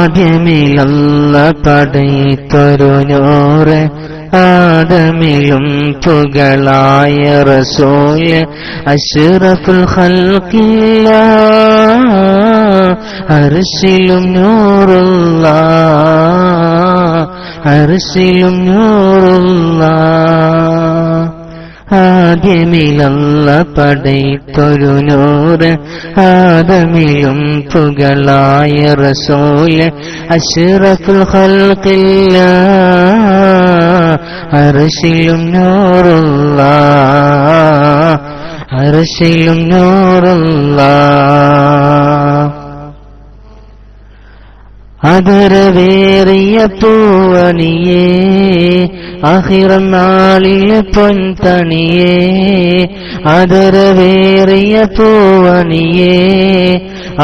ആദ്യമിലല്ല പടൈത്തൊരു നൂറ് ആദമിലും പുകളായ റസൂല് അഷ്റഫുൽ ഖൽഖില്ല അർശിലും നൂറുള്ള അർശിലും നൂറുള്ള ആദ്യമിലല്ല പടൈത്തൊരു നൂറ് ആദമിലും പുകളായ റസൂല് അഷ്റഫുൽ ഖൽഖില്ല അർശിലും നൂറുള്ള അർശിലും നൂറുള്ള അതരവേറിയ പൂവണിയേ ആഖിറം നാളിലെ പൊൻതണിയേ അതരവേറിയ പൂവണിയേ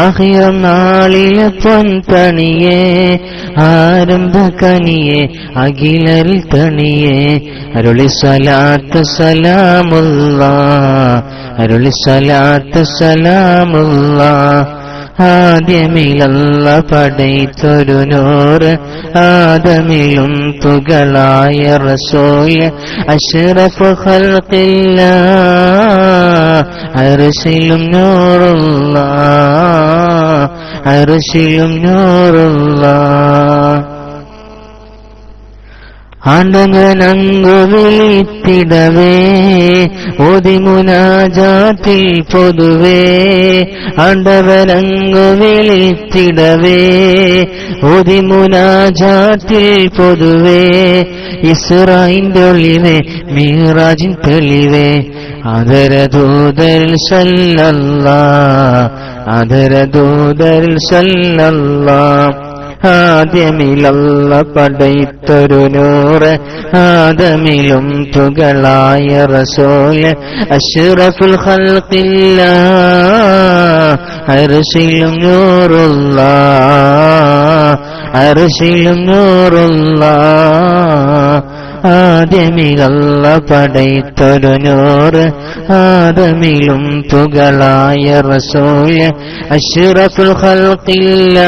ആഖിറം നാളിലെ പൊൻതണിയേ ആരംഭകനിയേ അഖിലരിൽ തണിയേ അരുളി സ്വലാത്ത് സലാമുല്ലാ അരുളി സ്വലാത്ത് സലാമുല്ലാ ആദ്യമിലല്ല പടൈത്തൊരു നൂറ് ആദമിലും പുകളായ റസൂല് അഷ്റഫുൽ ഖൽഖില്ല അർശിലും നൂറുള്ള അർശിലും നൂറുള്ള ആണ്ടങ്ങനങ്ങു വിളിത്തിടവേ ഓതി മുനാജാത്തിൽ പൊതുവേ ആണ്ടവനങ്ങു വിളിത്തിടവേ ഓതി മുനാജാത്തിൽ പൊതുവേ ഇസ്റായിന്റെ ഒളിവേ മിഅ്റാജിൻ തെളിവേ ആദരദൂതരിൽ സല്ലല്ലാഹ് ആദരദൂതരിൽ സല്ലല്ലാഹ് ആദ്യമിലല്ല പടൈത്തൊരു നൂറ് ആദമിലും പുകളായ റസൂല് അഷ്റഫുൽ ഖൽഖില്ല അർശിലും നൂറുള്ള അർശിലും നൂറുള്ള ആദ്യമിലല്ല പടൈത്തൊരു നൂറ് ആദമിലും പുകളായ റസൂല് അഷ്റഫുൽ ഖൽഖില്ല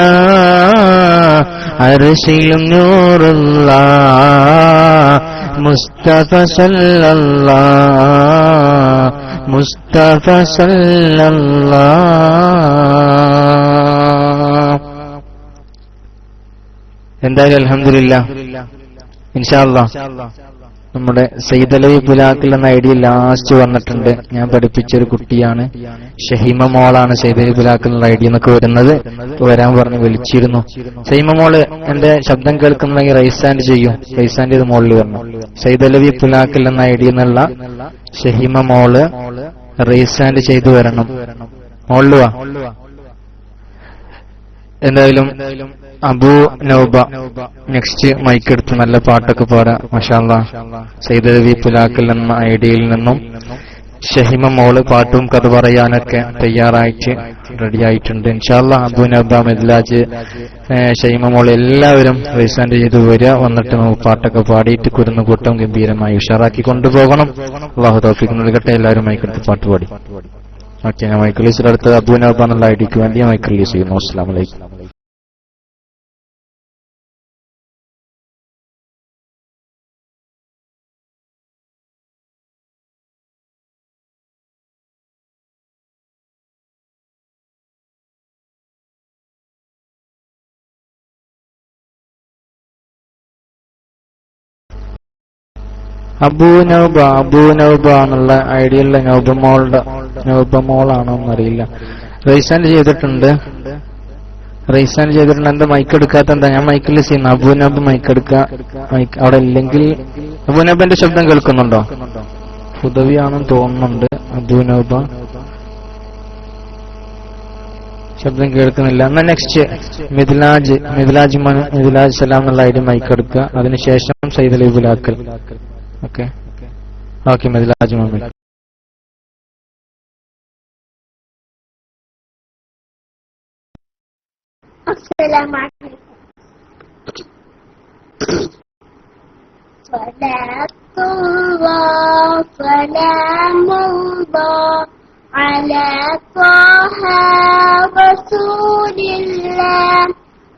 അർശിലും നൂറുള്ള മുസ്തഫ സല്ലല്ലാഹ് മുസ്തഫ സല്ലല്ലാഹ്. എന്തായാലും അൽഹംദുലില്ലാഹ് ഇൻഷാ അല്ലാഹ് നമ്മുടെ സയ്യിദ് അലവി പുലാക്കിൽ എന്ന ഐഡിയ ലാസ്റ്റ് വന്നിട്ടുണ്ട്. ഞാൻ പഠിപ്പിച്ചൊരു കുട്ടിയാണ്, ഷഹീമ മോളാണ് സയ്യിദ് അലവി പുലാക്കിൽ എന്നുള്ള ഐഡിയ എന്നൊക്കെ വരുന്നത്. വരാൻ പറഞ്ഞ് വിളിച്ചിരുന്നു. ഷഹീമ മോള് എന്റെ ശബ്ദം കേൾക്കുന്നെങ്കിൽ റൈസ് ആൻഡ് ചെയ്യും. റൈസ് ആൻഡ് ചെയ്ത് മോളിൽ വരണം. സയ്യിദ് അലവി പുലാക്കിൽ എന്ന ഐഡിയ എന്നുള്ള ഷഹീമ മോള് റൈസ് ആൻഡ് ചെയ്തു വരണം. മോളിൽ വാ. എന്തായാലും അബൂ നൗബ നെക്സ്റ്റ് മൈക്ക് എടുത്ത് നല്ല പാട്ടൊക്കെ പാടാ. മാഷാ അല്ലാഹ്. സയ്യിദ് അലവി പുലാക്കൽ എന്ന ഐഡിയയിൽ നിന്നും ഷഹിമ മോള് പാട്ടും കഥ പറയാനൊക്കെ തയ്യാറായിട്ട് റെഡി ആയിട്ടുണ്ട്. ഇൻഷാ അല്ലാഹ് അബൂ നൗബ, മിദ്ലാജ്, ഷഹിമ മോള് എല്ലാവരും റീസെന്റ് ചെയ്ത് വരിക. വന്നിട്ട് നമുക്ക് പാട്ടൊക്കെ പാടിയിട്ട് കുരുന്നുകൂട്ടം ഗംഭീരമായി ഉഷാറാക്കി കൊണ്ടുപോകണം. അല്ലാഹു തൗഫീഖ് നൽകട്ടെ. എല്ലാവരും മൈക്കെടുത്ത് പാട്ട് പാടി. ഓക്കെ, ഞാൻ മൈക്ക് റിലീസിൽ അടുത്ത് അബൂ നൗബ എന്നുള്ള ഐഡിക്ക് വേണ്ടി മൈക്ക് റിലീസ് ചെയ്യുന്നു. അസ്സലാമു അലൈക്കും. അബൂ നൗബ എന്നുള്ള ഐഡിയുള്ള നൗബമോളാണോ എന്നറിയില്ല. റൈസാൻഡ് ചെയ്തിട്ടുണ്ട്. എന്താ മൈക്ക് എടുക്കാത്ത? എന്താ ഞാൻ മൈക്കിൽ ചെയ്യുന്നു. അബൂ നൗബ മൈക്ക് എടുക്കുക. മൈക്ക് അവിടെ ഇല്ലെങ്കിൽ അബൂ നൗബന്റെ ശബ്ദം കേൾക്കുന്നുണ്ടോ? ഹുദവിയാണെന്ന് തോന്നുന്നുണ്ട്. അബൂ നൗബ ശബ്ദം കേൾക്കുന്നില്ല. എന്നാ നെക്സ്റ്റ് മിദ്ലാജ് സലാം എന്നുള്ള ഐഡി മൈക്ക് എടുക്കുക. അതിനുശേഷം Sayyid Alavi Pulakkal. Okay Midlaj Mammi. Assalamualaikum. Salatullah, salamullah ala taha rasulillah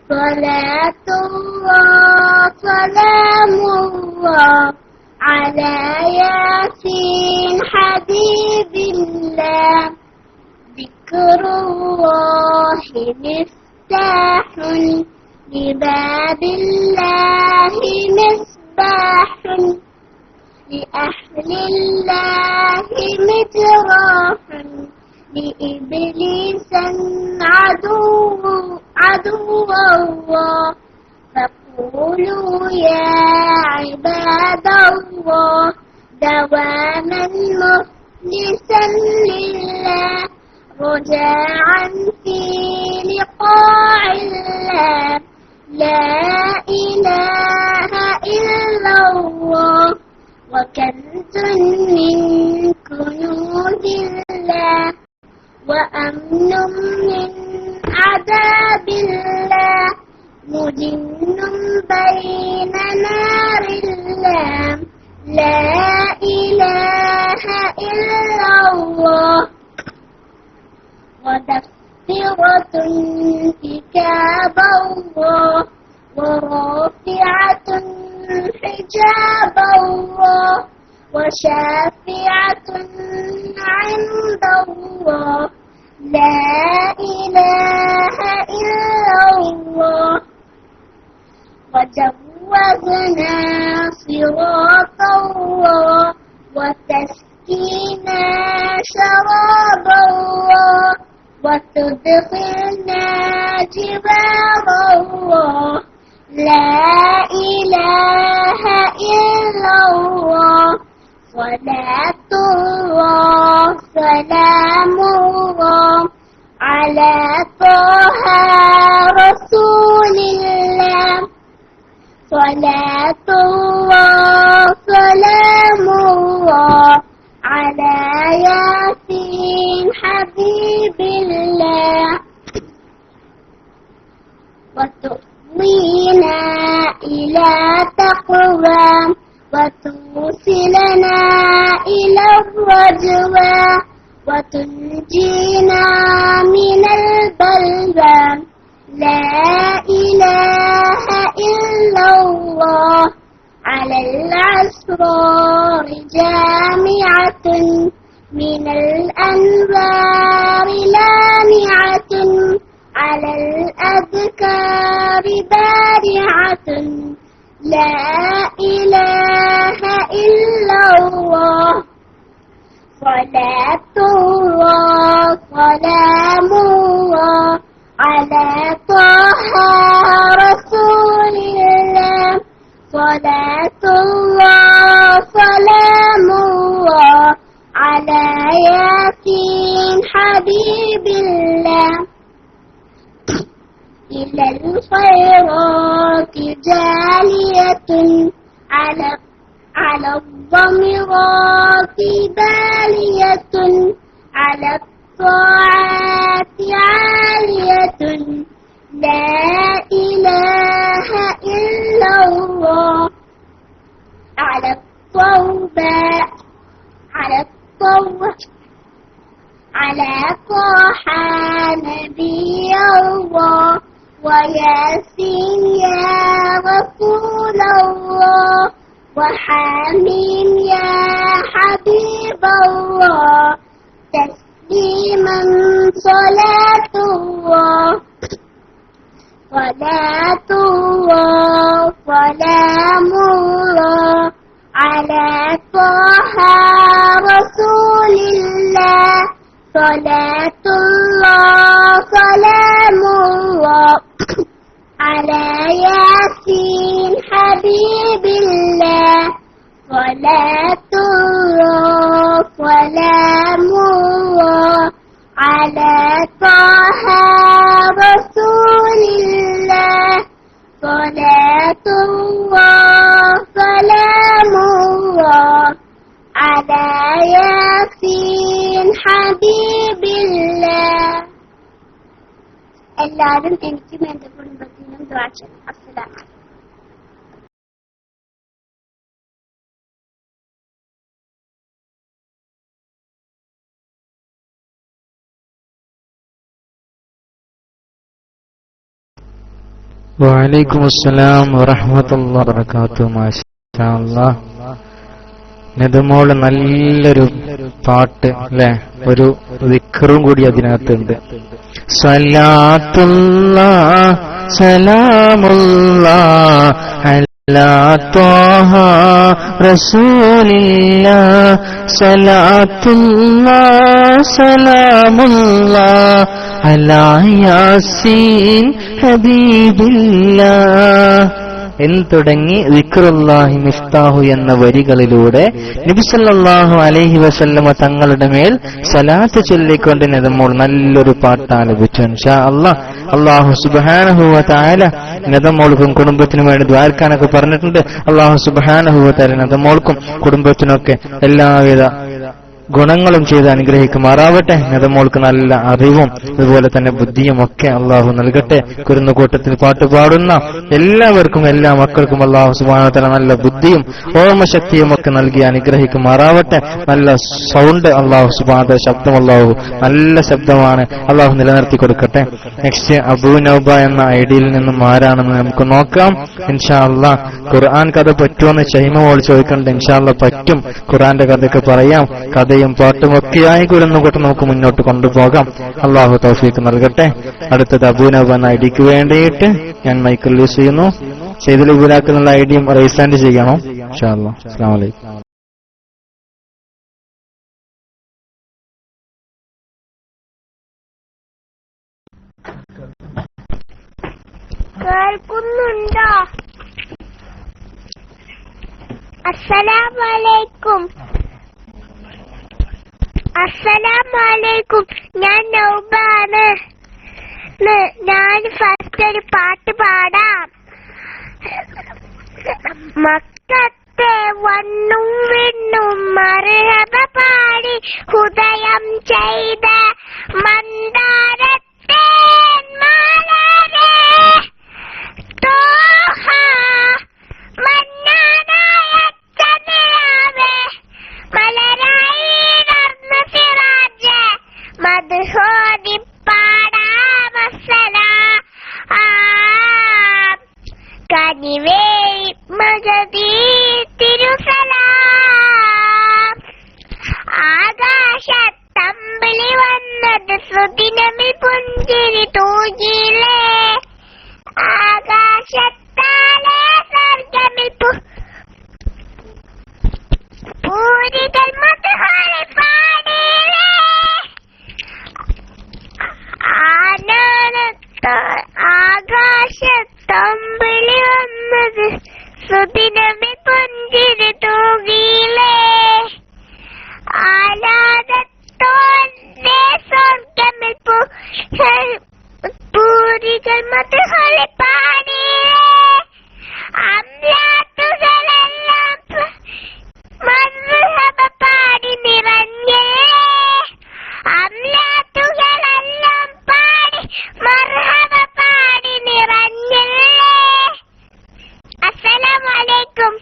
صلاة الله سلام الله على ياسين حبيب الله. ذكر الله مفتاح لباب الله مصباح لأهل الله مجراح لإبليس عدو الله. فقولوا يا عباد الله دواما مخلصا لله رجاعا في لقاء الله. لا إله إلا الله وكنز من كنوز الله وأمن من عذاب الله مجن بين نار الله. لا إله إلا الله ودفرة كتاب الله ورافعة حجاب الله وشافعة عند الله. لا إله إلا الله وجوزنا صراط الله وتسكينا شراب الله وتدخلنا جبال الله. لا إله إلا الله صلاة الله سلام الله على طه رسول الله. صلاة الله سلام الله على ياسين حبيب الله. وتؤوينا إلى تقوى وتوصلنا إلى الرجوى وتنجينا من البلوى. لا إله إلا الله على الأسرار جامعة من الأنوار لامعة على الأذكار بارعة. لا إله إلا الله صلاة الله سلام الله على طه رسول الله. صلاة الله سلام الله على ياسين حبيب الله. إلى الخيرات جالية على الضمرات بالية على الطاعات عالية. لا إله إلا الله على الطوبى على طه نبي الله وياسين يا رسول الله وحميم يا حبيب الله. تسليما صلاة الله صلاة الله سلام الله على طه رسول الله. صلاة الله سلام الله على ياسين حبيب الله. صلاة الله سلام الله على طه رسول الله. صلاة الله سلام الله على ياسين حبيب الله. എല്ലാവരും എനിക്കും എന്റെ കുടുംബത്തിനും ദുആ ചെയ്യണം. അസ്സലാമു അലൈക്കും. വഅലൈക്കും അസ്സലാം വറഹ്മത്തുള്ളാഹി വബറകാതുഹു. മാഷാ അല്ലാഹ്. നദമോള് നല്ലൊരു പാട്ട് അല്ലെ, ഒരു ദിക്റും കൂടി അതിനകത്തുണ്ട്. സ്വലാത്തുല്ലാഹ് സലാമുല്ലാഹ് അലാ ത്വാഹ റസൂലില്ലാഹ് സ്വലാത്തുല്ലാഹ് സലാമുല്ലാഹ് അലാ യാസീൻ ഹബീബില്ലാഹ് എന്ന് തുടങ്ങി ദിക്റുല്ലാഹി മിഫ്താഹു എന്ന വരികളിലൂടെ നബി സല്ലല്ലാഹു അലൈഹി വസല്ലമ തങ്ങളുടെ മേൽ സലാത്ത് ചൊല്ലിക്കൊണ്ട് നദമോൾ നല്ലൊരു പാട്ട് ആലപിച്ചു. ഇൻഷാ അല്ലാഹ് അല്ലാഹു സുബ്ഹാനഹു വ തആല നദമോൾക്കും കുടുംബത്തിനും വേണ്ടി ദ്വാരക്കാനൊക്കെ പറഞ്ഞിട്ടുണ്ട്. അല്ലാഹു സുബ്ഹാനഹു വ തആല നദമോൾക്കും കുടുംബത്തിനൊക്കെ എല്ലാവിധ ഗുണങ്ങളും ചെയ്ത് അനുഗ്രഹിക്കുമാറാവട്ടെ. നദമോൾക്ക് നല്ല അറിവും അതുപോലെ തന്നെ ബുദ്ധിയും ഒക്കെ അള്ളാഹു നൽകട്ടെ. കുരുന്നുകൂട്ടത്തിൽ പാട്ട് പാടുന്ന എല്ലാവർക്കും, എല്ലാ മക്കൾക്കും അള്ളാഹു സുബ്ഹാനഹു വ തആല നല്ല ബുദ്ധിയും ഓർമ്മശക്തിയും ഒക്കെ നൽകി അനുഗ്രഹിക്കുമാറാവട്ടെ. നല്ല സൗണ്ട് അള്ളാഹു സുബ്ഹാനഹു വ തആല, ശബ്ദം അള്ളാഹു നല്ല ശബ്ദമാണ്, അള്ളാഹു നിലനിർത്തി കൊടുക്കട്ടെ. നെക്സ്റ്റ് അബൂ നൗബ എന്ന ഐഡിയിൽ നിന്നും ആരാണെന്ന് നമുക്ക് നോക്കാം. ഇൻഷാ അല്ലാഹ് ഖുർആൻ കഥ പറ്റുമെന്ന് ഷൈമ മോൾ ചോദിക്കുന്നുണ്ട്. ഇൻഷാ അല്ലാഹ് പറ്റും, ഖുർആന്റെ കഥയൊക്കെ പറയാം. കഥയും പാട്ടും ഒക്കെയായി കുരുന്നുകൂട്ടം നമുക്ക് മുന്നോട്ട് കൊണ്ടുപോകാം. അള്ളാഹു തൗഫീഖ് നൽകട്ടെ. അടുത്തത് അബൂ നൗബ എന്ന ഐഡിക്ക് വേണ്ടിയിട്ട് ഞാൻ മൈക്ക് റിലീസ് ചെയ്യുന്നു. സയ്യിദുൽ ഉബുലാക്ക് എന്നുള്ള ഐഡിയും റൈസാൻഡ് ചെയ്യണം. ഇൻഷാ അല്ലാഹ്. അസ്സലാമു അലൈക്കും. കേൾക്കുന്നുണ്ടോ? അസ്സലാമലൈക്കും. അസ്സലാമലൈക്കും. ഞാൻ നൗബാണ്. ഞാൻ ഫസ്റ്റ് ഒരു പാട്ട് പാടാം. മക്കത്തെ വണ്ണും വിണ്ണും മർഹബ പാടി ഹൃദയം ചെയ്ത മന്ദാരത്തെ മലരെ തോഹ മന്നാനായ ചന്ദ്രാവേ മലരായി നടന്ന സിറാജ മദ്ഹോദി പാടാമസലാ കനിവേ മഗദി തിരുസലാം ആകാശത്തമ്പിളി വന്നത് സുദിനമിൽ പുഞ്ചിരി തൂകിലേ ആകാശത്താലെ സ്വർഗമിൽ പൂരികൾ മധുഹോളി പാടിലേ ആകാശത്തമ്പിളി വന്നത് സുദിനമിൽ പുഞ്ചിരി തൂകിലേ ആലാദത്തോടെ സ്വർഗമിൽ പൂരികൾ മധുഹോളി പാടിലേ അമ്ലാത്തുകളെല്ലാം മർഹബ പാടി നിറഞ്ഞേ അമ്ലാത്തുകളെല്ലാം പാടി മർഹബ പാടി നിറഞ്ഞേ. അസ്സലാമു അലൈക്കും.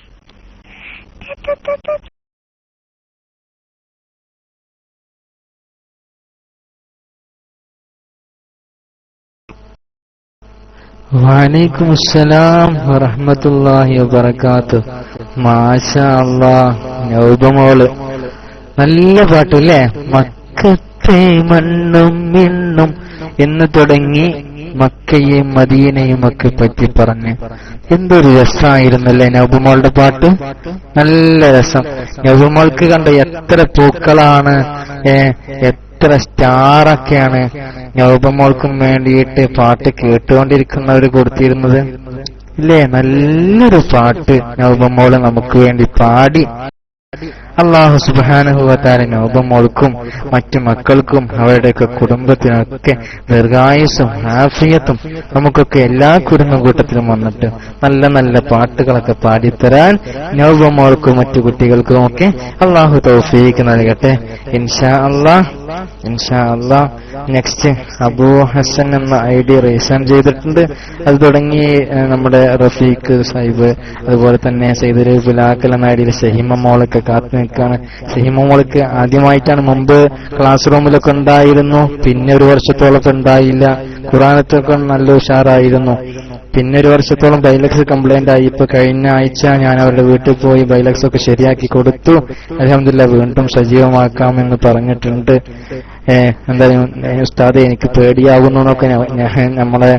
വഅലൈക്കും അസ്സലാം വറഹ്മത്തുള്ളാഹി വബറകാതുഹു. മാഷാ അല്ലാഹ്. നൗബ മോള് നല്ല പാട്ടല്ലേ? മക്കത്തെ മണ്ണും മിണ്ണും എന്ന് തുടങ്ങി മക്കയെയും മദീനയും ഒക്കെ പറ്റി പറഞ്ഞ് എന്തൊരു രസമായിരുന്നല്ലേ നൗബമോളുടെ പാട്ട്. നല്ല രസം. നൗബമോൾക്ക് കണ്ട എത്ര പൂക്കളാണ്, എത്ര സ്റ്റാറൊക്കെയാണ് നൗബമോൾക്കും വേണ്ടിയിട്ട് പാട്ട് കേട്ടുകൊണ്ടിരിക്കുന്നവർ കൊടുത്തിരുന്നത് ഇല്ലേ? നല്ലൊരു പാട്ട് നൗബമോള് നമുക്ക് വേണ്ടി പാടി. അല്ലാഹു സുബ്ഹാനഹു വ തആല നൗബമോൾക്കും മറ്റു മക്കൾക്കും അവരുടെയൊക്കെ കുടുംബത്തിനൊക്കെ ദീർഘായുസ്സും ആഫിയത്തും നമുക്കൊക്കെ എല്ലാ കുടുംബകൂട്ടത്തിലും വന്നിട്ട് നല്ല നല്ല പാട്ടുകളൊക്കെ പാടിത്തരാൻ നൗബമോൾക്കും മറ്റു കുട്ടികൾക്കും ഒക്കെ അല്ലാഹു തൗഫീഖ് നൽകട്ടെ. ഇൻഷാ അല്ലാഹ്. ഇൻഷാ അല്ലാഹ്. നെക്സ്റ്റ് അബൂ ഹസൻ എന്ന ഐഡി റീസൺ ചെയ്തിട്ടുണ്ട്. അത് തുടങ്ങി നമ്മുടെ റഫീഖ് സാഹിബ്, അതുപോലെ തന്നെ സയ്യിദുൽ ഉബുലാക്കൽ എന്ന ഐഡിയിൽ ഷഹിമ മോളൊക്കെ കാത്തു നിൽക്കാണ്. ഷഹിമ മോൾക്ക് ആദ്യമായിട്ടാണ്, മുമ്പ് ക്ലാസ് റൂമിലൊക്കെ ഉണ്ടായിരുന്നു, പിന്നെ ഒരു വർഷത്തോളം ഉണ്ടായില്ല. ഖുർആനത്തൊക്കെ നല്ല ഉഷാറായിരുന്നു. പിന്നെ ഒരു വർഷത്തോളം ബൈലക്സ് കംപ്ലൈന്റ് ആയി. ഇപ്പൊ കഴിഞ്ഞ ആഴ്ച ഞാൻ അവരുടെ വീട്ടിൽ പോയി ബൈലക്സ് ഒക്കെ ശരിയാക്കി കൊടുത്തു. അൽഹംദുലില്ലാ വീണ്ടും സജീവമാക്കാമെന്ന് പറഞ്ഞിട്ടുണ്ട്. എന്തായാലും ഉസ്താദെ എനിക്ക് പേടിയാകുന്നു എന്നൊക്കെ നമ്മളെ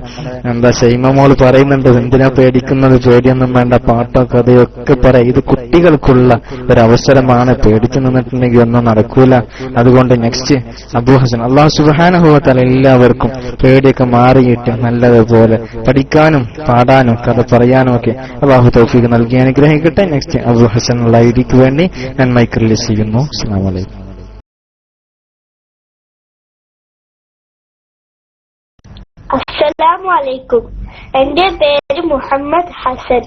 ഷൈമ മോള് പറയുന്നുണ്ട്. എന്തിനാ പേടിക്കുന്നത്, പേടിയൊന്നും വേണ്ട, പാട്ടോ കഥയൊക്കെ പറയാം. ഇത് കുട്ടികൾക്കുള്ള ഒരവസരമാണ്. പേടിച്ചു നിന്നിട്ടുണ്ടെങ്കിൽ ഒന്നും നടക്കൂല. അതുകൊണ്ട് നെക്സ്റ്റ് അബൂ ഹസൻ, അല്ലാഹു സുബ്ഹാനഹു വ തആല എല്ലാവർക്കും പേടിയൊക്കെ മാറിയിട്ട് നല്ലതുപോലെ പഠിക്കാനും പാടാനും കഥ പറയാനും ഒക്കെ അല്ലാഹു തൗഫീഖ് നൽകി അനുഗ്രഹിക്കട്ടെ. നെക്സ്റ്റ് അബൂ ഹസൻ ഉള്ള ഐഡിക്ക് വേണ്ടി ഞാൻ മൈക്ക് റിലീസ് ചെയ്യുന്നു. അസ്സലാമു അലൈക്കും. അസ്സലാമു അലൈക്കും. എന്റെ പേര് മുഹമ്മദ് ഹസൻ.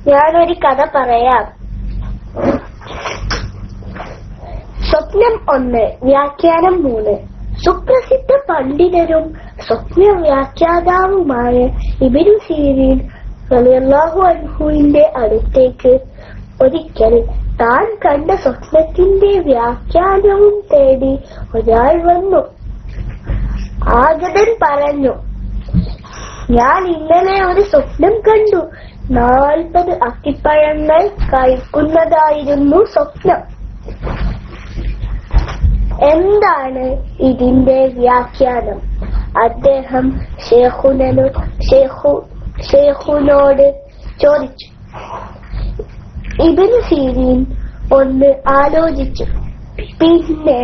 ഞാനൊരു കഥ പറയാം. സ്വപ്നം 1, വ്യാഖ്യാനം 3. സുപ്രസിദ്ധ പണ്ഡിതരും സ്വപ്ന വ്യാഖ്യാതാവുമായ ഇബ്നു സീരീൻ റളിയല്ലാഹു അൻഹുവിന്റെ അടുത്തേക്ക് ഒരിക്കൽ താൻ കണ്ട സ്വപ്നത്തിന്റെ വ്യാഖ്യാനവും തേടി ഒരാൾ വന്നു. ആഗതൻ പറഞ്ഞു, ഞാൻ ഇന്നലെ ഒരു സ്വപ്നം കണ്ടു. 40 അത്തിപ്പഴങ്ങൾ കഴിക്കുന്നതായിരുന്നു സ്വപ്നം. എന്താണ് ഇതിന്റെ വ്യാഖ്യാനം? അദ്ദേഹം ഷേഖുനോട് ചോദിച്ചു. ഇബ്നു സീരീൻ ഒന്ന് ആലോചിച്ചു. പിന്നെ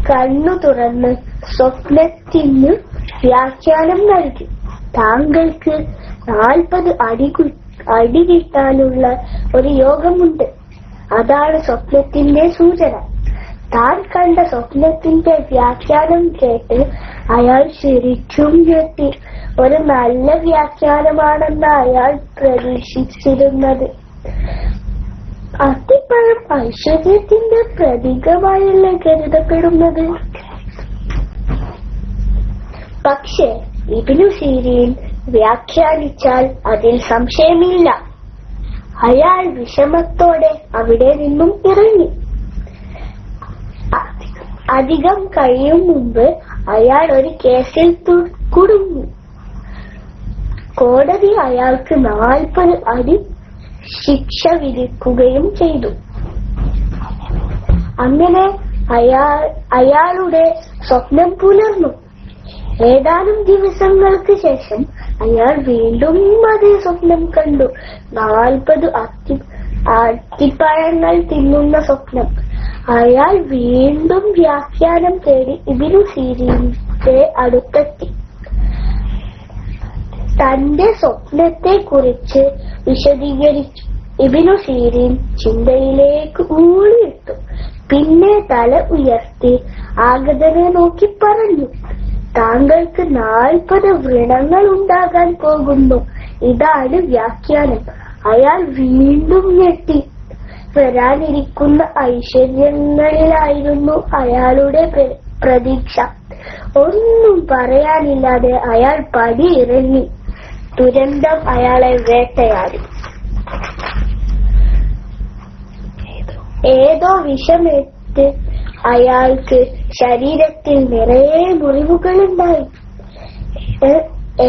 കണ്ണു തുറന്ന് സ്വപ്നത്തിന് വ്യാഖ്യാനം നൽകി. താങ്കൾക്ക് 40 അടി കിട്ടാനുള്ള ഒരു യോഗമുണ്ട്. അതാണ് സ്വപ്നത്തിന്റെ സൂചന. താൻ കണ്ട സ്വപ്നത്തിന്റെ വ്യാഖ്യാനം കേട്ട് അയാൾ ശരിക്കും ഞെട്ടി. ഒരു നല്ല വ്യാഖ്യാനമാണെന്ന് അയാൾ പ്രതീക്ഷിച്ചിരുന്നത്. അത്തിപ്പഴം ഐശ്വര്യത്തിന്റെ പ്രതീകമായല്ല കരുതപ്പെടുന്നത്. പക്ഷേ ഇബ്നു സീരീൻ വ്യാഖ്യാനിച്ചാൽ അതിൽ സംശയമില്ല. അയാൾ വിഷമത്തോടെ അവിടെ നിന്നും ഇറങ്ങി. അധികം കഴിയും മുമ്പ് അയാൾ ഒരു കേസിൽ കുടുങ്ങി. കോടതി അയാൾക്ക് 40 അടി ശിക്ഷ വിധിക്കുകയും ചെയ്തു. അങ്ങനെ അയാളുടെ സ്വപ്നം പുലർന്നു. ഏതാനും ദിവസങ്ങൾക്ക് ശേഷം അയാൾ വീണ്ടും അതേ സ്വപ്നം കണ്ടു. 40 അത്തിപ്പഴങ്ങൾ തിന്നുന്ന സ്വപ്നം. അയാൾ വീണ്ടും വ്യാഖ്യാനം തേടി ഇബ്നു സീരീന്റെ അടുത്തെത്തി. തന്റെ സ്വപ്നത്തെ കുറിച്ച് വിശദീകരിച്ചു. ഇബ്നു സീരീൻ ചിന്തയിലേക്ക് ഊളിയിട്ടു. പിന്നെ തല ഉയർത്തി ആഗതനെ നോക്കി പറഞ്ഞു, താങ്കൾക്ക് 40 വ്രണങ്ങൾ ഉണ്ടാകാൻ പോകുന്നു. ഇതാണ് വ്യാഖ്യാനം. അയാൾ വീണ്ടും ഞെട്ടി. വരാനിരിക്കുന്ന ഐശ്വര്യങ്ങളിലായിരുന്നു അയാളുടെ പ്രതീക്ഷ. ഒന്നും പറയാനില്ലാതെ അയാൾ പടി ഇറങ്ങി. ദുരന്തം അയാളെ വേട്ടയാടി. ഏതോ വിഷമേറ്റ് അയാൾക്ക് ശരീരത്തിൽ നിറയെ മുറിവുകളുണ്ടായി.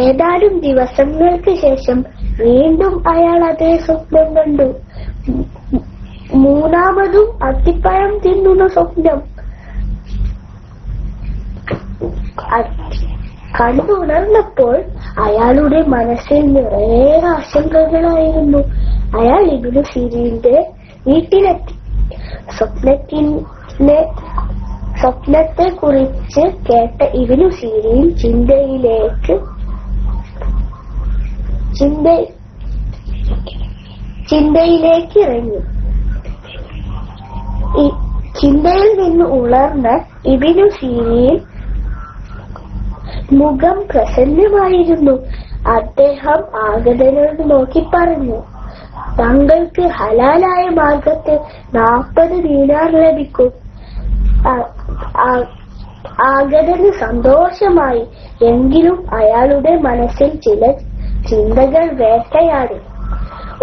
ഏതാനും ദിവസങ്ങൾക്ക് ശേഷം വീണ്ടും അയാൾ അതേ സ്വപ്നം കണ്ടു. മൂന്നാമതും അത്തിപ്പഴം തിന്നുന്ന സ്വപ്നം. കണ്ടുണർന്നപ്പോൾ അയാളുടെ മനസ്സിൽ നിറയെ ആശങ്കകളായിരുന്നു. അയാൾ ഇബ്നു സീരീന്റെ വീട്ടിലെത്തി. സ്വപ്നത്തെ കുറിച്ച് കേട്ട ഇബ്നു സീരീൻ ചിന്തയിലേക്ക് ഇറങ്ങി. ചിന്തയിൽ നിന്ന് ഉണർന്ന ഇബ്നു സീരീൻ മുഖം പ്രസന്നമായിരുന്നു. അദ്ദേഹം ആഗതനോട് നോക്കി പറഞ്ഞു, താങ്കൾക്ക് ഹലാലായ മാർഗത്തിൽ 40 ദീനാർ ലഭിക്കും. ആഗതന് സന്തോഷമായി. എങ്കിലും അയാളുടെ മനസ്സിൽ ചില ചിന്തകൾ വേട്ടയാടി.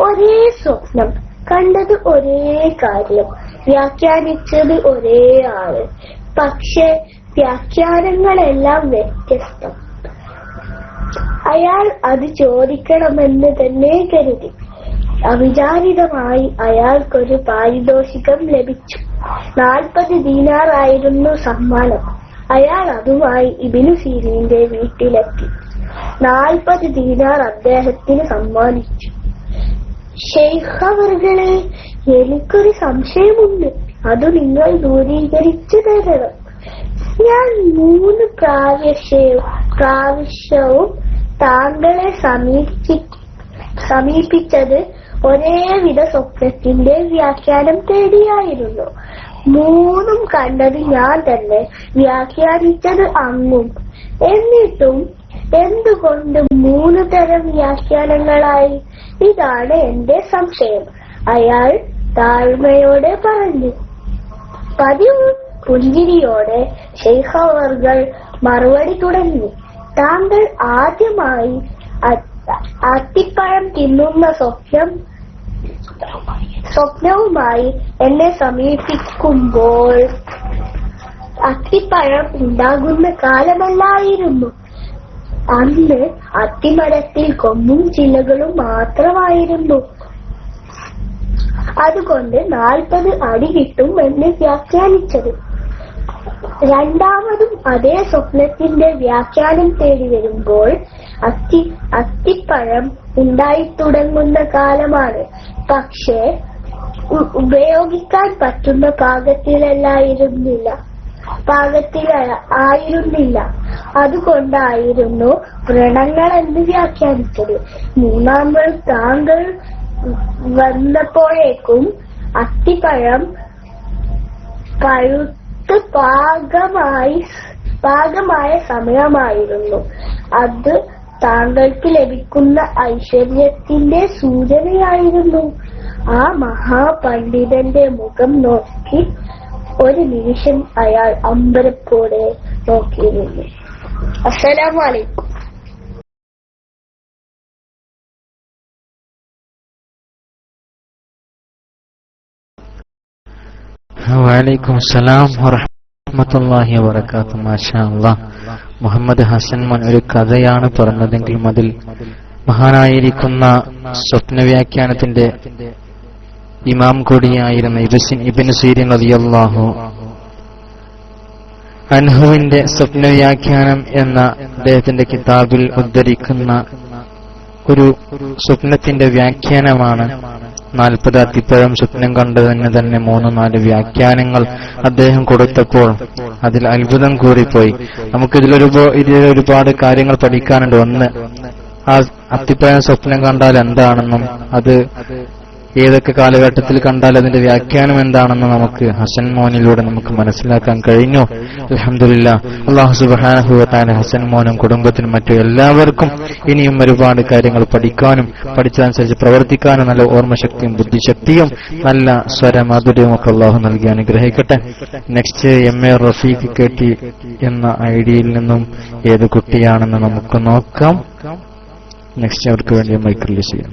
ഒരേ സ്വപ്നം, കണ്ടത് ഒരേ കാര്യം, വ്യാഖ്യാനിച്ചത് ഒരേ ആള്. പക്ഷെ വ്യാഖ്യാനങ്ങളെല്ലാം വ്യത്യസ്തം. അയാൾ അത് ചോദിക്കണമെന്ന് തന്നെ കരുതി. അവിചാരിതമായി അയാൾക്കൊരു പാരിതോഷികം ലഭിച്ചു. 40 ദീനാർ ആയിരുന്നു സമ്മാനം. അയാൾ അതുമായി ഇബ്നു സീരീന്റെ വീട്ടിലെത്തി. 40 ദീനാർ അദ്ദേഹത്തിന് സമ്മാനിച്ചു. ശൈഖ് അവർകളെ, എനിക്കൊരു സംശയമുണ്ട്, അത് നിങ്ങൾ ദൂരീകരിച്ചു തരണം. ഞാൻ 3 പ്രാവശ്യവും താങ്കളെ സമീപിച്ചത് ഒരേവിധ സ്വപ്നത്തിന്റെ വ്യാഖ്യാനം തേടിയായിരുന്നു. 3ഉം കണ്ടത് ഞാൻ തന്നെ, വ്യാഖ്യാനിച്ചത് അങ്ങും. എന്നിട്ടും എന്തുകൊണ്ട് 3 തരം വ്യാഖ്യാനങ്ങളായി? ഇതാണ് എന്റെ സംശയം, അയാൾ താഴ്മയോടെ പറഞ്ഞു. പതിവ് പുഞ്ചിരിയോടെ ശൈഖ് അവർകൾ മറുപടി തുടങ്ങി. താങ്കൾ ആദ്യമായി അത്തിപ്പഴം തിന്നുന്ന സ്വപ്നവുമായി എന്നെ സമീപിക്കുമ്പോൾ അത്തിപ്പഴം ഉണ്ടാകുന്ന കാലമല്ലായിരുന്നു. അന്ന് അത്തിമരത്തിൽ കൊമ്പും ചില്ലകളും മാത്രമായിരുന്നു. അതുകൊണ്ട് 40 അടി കിട്ടും എന്ന് വ്യാഖ്യാനിച്ചത്. രണ്ടാമതും അതേ സ്വപ്നത്തിന്റെ വ്യാഖ്യാനം തേടി വരുമ്പോൾ അത്തിപ്പഴം ഉണ്ടായിത്തുടങ്ങുന്ന കാലമാണ്. പക്ഷേ ഉപയോഗിക്കാൻ പറ്റുന്ന പാകത്തിലായിരുന്നില്ല. അതുകൊണ്ടായിരുന്നു വ്രണങ്ങൾ എന്ന് വ്യാഖ്യാനിച്ചത്. മൂന്നാമത് താങ്കൾ വന്നപ്പോഴേക്കും അത്തിപ്പഴം പഴുത്ത് പാകമായ സമയമായിരുന്നു. അത് താങ്കൾക്ക് ലഭിക്കുന്ന ഐശ്വര്യത്തിന്റെ സൂചനയായിരുന്നു. ആ മഹാപണ്ഡിതന്റെ മുഖം നോക്കി ഒരു നിമിഷം അയാൾ അമ്പരപ്പോടെ നോക്കിയിരുന്നു. അസ്സലാമു അലൈക്കും. വഅലൈക്കും അസ്സലാം വറഹ്മത്തുള്ളാഹി വബറകാതുഹു. മാഷാ അല്ലാഹ്. മുഹമ്മദ് ഹസൻ മോൻ ഒരു കഥയാണ് പറഞ്ഞതെങ്കിലും അതിൽ മഹാനായിരിക്കുന്ന സ്വപ്നവ്യാഖ്യാനത്തിന്റെ ഇമാം കൂടിയായിരുന്ന ഇബ്നു സീരീൻ റളിയല്ലാഹു അൻഹുവിന്റെ സ്വപ്നവ്യാഖ്യാനം എന്ന അദ്ദേഹത്തിന്റെ കിതാബിൽ ഉദ്ധരിക്കുന്ന ഒരു സ്വപ്നത്തിന്റെ വ്യാഖ്യാനമാണ് 40 അത്തിപ്പഴം സ്വപ്നം കണ്ടതിന് തന്നെ 3-4 വ്യാഖ്യാനങ്ങൾ അദ്ദേഹം കൊടുത്തപ്പോൾ അതിൽ അത്ഭുതം കൂറിപ്പോയി. ഇതിലൊരുപാട് കാര്യങ്ങൾ പഠിക്കാനുണ്ട്. ഒന്ന്, ആ അത്തിപ്പഴം സ്വപ്നം കണ്ടാൽ എന്താണെന്നും അത് ഏതൊക്കെ കാലഘട്ടത്തിൽ കണ്ടാൽ അതിന്റെ വ്യാഖ്യാനം എന്താണെന്നും നമുക്ക് ഹസൻ മോനിലൂടെ നമുക്ക് മനസ്സിലാക്കാൻ കഴിഞ്ഞു. അൽഹംദുലില്ലാഹ്. അല്ലാഹു സുബ്ഹാനഹു വ തആല ഹസൻ മോനും കുടുംബത്തിനും മറ്റു എല്ലാവർക്കും ഇനിയും ഒരുപാട് കാര്യങ്ങൾ പഠിക്കാനും പഠിച്ചതനുസരിച്ച് പ്രവർത്തിക്കാനും നല്ല ഓർമ്മശക്തിയും ബുദ്ധിശക്തിയും നല്ല സ്വരമാധുര്യവും ഒക്കെ അല്ലാഹു നൽകി അനുഗ്രഹിക്കട്ടെ. നെക്സ്റ്റ് MA റഫീഖ് KT എന്ന ഐഡിയിൽ നിന്നും ഏത് കുട്ടിയാണെന്ന് നമുക്ക് നോക്കാം. നെക്സ്റ്റ് അവർക്ക് വേണ്ടി മൈക്ക് റിലീസ് ചെയ്യാം.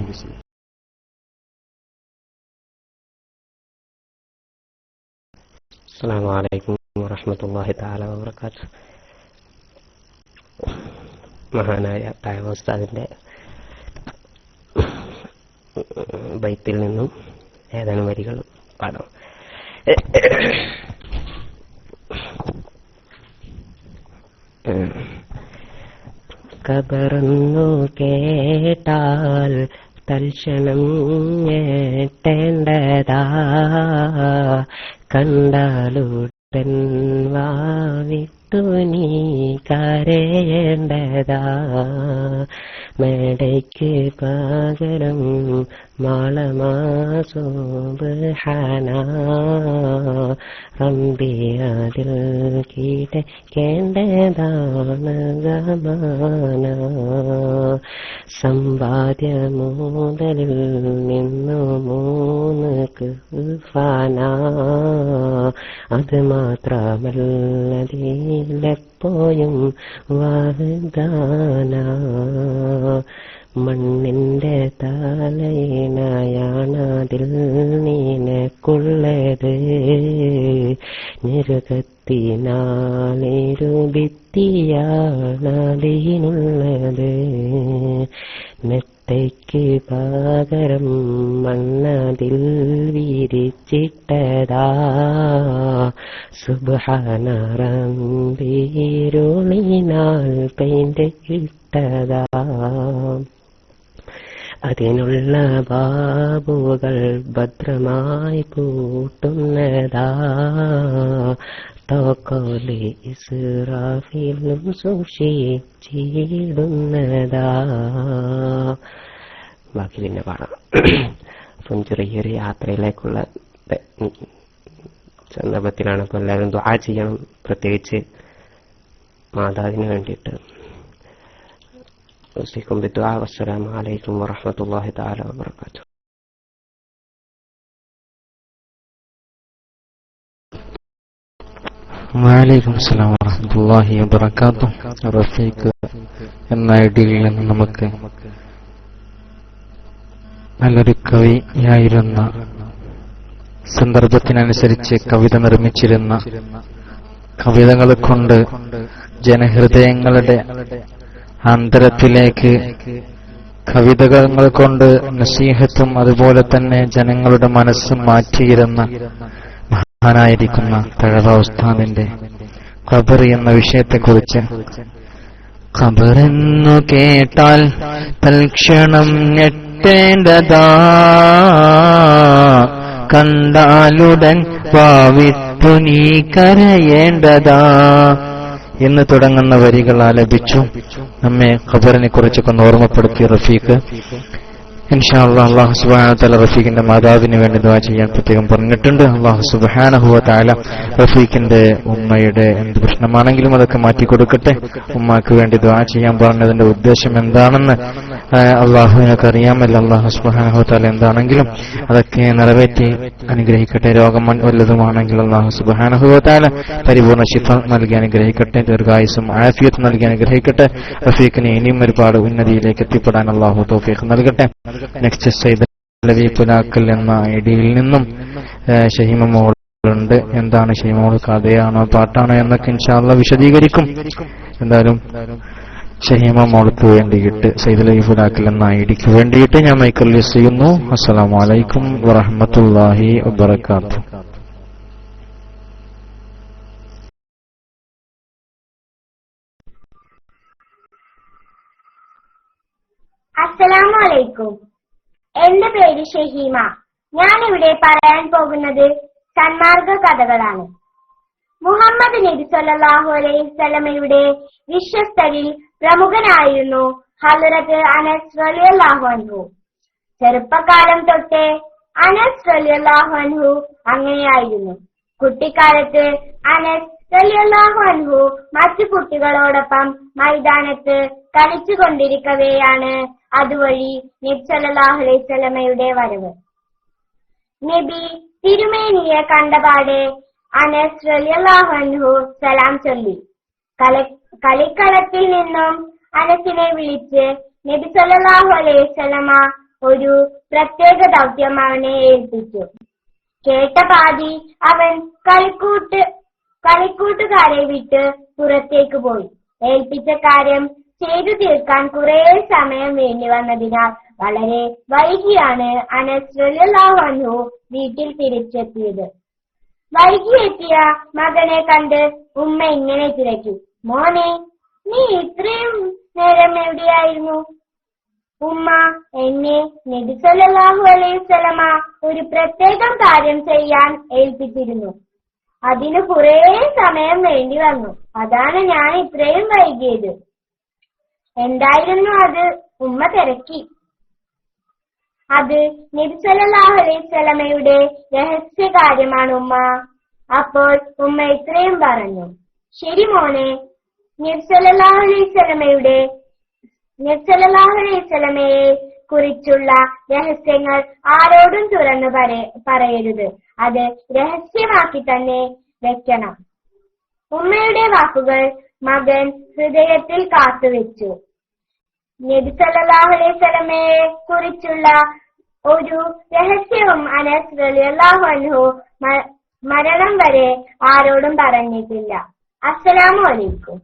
അസ്സലാമു അലൈക്കും വറഹ്മത്തുള്ളാഹി തആല വബറകാതുഹു. മഹാനായ തായ ഉസ്താദിന്റെ ബൈത്തിൽ നിന്നും ഏതാനും വരികൾ പാടാം. കബറന്നു കേട്ടാൽ തൽക്ഷണം ഞെട്ടേണ്ടതാ, കണ്ടാലുടൻ വാവിട്ടു നീ കരയേണ്ടതാ. മേടയ്ക്ക് പകരം മാളമാ സുബ്ഹാനാ, റബ്ബി അതിൽ കീഴടക്കേണ്ടതാണ് സമാന. സമ്പാദ്യ മുതലിൽ നിന്നു 3 കുഫാനാ, അത് മാത്രമല്ലതിലെപ്പോഴും വാഗ്ദാന. മണ്ണിന്റെ തലയിണയാണതിൽ നിനക്കുള്ളത്, ഞെരുകത്തിനാളിരുഭിത്തിയാണതിനുള്ളത്. മെത്തയ്ക്ക് പകരം മണ്ണതിൽ വിരിച്ചിട്ടതാ സുബ്ഹാന റബ്ബിരുളിനാൽ പെയിന്റ് ഇട്ടതാ അതിനുള്ള ബാബുകൾ ഭദ്രമായി പൂട്ടുന്നതാ തോക്കോലി ഇസ്രാഫീലും സൂക്ഷിച്ചിടുന്നതാ. ബാക്കി പിന്നെ പാടാം. അപ്പം ചെറിയൊരു യാത്രയിലേക്കുള്ള സന്ദർഭത്തിലാണ്. അപ്പോൾ എല്ലാവരും ദുആ ചെയ്യണം, പ്രത്യേകിച്ച് മാതാവിന് വേണ്ടിയിട്ട്. ഉസിക്കും ബിദ്ദുആ. വസ്സലാമു അലൈക്കും വറഹ്മത്തുള്ളാഹി തആല വബറകാതുഹു. വഅലൈക്കും അസ്സലാം വറഹ്മത്തുള്ളാഹി വബറകാതുഹു. റഫീഖ് എന്ന ഐഡിയിൽ നിന്ന് നമുക്ക് നല്ലൊരു കവിയായിരുന്ന, സന്ദർഭത്തിനനുസരിച്ച് കവിത നിർമ്മിച്ചിരുന്ന, കവിതകൾ കൊണ്ട് ജനഹൃദയങ്ങളുടെ അന്തരത്തിലേക്ക് കവിതകൾ കൊണ്ട് നസീഹത്തും അതുപോലെ തന്നെ ജനങ്ങളുടെ മനസ്സും മാറ്റിയിരുന്ന മഹാനായിരിക്കുന്ന തഴവ ഉസ്താദിന്റെ ഖബർ എന്ന വിഷയത്തെക്കുറിച്ച്. ഖബറെന്നു കേട്ടാൽ തൽക്ഷണം ഞെട്ടേണ്ടതാ, കണ്ടാലുടൻ വാവിട്ടു നീ കരയേണ്ടതാ എന്ന് തുടങ്ങുന്ന വരികൾ ആലപിച്ചു നമ്മെ ഖബറിനെ കുറിച്ചൊക്കെ ഓർമ്മപ്പെടുത്തി റഫീഖ്. ഇൻഷാ അല്ലാഹ് അല്ലാഹു സുബ്ഹാനഹു വ തആല റഫീഖിന്റെ മാതാവിന് വേണ്ടി ദുആ ചെയ്യാൻ പ്രത്യേകം പറഞ്ഞിട്ടുണ്ട്. അല്ലാഹു സുബ്ഹാനഹു വ തആല റഫീഖിന്റെ ഉമ്മയുടെ എന്ത് പ്രശ്നമാണെങ്കിലും അതൊക്കെ മാറ്റി കൊടുക്കട്ടെ. ഉമ്മാക്ക് വേണ്ടി ദുആ ചെയ്യാൻ പറഞ്ഞതിന്റെ ഉദ്ദേശം എന്താണെന്ന് അല്ലാഹുവിനൊക്കെ അറിയാമല്ലോ. അല്ലാഹു സുബ്ഹാനഹു വ തആല എന്താണെങ്കിലും അതൊക്കെ നിറവേറ്റി അനുഗ്രഹിക്കട്ടെ. രോഗം വല്ലതുമാണെങ്കിൽ അല്ലാഹു സുബ്ഹാനഹു വ തആല പരിപൂർണ്ണ ശിഫ നൽകി അനുഗ്രഹിക്കട്ടെ. ദീർഘായുസ്സും ആഫിയത്തും നൽകി അനുഗ്രഹിക്കട്ടെ. റഫീഖിനെ ഇനിയും ഒരുപാട് ഉന്നതിയിലേക്ക് എത്തിപ്പെടാൻ അല്ലാഹു തൗഫീഖ് നൽകട്ടെ. നെക്സ്റ്റ് സയ്യിദ് അലവി പുലാക്കൽ എന്ന ഐഡിയിൽ നിന്നും ഷഹീമ മോളുണ്ട്. എന്താണ് ഷഹീമ മോൾ, കഥയാണോ പാട്ടാണോ എന്നൊക്കെ ഇൻഷാ അല്ലാഹ് വിശദീകരിക്കും. എന്തായാലും ഷഹീമ മോൾക്ക് വേണ്ടിയിട്ട് സയ്യിദ് അലവി പുലാക്കൽ എന്ന ഐഡിക്ക് വേണ്ടിയിട്ട് ഞാൻ മൈക്ക് റിലീസ് ചെയ്യുന്നു. അസ്സലാമു അലൈക്കും വറഹ്മത്തുള്ളാഹി വബറകാതുഹു. അസ്സലാമു അലൈക്കും. എന്റെ പേര് ഷഹീമ. ഞാൻ ഇവിടെ പറയാൻ പോകുന്നത് സന്മാർഗ കഥകളാണ്. മുഹമ്മദ് നബി സല്ലല്ലാഹു അലൈഹി വസല്ലമയുടെ വിശ്വസ്തരിൽ പ്രമുഖനായിരുന്നു ഹദ്റത്ത് അനസ് റളിയല്ലാഹു അൻഹു. ചെറുപ്പകാലം തൊട്ടേ അനസ് റളിയല്ലാഹു അൻഹു അങ്ങനെയായിരുന്നു. കുട്ടിക്കാലത്ത് അനസ് റളിയല്ലാഹു അൻഹു മറ്റു കുട്ടികളോടൊപ്പം മൈതാനത്ത് കളിച്ചുകൊണ്ടിരിക്കവെയാണ് അതുവഴി നബി സല്ലല്ലാഹു അലൈഹി വസല്ലമയുടെ വരവ്. നബി തിരുമേനിയെ കണ്ടപാടെ അനസ് റളിയല്ലാഹു അൻഹു സലാം ചൊല്ലി. കളിക്കളത്തിൽ നിന്നും അനസിനെ വിളിച്ച് നബി സല്ലല്ലാഹു അലൈഹി വസല്ലമ ഒരു പ്രത്യേക ദൗത്യം അവനെ ഏൽപ്പിച്ചു. കേട്ട പാതി അവൻ കളിക്കൂട്ടുകാരെ വിട്ട് പുറത്തേക്ക് പോയി. ഏൽപ്പിച്ച കാര്യം ചെയ്തു തീർക്കാൻ കുറെ സമയം വേണ്ടി വന്നതിനാൽ വളരെ വൈകിയാണ് അനസ് റളിയല്ലാഹു അൻഹു വീട്ടിൽ തിരിച്ചെത്തിയത്. വൈകിയെത്തിയ മകനെ കണ്ട് ഉമ്മ ഇങ്ങനെ തിരക്കി, മോനെ, നീ ഇത്രയും നേരം എവിടെയായിരുന്നു? ഉമ്മ, എന്നെ നബി സല്ലല്ലാഹു അലൈഹി വസല്ലമ ഒരു പ്രത്യേകം കാര്യം ചെയ്യാൻ ഏൽപ്പിച്ചിരുന്നു. അതിന് കുറെ സമയം വേണ്ടി വന്നു. അതാണ് ഞാൻ ഇത്രയും വൈകിയത്. എന്തായിരുന്നു അത്? ഉമ്മ തിരക്കി. അത് നബി സല്ലല്ലാഹു അലൈഹി വസല്ലമയുടെ രഹസ്യ കാര്യമാണ് ഉമ്മ. അപ്പോൾ ഉമ്മ ഇത്രയും പറഞ്ഞു, ശരി മോനെ, നബി സല്ലല്ലാഹു അലൈഹി വസല്ലമയെ കുറിച്ചുള്ള രഹസ്യങ്ങൾ ആരോടും തുറന്നു പറയരുത്. അത് രഹസ്യമാക്കി തന്നെ വെക്കണം. ഉമ്മയുടെ വാക്കുകൾ മകൻ ഹൃദയത്തിൽ കാത്തുവെച്ചു. നബി സല്ലല്ലാഹു അലൈഹി വസല്ലമയെ കുറിച്ചുള്ള ഒരു രഹസ്യവും അനസ് റളിയല്ലാഹു അൻഹു മരണം വരെ ആരോടും പറഞ്ഞിട്ടില്ല. അസ്സലാമു അലൈക്കും.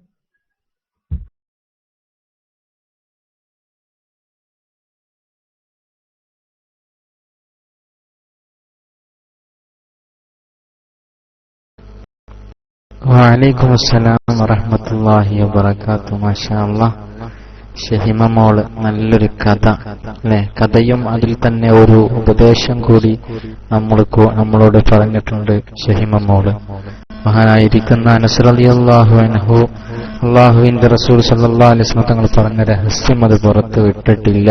വഅലൈക്കും അസ്സലാം വറഹ്മത്തുള്ളാഹി വബറകാതുഹു. മാഷാ അല്ലാഹ്. ഷഹിമ മോള് നല്ലൊരു കഥ അല്ലെ, കഥയും അതിൽ തന്നെ ഒരു ഉപദേശം കൂടി നമ്മളോട് പറഞ്ഞിട്ടുണ്ട് ഷഹിമ മോള്. മഹാനായിരിക്കുന്ന അനസ് റളിയല്ലാഹു അൻഹു അള്ളാഹുവിന്റെ റസൂൽ സല്ലല്ലാഹു അലൈഹി വസല്ലം തങ്ങൾ പറഞ്ഞ രഹസ്യം അത് പുറത്തു വിട്ടിട്ടില്ല.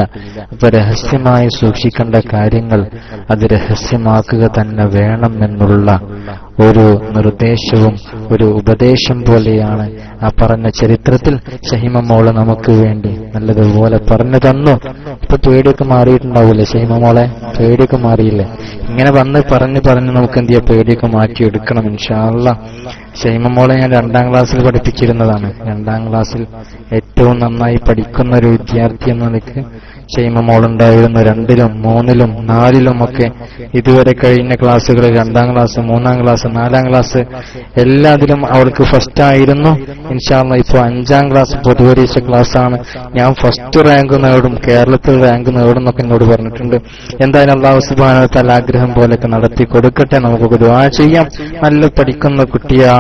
അപ്പൊ രഹസ്യമായി സൂക്ഷിക്കേണ്ട കാര്യങ്ങൾ അത് രഹസ്യമാക്കുക തന്നെ വേണം എന്നുള്ള ഒരു നിർദ്ദേശവും ഒരു ഉപദേശം പോലെയാണ് ആ പറഞ്ഞ ചരിത്രത്തിൽ ഷഹിമ മോള് നമുക്ക് വേണ്ടി നല്ലതുപോലെ പറഞ്ഞു തന്നു. ഇപ്പൊ പേടിയൊക്കെ മാറിയിട്ടുണ്ടാവൂലേ ഷഹിമ മോളെ? പേടിയൊക്കെ മാറിയില്ലേ? ഇങ്ങനെ പറഞ്ഞ് നമുക്ക് എന്ത് ചെയ്യാം, പേടിയൊക്കെ മാറ്റിയെടുക്കണം ഇൻഷാ അല്ലാഹ്. ഷഹിമ മോളെ ഞാൻ 2ാം ക്ലാസ്സിൽ പഠിപ്പിച്ചിരുന്നതാണ്. 2ാം ക്ലാസ്സിൽ ഏറ്റവും നന്നായി പഠിക്കുന്ന ഒരു വിദ്യാർത്ഥി എന്ന നിലയ്ക്ക് ഷഹിമ മോളുണ്ടായിരുന്നു. 2ലും 3ലും 4ലും ഒക്കെ ഇതുവരെ കഴിഞ്ഞ ക്ലാസ്സുകളിൽ 2ാം ക്ലാസ് 3ാം ക്ലാസ് 4ാം ക്ലാസ് എല്ലാത്തിലും അവൾക്ക് ഫസ്റ്റ് ആയിരുന്നു. ഇൻഷാ അല്ലാഹ് ഇപ്പോൾ 5ാം ക്ലാസ് പൊതുപരീക്ഷ ക്ലാസ് ആണ്. ഞാൻ ഫസ്റ്റ് റാങ്ക് നേടും, കേരളത്തിൽ റാങ്ക് നേടും എന്നൊക്കെ എന്നോട് പറഞ്ഞിട്ടുണ്ട്. എന്തായാലും അല്ലാഹു സുബ്ഹാനഹു വ തആല ആഗ്രഹം പോലെയൊക്കെ നടത്തി കൊടുക്കട്ടെ. നമുക്ക് ദുആ ചെയ്യാം. നല്ല പഠിക്കുന്ന കുട്ടിയാണ്.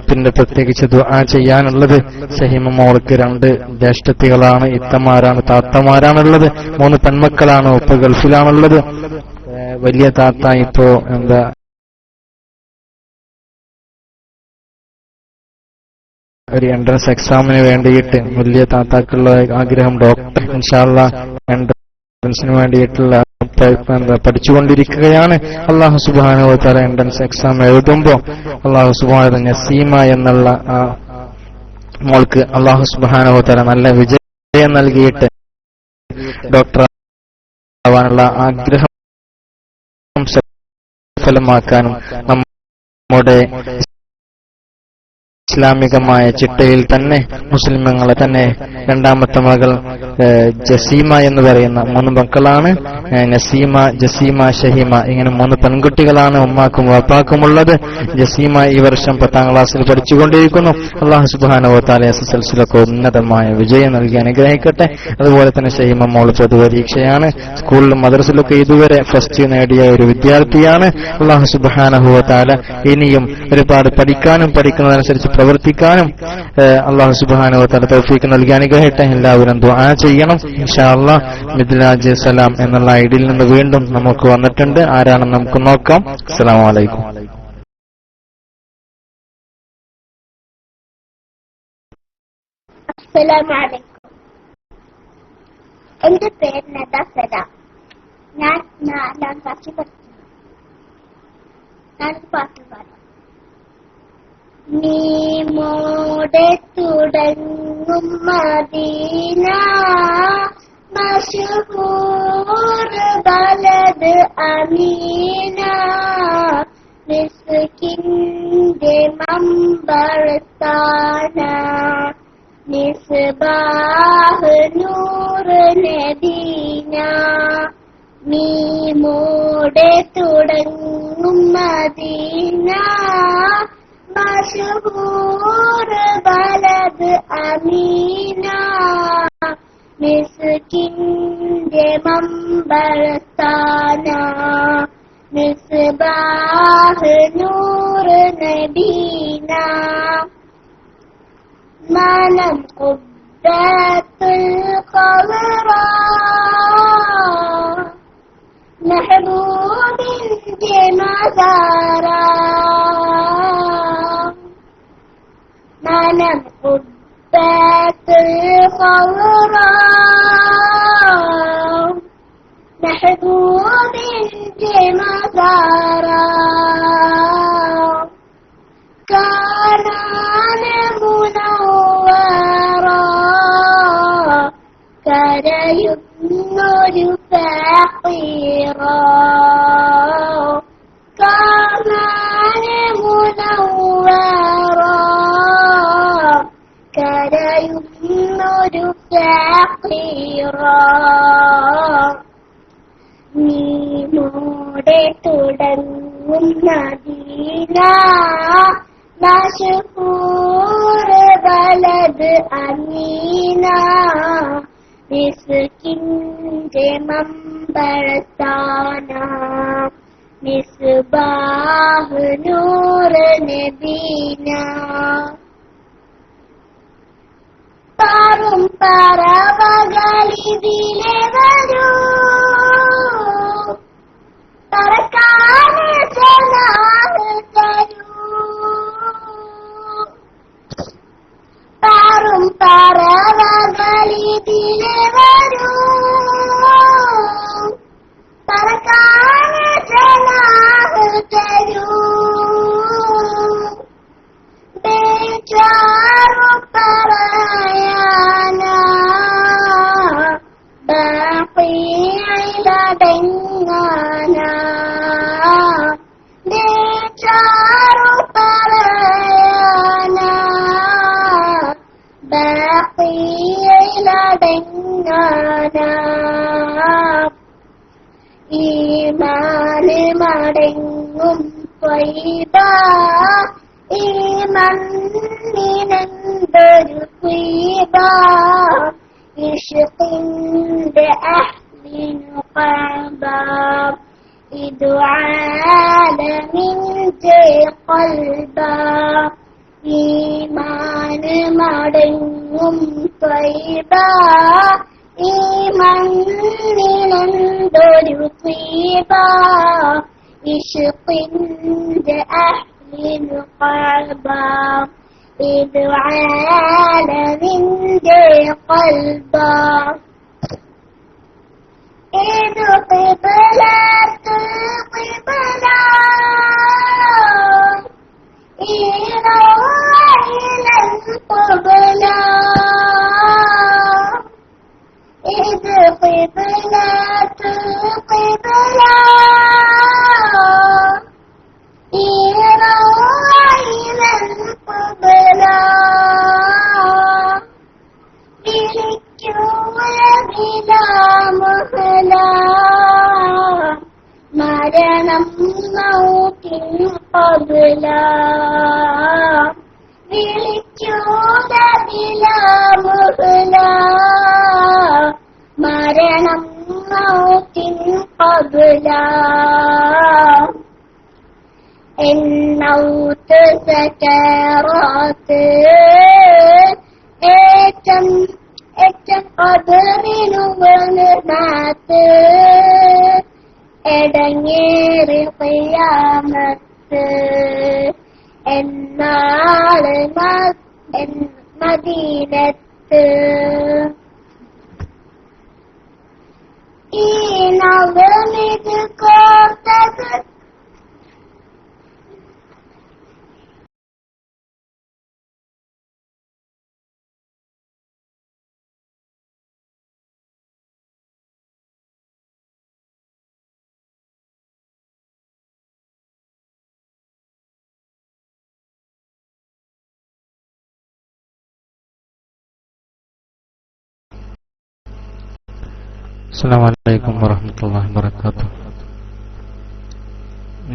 പിന്നെ പ്രത്യേകിച്ച് ദുആ ചെയ്യാനുള്ളത് ഷഹിമ മോൾക്ക് 2 ജ്യേഷ്ഠത്തികളാണ്, ഇത്തമാരാണ്, താത്തമാരാണുള്ളത്. 3 പെൺമക്കളാണ്. ഇപ്പൊ ഗൾഫിലാണുള്ളത്. വലിയ താത്ത ഇപ്പോ ഒരു എൻട്രൻസ് എക്സാമിന് വേണ്ടിയിട്ട് വലിയ താത്താക്കുള്ള ആഗ്രഹം ഡോക്ടർ ഇൻഷാ അല്ലാഹ് എൻട്രൻസിന് വേണ്ടിയിട്ടുള്ള പഠിച്ചുകൊണ്ടിരിക്കുകയാണ്. അല്ലാഹു സുബ്ഹാനഹു വ തആല എൻട്രൻസ് എക്സാം എഴുതുമ്പോൾ അല്ലാഹു സുബ്ഹാനഹു വ തആല നസീമ എന്നുള്ള ആ മോൾക്ക് അല്ലാഹു സുബ്ഹാനഹു വ തആല നല്ല വിജയം നൽകിയിട്ട് ഡോക്ടർ ആവാനുള്ള ആഗ്രഹം സഫലമാക്കാനും നമ്മുടെ ഇസ്ലാമികമായ ചിട്ടയിൽ തന്നെ മുസ്ലിമങ്ങളെ തന്നെ 2ാമത്തെ മകൾ ജസീമ എന്ന് പറയുന്ന 3 മക്കളാണ്. നസീമ, ജസീമ, ഷഹിമ ഇങ്ങനെ 3 പെൺകുട്ടികളാണ് ഉമ്മാക്കും വാപ്പാക്കുമുള്ളത്. ജസീമ ഈ വർഷം 10ാം ക്ലാസ്സിൽ പഠിച്ചുകൊണ്ടിരിക്കുന്നു. അല്ലാഹു സുബ്ഹാനഹു വ തആല എസ്എസ്എൽസിയിലൊക്കെ ഉന്നതമായ വിജയം നൽകി അനുഗ്രഹിക്കട്ടെ. അതുപോലെ തന്നെ ഷഹിമ മോൾ പൊതുപരീക്ഷയാണ്. സ്കൂളിലും മദ്രസയിലൊക്കെ ഇതുവരെ ഫസ്റ്റ് നേടിയ ഒരു വിദ്യാർത്ഥിയാണ്. അല്ലാഹു സുബ്ഹാനഹു വ തആല ഇനിയും ഒരുപാട് പഠിക്കാനും പഠിക്കുന്നതനുസരിച്ച് പ്രവർത്തിക്കാനും അല്ലാഹു സുബ്ഹാനഹു വ തആല തൗഫീഖ് നൽകി അനുഗ്രഹിക്കട്ടെ. എല്ലാവരും ദുആ ചെയ്യണം ഇൻഷാ അല്ലാഹ്. മിദ്ലാജ് സലാം എന്നുള്ള ഐഡിയിൽ നിന്ന് വീണ്ടും നമുക്ക് വന്നിട്ടുണ്ട്. ആരാണെന്ന് നമുക്ക് നോക്കാം. അസ്സലാമു അലൈക്കും. അസ്സലാമു അലൈക്കും. എന്റെ പേര് നദ സലാം. ഞാൻ 4ാം ക്ലാസ്സിൽ പഠിക്കുന്നു. ഞാൻ പാട്ട് പാടാം. നീമോടെ തുടങ്ങും മദീന മശഹൂർ ബലദ് അമീന മിസ്കിന്റെ മമ്പർത്താന മിസ്ബാഹ് നൂർ നദീന. നീമോടെ തുടങ്ങും മദീന മശഹൂർ ബലദ് അമീന മിസ്കിന്റെ മമ്പർത്താന മിസ്ബാഹ് നൂർ നബീന. മനം ഖുബ്ബത്തുൽ ഖവറാ മെഹബൂബിന്റെ മസാറാ. മനം ഖുബ്ബത്തുൽ ഖവറാ മെഹബൂബിന്റെ മസാറാ. കാണാൻ മുനവ്വറാ കരയുന്നൊരു ഫഖീറാ. കാണാൻ മുനവ്വറാ കരയുന്നൊരു ഫഖീറാ. നീമോടെ തുടങ്ങും മദീന മശഹൂർ ബലദ് അമീന മിസ്കിന്റെ മമ്പർത്താന മിസ്ബാഹ് നൂർ നബീന പാറും പറവകളിതിലെ വരൂ പറക്കാന് സലാഹ് തരൂ പാറും പറവകളിതിലെ വരൂ പറക്കാന് സലാഹ് തരൂ ബേജാറു പറയാനാ ബാഖിയിലടങ്ങാനാ ബേജാറു പറയാനാ ബാഖിയിലടങ്ങാനാ ഈമാന് മടങ്ങും ത്വയ്ബ ഈ മണ്ണിനെന്തൊരു ത്വയ്ബ ഇഷ്ഖിന്റെ അഹ്ലിനു ഖഅബ ഇതു ആലമിന്റെ ഖൽബ ഈമാന് മടങ്ങും ത്വയ്ബ ഈ മണ്ണിനെന്തൊരു ത്വയ്ബ ഇഷ്ഖിന്റെ അഹ്ലിനു ഖഅബ ഇത് ആലമിന്റെ ഖൽബ ഇത് ഖിബ്ലത്തുൽ ഖിബ്ല ഈ റൗലൽ ഖിബ്ല ഇത് ഖിബ്ലത്തുൽ ഖിബ്ല ഈ റൗലൽ ഖിബ്ല വിളിക്കൂല മുഹല മരണം മൗത്തിൻ ഖബ്ല വിളിക്കൂല മുഹല മരണം മൗത്തിൻ ഖബ്ല എന്നൗത്ത് സകറാത്ത് ഏറ്റം ഖദറിനു വനമാത്ത് എടങ്ങേറി ഖിയാമത്ത് എന്നാള് മദീനത്ത് ഈ നവമിത് കോർത്തത് അസ്സലാമു അലൈക്കും വറഹ്മത്തുള്ളാഹി വബറകാതുഹു.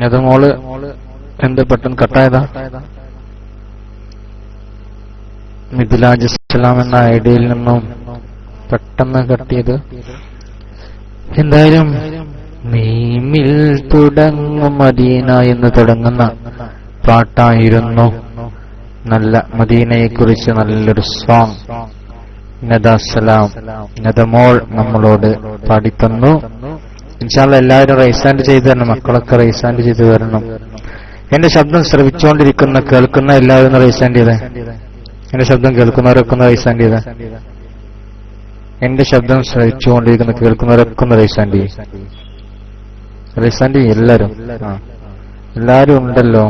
അത് മോള് എന്ത് പെട്ടെന്ന് കട്ടായതാ? മിദ്ലാജ് ഇസ്ലാം എന്ന ഐഡിയയിൽ നിന്നും പെട്ടെന്ന് കട്ടിയത്. എന്തായാലും മീമിൽ തുടങ്ങും മദീന എന്ന് തുടങ്ങുന്ന പാട്ടായിരുന്നു നല്ല മദീനയെ കുറിച്ച് നല്ലൊരു സോങ് നദാസലാം നദമോൾ നമ്മളോട് പാടിത്തന്നു. ഇൻഷാല്ലാ എല്ലാവരും റൈസാൻഡ് ചെയ്തു തരണം, മക്കളൊക്കെ റൈസാൻഡ് ചെയ്തു തരണം. എന്റെ ശബ്ദം ശ്രവിച്ചുകൊണ്ടിരിക്കുന്ന കേൾക്കുന്ന എല്ലാവരും റൈസാൻഡ് ചെയ്തേ. എന്റെ ശബ്ദം കേൾക്കുന്നവരൊക്കെ ഒന്ന് റൈസാൻഡ് ചെയ്തേ. എന്റെ ശബ്ദം ശ്രവിച്ചുകൊണ്ടിരിക്കുന്ന കേൾക്കുന്നവരൊക്കെ ഒന്ന് റൈസാൻഡ് ചെയ്യും. റൈസാൻഡ് ചെയ്യും എല്ലാരും. എല്ലാരും ഉണ്ടല്ലോ.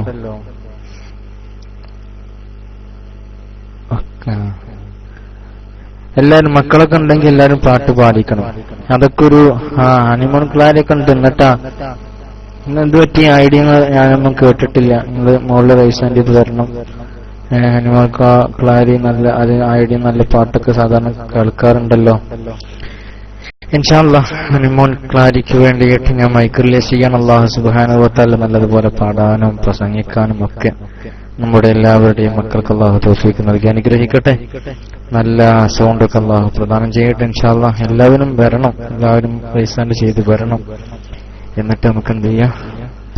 എല്ലാരും മക്കളൊക്കെ ഉണ്ടെങ്കിൽ എല്ലാരും പാട്ട് പാടിക്കണം. അതൊക്കെ ഒരു ഹണിമൂൺ ക്ലാരിയൊക്കെ ഉണ്ട്. എന്നിട്ടാ ഇന്ന് എന്ത് പറ്റിയ ഐഡിയ ഞാനൊന്നും കേട്ടിട്ടില്ല. നിങ്ങള് മുകളിൽ റൈസാൻഡ് ചെയ്ത് തരണം. ഹണിമൂൺ ക്ലാരി നല്ല അത് ഐഡിയ നല്ല പാട്ടൊക്കെ സാധാരണ കേൾക്കാറുണ്ടല്ലോ. ഇൻഷാല്ലാ ഹണിമൂൺ ക്ലാരിക്ക് വേണ്ടിയിട്ട് ഞാൻ മൈക്കിളിലെ ചെയ്യാൻ അല്ലാഹു സുബ്ഹാനഹു വ തആല നല്ലതുപോലെ പാടാനും പ്രസംഗിക്കാനും ഒക്കെ നമ്മുടെ എല്ലാവരുടെയും മക്കൾക്ക് അല്ലാഹു തൗഫീഖ് നൽകി അനുഗ്രഹിക്കട്ടെ. നല്ല സൗണ്ടൊക്കെ അല്ലാഹു പ്രദാനം ചെയ്യട്ടെ. ഇൻഷാല്ലാ എല്ലാവരും വരണം, എല്ലാവരും റൈസാൻഡ് ചെയ്ത് വരണം. എന്നിട്ട് നമുക്ക് എന്ത് ചെയ്യാം,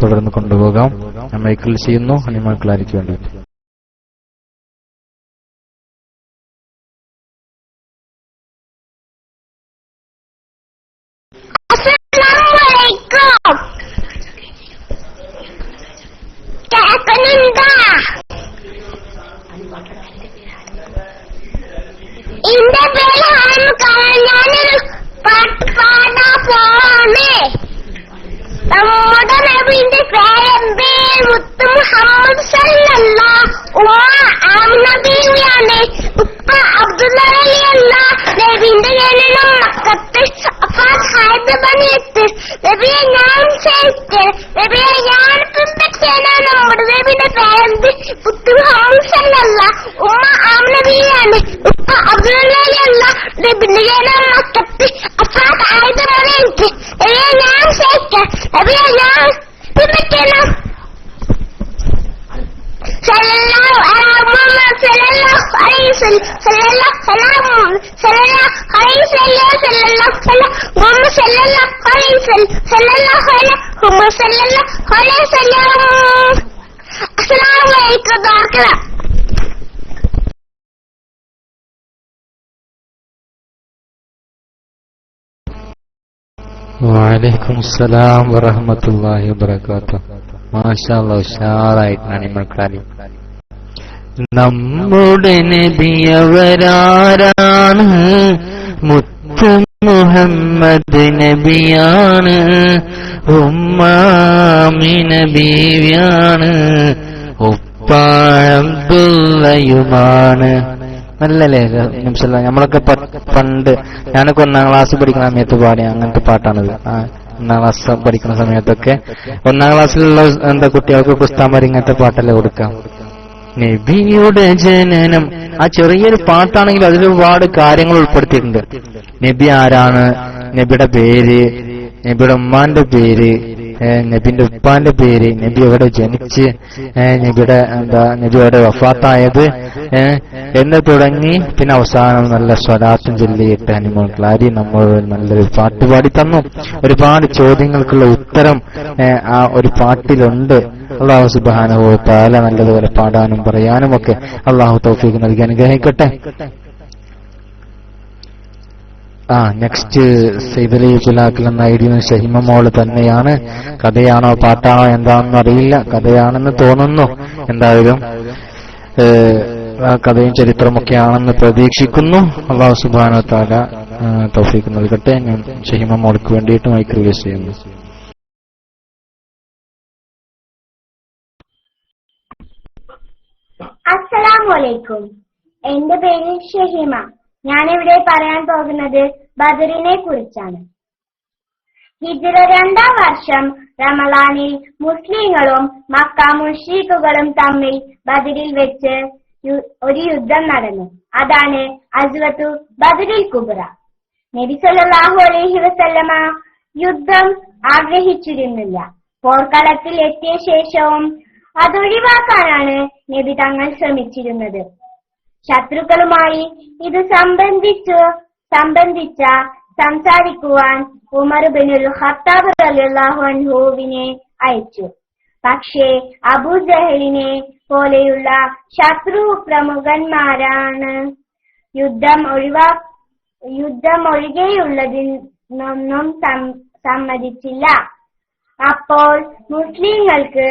തുടർന്ന് കൊണ്ടുപോകാം. ഞാൻ മൈക്കിൾ ചെയ്യുന്നു അനിമക്കളായിരിക്കും വേണ്ടി. എന്റെ പേര് ഞാനൊരു പാട്ട് പാടാൻ പോവാണ്. നമ്മുടെ നബിന്റെ പേരെന്ത്? മുത്ത് മുഹമ്മദ് സല്ലല്ലാഹു ഉമ്മ ആമിന ബീവിയാണ്. ഉപ്പ അബ്ദുള്ള അലിയല്ല. നബിന്റെ ജനനം മക്കത്ത് സഫാത്ത് ബനിയത്ത്. നബിയെ ഞാൻ സേവിച്ച് നബിയെ ഞാൻ പിൻപറ്റിയാണ്. നമ്മുടെ നബിന്റെ പേരെന്ത്? മുത്ത് മുഹമ്മദ് സല്ലല്ലാഹു ഉമ്മ ആമിന ബീവിയാണ്. ഉപ്പ അബ്ദുള്ള അലിയല്ല. നബിന്റെ ജനനം മക്കത്ത് സഫാത്ത് ബനിയത്ത്. നബിയെ ഞാൻ സേവിച്ച് നബിയെ ഞാൻ പിൻപറ്റിയാണ്. സല്ലല്ലാഹു അലൈഹി മുഹമ്മദ് സല്ലല്ലാഹു അലൈഹി വസല്ലം സല്ലല്ലാഹു അലൈഹി വസല്ലം മുഹമ്മദ് സല്ലല്ലാഹു അലൈഹി വസല്ലം സല്ലല്ലാഹു അലൈഹി മുഹമ്മദ് സല്ലല്ലാഹു അലൈഹി വസല്ലം. അസ്സലാമു അലൈക്കും വറഹ്മത്തുള്ളാഹി. വഅലൈക്കും അസ്സലാം വറഹ്മത്തുള്ളാഹി വബറകാതുഹു. മാഷാ അല്ലാഹ്, ഉഷാറായിട്ടാണ് മക്കളെ. നമ്മുടെ നബിയവരാരാണ്? മുത്ത് മുഹമ്മദ് നബിയാണ്. ഉമ്മാമിന ബീവിയാണ്. ഉപ്പ അബ്ദുള്ളയുമാണ്. നല്ലല്ലേ നമ്മളൊക്കെ പണ്ട് ഞാനൊക്കെ 1ാം ക്ലാസ് പഠിക്കുന്ന സമയത്ത് പാടിയ അങ്ങനത്തെ പാട്ടാണിത്. 1ാം ക്ലാസ് പഠിക്കുന്ന സമയത്തൊക്കെ 1ാം ക്ലാസ്സിലുള്ള കുട്ടികൾക്ക് ഉസ്താദ്മാർ ഇങ്ങനത്തെ പാട്ടല്ലേ കൊടുക്കാം. നബിയുടെ ജനനം, ആ ചെറിയൊരു പാട്ടാണെങ്കിൽ അതിൽ ഒരുപാട് കാര്യങ്ങൾ ഉൾപ്പെടുത്തിയിട്ടുണ്ട്. നബി ആരാണ്, നബിയുടെ പേര്, നബിയുടെ ഉമ്മാന്റെ പേര്, നബിന്റെ ഉപ്പാന്റെ പേര്, നബി എവിടെ ജനിച്ച്, നബിയുടെ നബി എവിടെ വഫാത്തായത് എന്ന് തുടങ്ങി പിന്നെ അവസാനം നല്ല സ്വലാത്തും ചൊല്ലിയിട്ട് അനിമക്കളാരി നമ്മൾ നല്ലൊരു പാട്ട് പാടി തന്നു. ഒരുപാട് ചോദ്യങ്ങൾക്കുള്ള ഉത്തരം ആ ഒരു പാട്ടിലുണ്ട്. അള്ളാഹു സുബ്ഹാനഹു വ തആല നല്ലതുപോലെ പാടാനും പറയാനും ഒക്കെ അള്ളാഹു തൗഫീഖ് നൽകി അനുഗ്രഹിക്കട്ടെ. നെക്സ്റ്റ് സൈദലി പുലാക്കിൽ എന്ന ഐഡിയ ഷഹിമ മോള് തന്നെയാണ്. കഥയാണോ പാട്ടാണോ എന്താണെന്ന് അറിയില്ല, കഥയാണെന്ന് തോന്നുന്നു. എന്തായാലും കഥയും ചരിത്രമൊക്കെ ആണെന്ന് പ്രതീക്ഷിക്കുന്നു. അള്ളാഹു സുബ്ഹാനഹു വ തആല തൗഫീഖ് നൽകട്ടെ. ഞാൻ ഷഹിമ മോൾക്ക് വേണ്ടിയിട്ട് മൈക്ക് റിലീസ് ചെയ്യുന്നു. അസ്സലാമു അലൈക്കും. എന്റെ പേര് ഷഹിമ. ഞാനിവിടെ പറയാൻ പോകുന്നത് ബദറിനെ കുറിച്ചാണ്. ഹിജ്റ 2ാം വർഷം റമളാനിൽ മുസ്ലിങ്ങളും മക്ക മുശ്രിക്കുകളും തമ്മിൽ ബദറിൽ വെച്ച് ഒരു യുദ്ധം നടന്നു. അതാണ് അസ്വത്തു ബദറിൽ കുബ്ര. നബി സല്ലല്ലാഹു അലൈഹി വസല്ലമ യുദ്ധം ആഗ്രഹിച്ചിരുന്നില്ല. പോർക്കളത്തിൽ എത്തിയ ശേഷവും അതൊഴിവാക്കാനാണ് നബി തങ്ങൾ ശ്രമിച്ചിരുന്നത്. ശത്രുക്കളുമായി ഇത് സംസാരിക്കുവാൻ ഉമർ ഇബ്നുൽ ഖത്താബ് റളിയല്ലാഹു അൻഹുവിനെ അയച്ചു. പക്ഷേ അബൂജഹലിനെ പോലെയുള്ള ശത്രു പ്രമുഖന്മാരാണ് യുദ്ധം ഒഴികെയുള്ളതിനൊന്നും സമ്മതിച്ചില്ല. അപ്പോൾ മുസ്ലിങ്ങൾക്ക്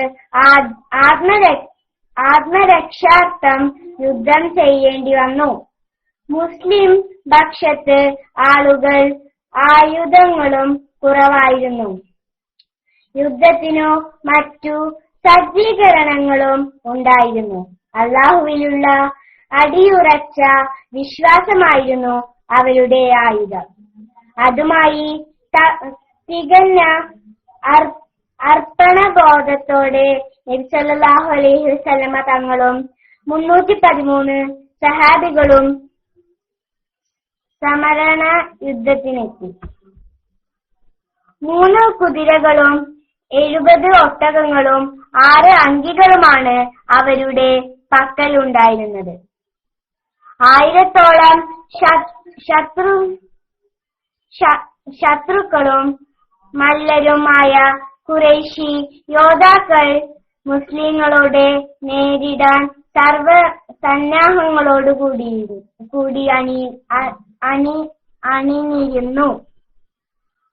ആത്മരക്ഷാർത്ഥം യുദ്ധം ചെയ്യേണ്ടി വന്നു. മുസ്ലിം പക്ഷത്ത് ആളുകൾ ആയുധങ്ങളും കുറവായിരുന്നു. യുദ്ധത്തിനു മറ്റു സജ്ജീകരണങ്ങളും ഉണ്ടായിരുന്നു. അല്ലാഹുവിലുള്ള അടിയുറച്ച വിശ്വാസമായിരുന്നു അവരുടെ ആയുധം. അതുമായി തികഞ്ഞ അർപ്പണബോധത്തോടെ നബി സല്ലല്ലാഹു അലൈഹി വസല്ലമ തങ്ങളും 313 സഹാബികളും സമരണ യുദ്ധത്തിനെത്തി. 3 കുതിരകളും 70 ഒട്ടകങ്ങളും 6 അങ്കികളുമാണ് അവരുടെ പക്കലുണ്ടായിരുന്നത്. 1000ഓളം ശത്രുക്കളും മല്ലരുമായ ഖുറൈശി യോദ്ധാക്കൾ മുസ്ലിങ്ങളോട് നേരിടാൻ സർവ സന്നാഹങ്ങളോടുകൂടി അണിനിരുന്നു.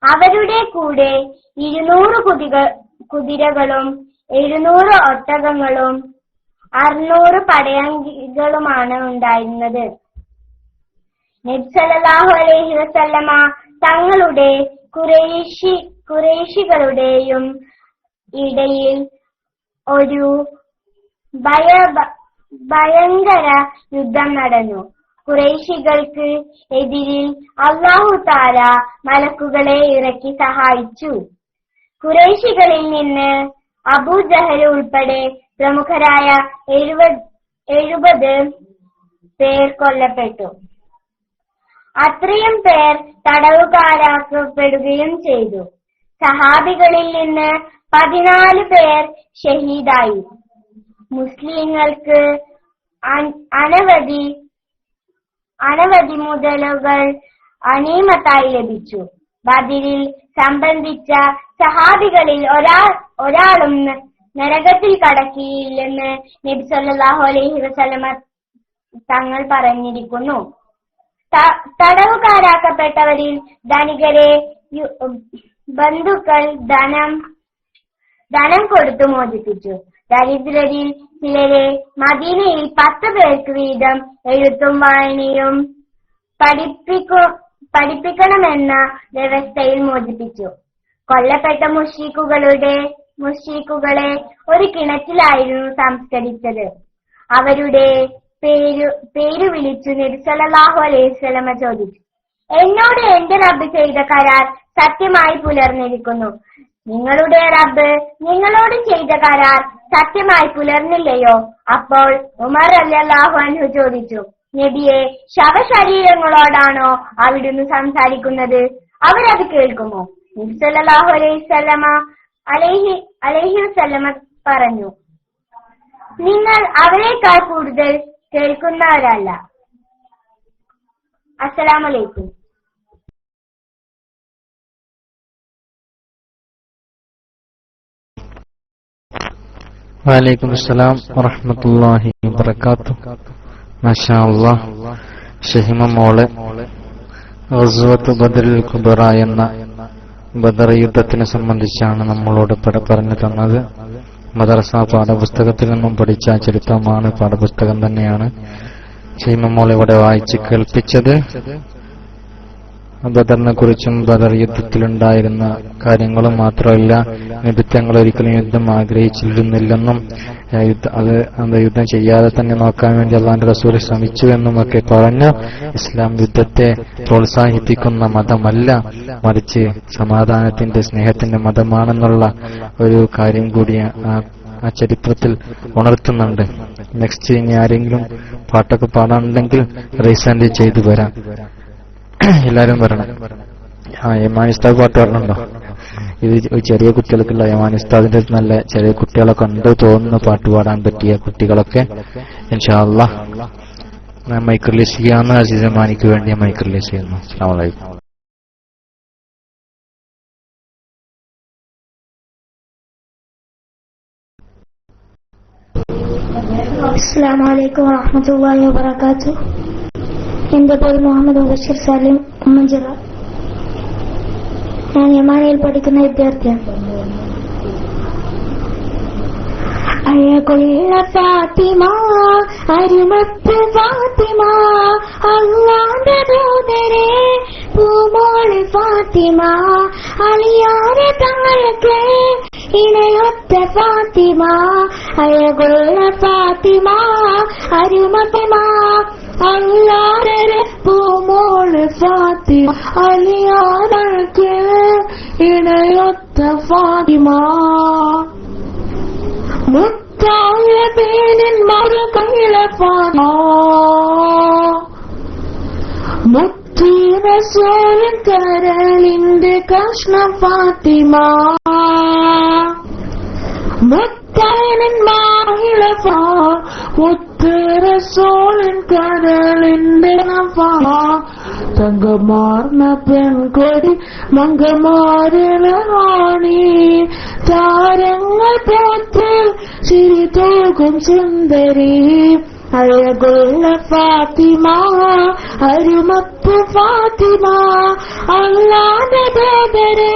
അവരുടെ കൂടെ 200 കുതിരകളും 700 ഒട്ടകങ്ങളും 600 പടയാളികളുമാണ് ഉണ്ടായിരുന്നത്. നബി സല്ലല്ലാഹു അലൈഹി വസല്ലമ തങ്ങളുടെ ഖുറൈശികളുടെയും ഇടയിൽ ഒരു ഭയങ്കര യുദ്ധം നടന്നു. ഖുറൈശികൾക്ക് എതിരിൽ അല്ലാഹു തആല മലക്കുകളെ ഇറക്കി സഹായിച്ചു. ഖുറൈശികളിൽ നിന്ന് അബൂജഹൽ ഉൾപ്പെടെ പ്രമുഖരായ 70 പേർ കൊല്ലപ്പെട്ടു. അത്രയും പേർ തടവുകാരാക്കപ്പെടുകയും ചെയ്തു. സഹാബികളിൽ നിന്ന് 14 പേർ ഷഹീദായി. മുസ്ലിങ്ങൾക്ക് അനവധി മുതലുകൾ അനീമത്തായി ലഭിച്ചു. ബദരിൽ സംബന്ധിച്ച സഹാബികളിൽ ഒരാളും നരകത്തിൽ കടക്കിയില്ലെന്ന് നബി സല്ലല്ലാഹു അലൈഹി വസല്ലമ തങ്ങൾ പറഞ്ഞിരിക്കുന്നു. തടവുകാരാക്കപ്പെട്ടവരിൽ ധനികരെ ബന്ധുക്കൾ ധനം കൊടുത്തു മോചിപ്പിച്ചു. ദരിദ്രരിൽ ചിലരെ മദീനയിൽ 10 പേർക്ക് വീതം എഴുത്തും വായനയും പഠിപ്പിക്കണമെന്ന വ്യവസ്ഥയിൽ മോചിപ്പിച്ചു. കൊല്ലപ്പെട്ട മുശ്രിക്കുകളെ ഒരു കിണറ്റിലായിരുന്നു സംസ്കരിച്ചത്. അവരുടെ പേര് വിളിച്ചു നബി സല്ലല്ലാഹു അലൈഹി വസല്ലമ ചോദിച്ചു, എന്നോട് എന്റെ റബ്ബ് ചെയ്ത കരാർ സത്യമായി പുലർന്നിരിക്കുന്നു. നിങ്ങളുടെ റബ്ബ് നിങ്ങളോട് ചെയ്ത കരാർ സത്യമായി പുലർന്നില്ലയോ? അപ്പോൾ ഉമർ റളിയല്ലാഹു അൻഹു ചോദിച്ചു, നബിയെ, ശവശരീരങ്ങളോടാണോ അവിടുന്ന് സംസാരിക്കുന്നത്? അവരത് കേൾക്കുമോ? നബി സല്ലല്ലാഹു അലൈഹി വസല്ലമ പറഞ്ഞു, നിങ്ങൾ അവരെക്കാൾ കൂടുതൽ കേൾക്കുന്നവരല്ല. അസ്സലാമു അലൈക്കും. വലൈക്കും അസ്സലാം വറഹ്മത്തുള്ളാഹി വബറകാതുഹു. മാഷാ അല്ലാഹ്. ഷഹിമ മോളെ ഗസ്വത്ത് ബദറുൽ കുബ്ര എന്ന ബദർ യുദ്ധത്തിനെ സംബന്ധിച്ചാണ് നമ്മളോട് പറഞ്ഞു തന്നത്. മദ്രസ പാഠപുസ്തകത്തിൽ നിന്നും പഠിച്ച ചരിത്രമാണ്, പാഠപുസ്തകം തന്നെയാണ് ഷഹിമ മോളെ ഇവിടെ വായിച്ച് കേൾപ്പിച്ചത്. ബദറിനെ കുറിച്ചും ബദർ യുദ്ധത്തിലുണ്ടായിരുന്ന കാര്യങ്ങളും മാത്രമല്ല, നബിത്തങ്ങൾ ഒരിക്കലും യുദ്ധം ആഗ്രഹിച്ചിരുന്നില്ലെന്നും അത് യുദ്ധം ചെയ്യാതെ തന്നെ നോക്കാൻ വേണ്ടി അള്ളാഹുവിന്റെ റസൂൽ ശ്രമിച്ചു എന്നുമൊക്കെ പറഞ്ഞു. ഇസ്ലാം യുദ്ധത്തെ പ്രോത്സാഹിപ്പിക്കുന്ന മതമല്ല, മറിച്ച് സമാധാനത്തിന്റെ സ്നേഹത്തിന്റെ മതമാണെന്നുള്ള ഒരു കാര്യം കൂടി ആ ചരിത്രത്തിൽ ഉണർത്തുന്നുണ്ട്. നെക്സ്റ്റ് ഇനി ആരെങ്കിലും പാട്ടൊക്കെ പാടാനുണ്ടെങ്കിൽ റീസെന്റ് ചെയ്തു വരാം. എല്ലാരും വരണം. യമാനിസ്താദ് പാട്ട് പാടണുണ്ടോ? ഇത് ചെറിയ കുട്ടികൾക്കുള്ള യമാനിസ്താദിന്റെ നല്ല ചെറിയ കുട്ടികളൊക്കെ ഉണ്ട് തോന്നുന്ന പാട്ട് പാടാൻ പറ്റിയ കുട്ടികളൊക്കെ ഇൻഷാ അല്ലാഹ് മൈക്ക് റിലീസ് ചെയ്യാവുന്ന അസീസ് യമാനിക്ക് വേണ്ടി മൈക്ക് റിലീസ് ചെയ്യുന്നു. അസ്സലാമു അലൈക്കും. അസ്സലാമു അലൈക്കും വറഹ്മത്തുള്ളാഹി വബറകാതുഹു. എന്റെ പേര് മുഹമ്മദ് ബഷീർ സാലിം ഉമ്മഞ്ചിറ. ഞാൻ യമാനയിൽ പഠിക്കുന്ന വിദ്യാർത്ഥിയാണ്. അഴകുള്ള ഫാത്തിമ, അരുമത്ത് ഫാത്തിമ, അല്ലാഹുവിന്റെ ദൂതരെ പൂമോള് ഫാത്തിമ, അലിയാരെ തങ്ങൾക്ക് ഇണയൊത്ത ഫാത്തിമ, അഴകുള്ള ഫാത്തിമ, അരുമത്തിമ, അല്ലാഹുവിന്റെ പൂമോള് ഫാത്തിമ, അലിയാർക്ക് ഇണയൊത്ത ഫാത്തിമ. മുത്തായ പേരിൻ മറുകൈയിലെ ഫാത്തിമ, മുത്തി റസൂലിൻ കരളിന്റെ കഷ്ണം ഫാത്തിമ, മുത്തൈനിൻ മാഹിലെ മുത്ത് റസൂലിൻ കരളിന്റെ തങ്കമാർന്ന പെൺകൊടി മങ്കമാരിലെ റാണി, താരങ്ങൾ പോത്തിൽ ചിരി തൂകും സുന്ദരി അഴകുള്ള ഫാത്തിമ അരുമപ്പ് ഫാത്തിമ അല്ലാതെ ദോദരെ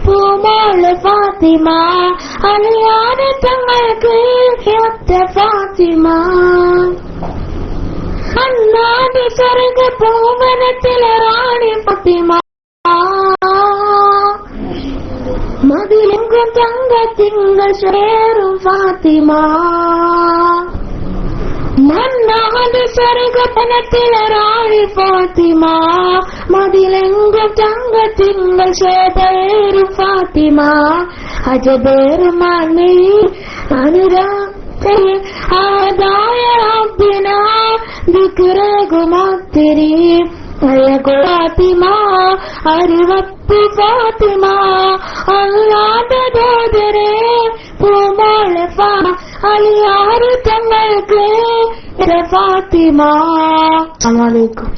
പൂമോള് ഫാത്തിമ അല്ലാതെ തങ്ങൾക്ക് ഒറ്റ ഫാത്തിമ അല്ലാതെ സ്വർഗ പൂവനത്തിലെ റാണി ഫാത്തിമ മതിലെങ്കും തങ്കത്തിങ്കൾ ചേരും ഫാത്തിമ മന്നാട് സ്വർഗപനത്തിലെ റാണി ഫാത്തിമ മതിലെങ്കും തങ്കത്തിങ്കൾ ചേരും ഫാത്തിമ അജബേറുമാണി അനുരാഗ ആദായ റബ്ബിന ദിക്റകുമാത്തിരി ഫാത്തിമ അരുവപ്പ് ഫാത്തിമ അല്ലാതെ ദോദരെ പൂമോളെ അലിയാറ് തങ്ങൾക്ക് ഫാത്തിമ. അസ്സലാമു അലൈക്കും.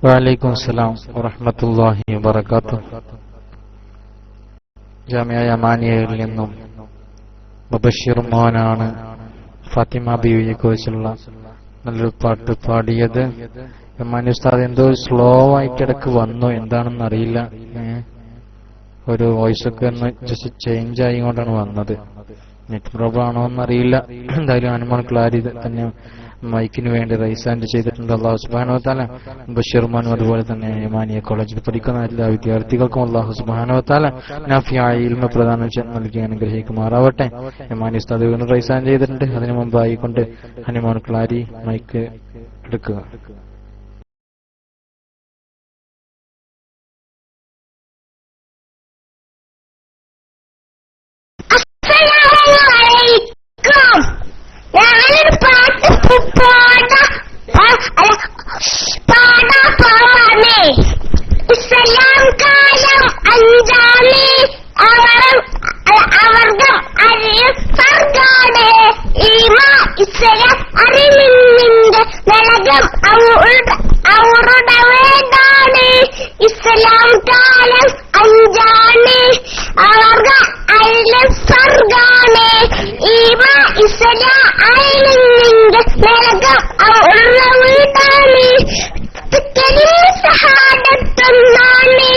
വഅലൈക്കും അസ്സലാം വറഹ്മത്തുള്ളാഹി വബറകാതുഹു. ജാമിഅ യമാനിയയിൽ നിന്നും മുബശ്ശിർ മോഹനാണ് ഫാത്തിമ ബീവിയെ കുറിച്ചുള്ള നല്ലൊരു പാട്ട് പാടിയത്. യമാനി ഉസ്താദ് എന്തോ സ്ലോ ആയിട്ടിടക്ക് വന്നു, എന്താണെന്ന് അറിയില്ല. ഒരു വോയിസ് ഒക്കെ ഒന്ന് ജസ്റ്റ് ചേഞ്ച് ആയിക്കൊണ്ടാണ് വന്നത്. നെറ്റ് പ്രോബ്ലം ആണോ എന്നറിയില്ല. എന്തായാലും അനുമോൾ ക്ലാരി തന്നെ മൈക്കിന് വേണ്ടി റൈസ് ആൻഡ് ചെയ്തിട്ടുണ്ട്. അല്ലാഹു സുബ്ഹാനഹു വ തആല ബഷീർമാനും അതുപോലെ തന്നെ യമാനിയ കോളേജിൽ പഠിക്കുന്ന എല്ലാ വിദ്യാർത്ഥികൾക്കും അല്ലാഹു സുബ്ഹാനഹു വ തആല നാഫിയായ ഇൽമ പ്രദാനം നൽകി അനുഗ്രഹിക്കുമാറാവട്ടെ. യമാനി ഉസ്താദ് വീണ്ടും റൈസ് ആൻഡ് ചെയ്തിട്ടുണ്ട്. അതിനു മുമ്പായിക്കൊണ്ട് അനുമോൾ ക്ലാരി മൈക്ക് എടുക്കുക. ഞാനൊരു പാട്ട് പാടാ ഇസ്ലാം കാലം അഞ്ചാമി അവർഗം അറിയർഗാണ് ഈമ ഇസ്ലാം അറിവിന്റെ നരകം അവരുടെ വേദാണ് ഇസ്ലാം കാലം അഞ്ചാമി അവർഗം അരിയർഗാണ് ഈമ ഇസ്ലാം അറിവിന്റെ നരകം അവരുടെ വീടാണ് സഹാദത്തൊന്നാണ്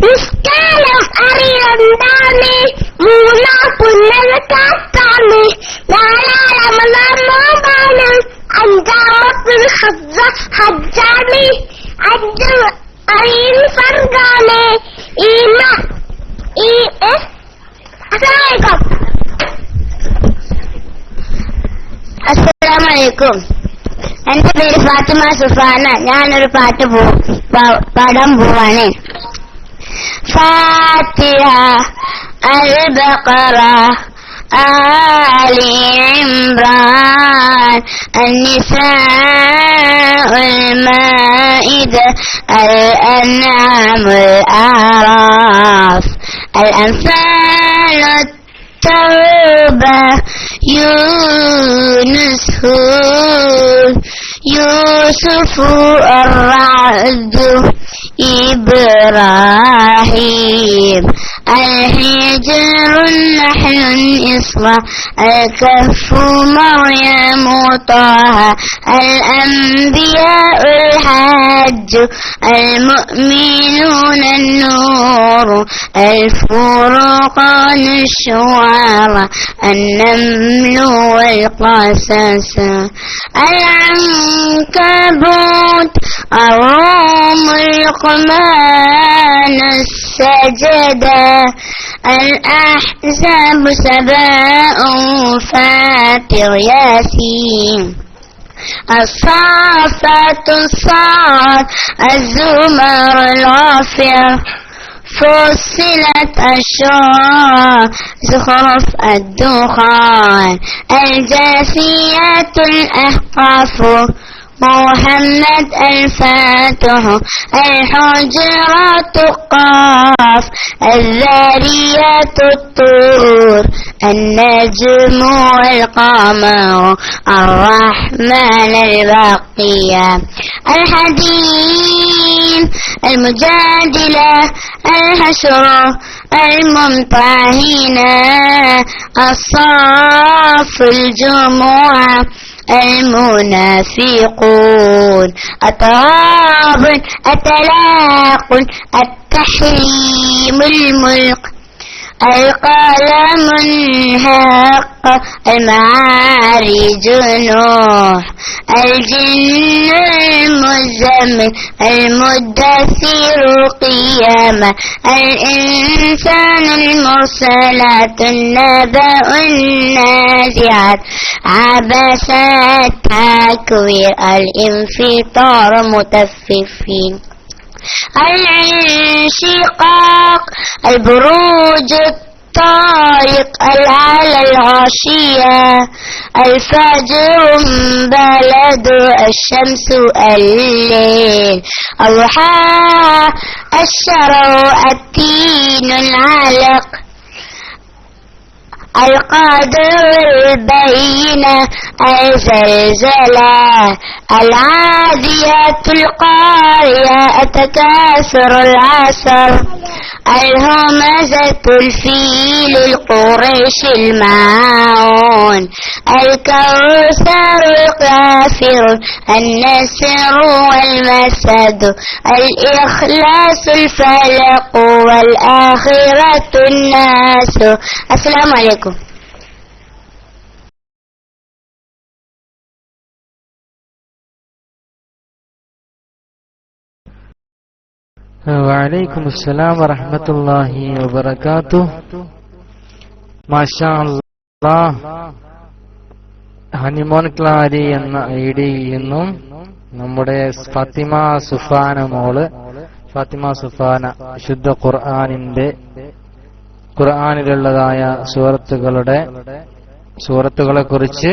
നിസ്കാരം അറിയണ്ടാണ് മൂന്നാ പുന്നൽ കാത്താണ് ധാരാളം നോമ്പാണ് അഞ്ചാമത്തെ ഹജ്ജാണ് അഞ്ച് അറിയും സ്വർഗാണ് അസ്സലാമു അലൈക്കും. എന്റെ പേര് ഫാത്തിമ സുഫാന. ഞാനൊരു പാട്ട് പാടാൻ പോവാണ്. ഫാത്തിഹ അൽ-ബഖറ ആലി ഇംറാൻ النساء المائدة الأنعام الأعراف الأنفال التوبة يونس يوسف الرعد إبراهيم الحجر النحل الإصبع الكهف مريم طه الأنبياء الحج المؤمنون النور الفرقان الشعراء النمل والقصص العنكبوت الروم القمان السجدة الأحزاب سباء فاتر ياسين الصافات الصاد الزمر الغافر فصلت الشورى زخرف الدخان الجاثيات الأحقاف محمد الفاتح الحجرات قاف الذاريات الطور النجم والقمر الرحمن البقية الحديد المجادلة الحشر الممتحنة الصف الجمعة المنافقون التراب التلاق التحريم الملك القلم الحق المعارج نوح الجن المزمل المدثر قيامة الإنسان المرسلات النبأ النازعات عبس التكوير الانفطار متففين الانشقاق البروج الطارق العلى الغاشية الفجر بلد الشمس الليل الضحى الشرع التين العلق القادر البينة الزلزلة العاديات القارية التكاثر العصر الهمزة الفيل القريش الماعون الكوثر الكافر النسر والمسد الإخلاص الفلق والآخرة الناس. السلام عليكم. വഅലൈക്കും അസ്സലാം വറഹ്മത്തുള്ളാഹി വബറകാതുഹു. മാഷാ അല്ലാഹ്. ഹണിമോൻ ക്ലാരി എന്ന ഐഡിയിൽ നിന്നും നമ്മുടെ ഫാത്തിമ സുഫാന മോള്, ഫാത്തിമ സുഫാന ശുദ്ധ ഖുർആനിലുള്ളതായ സൂറത്തുകളെ കുറിച്ച്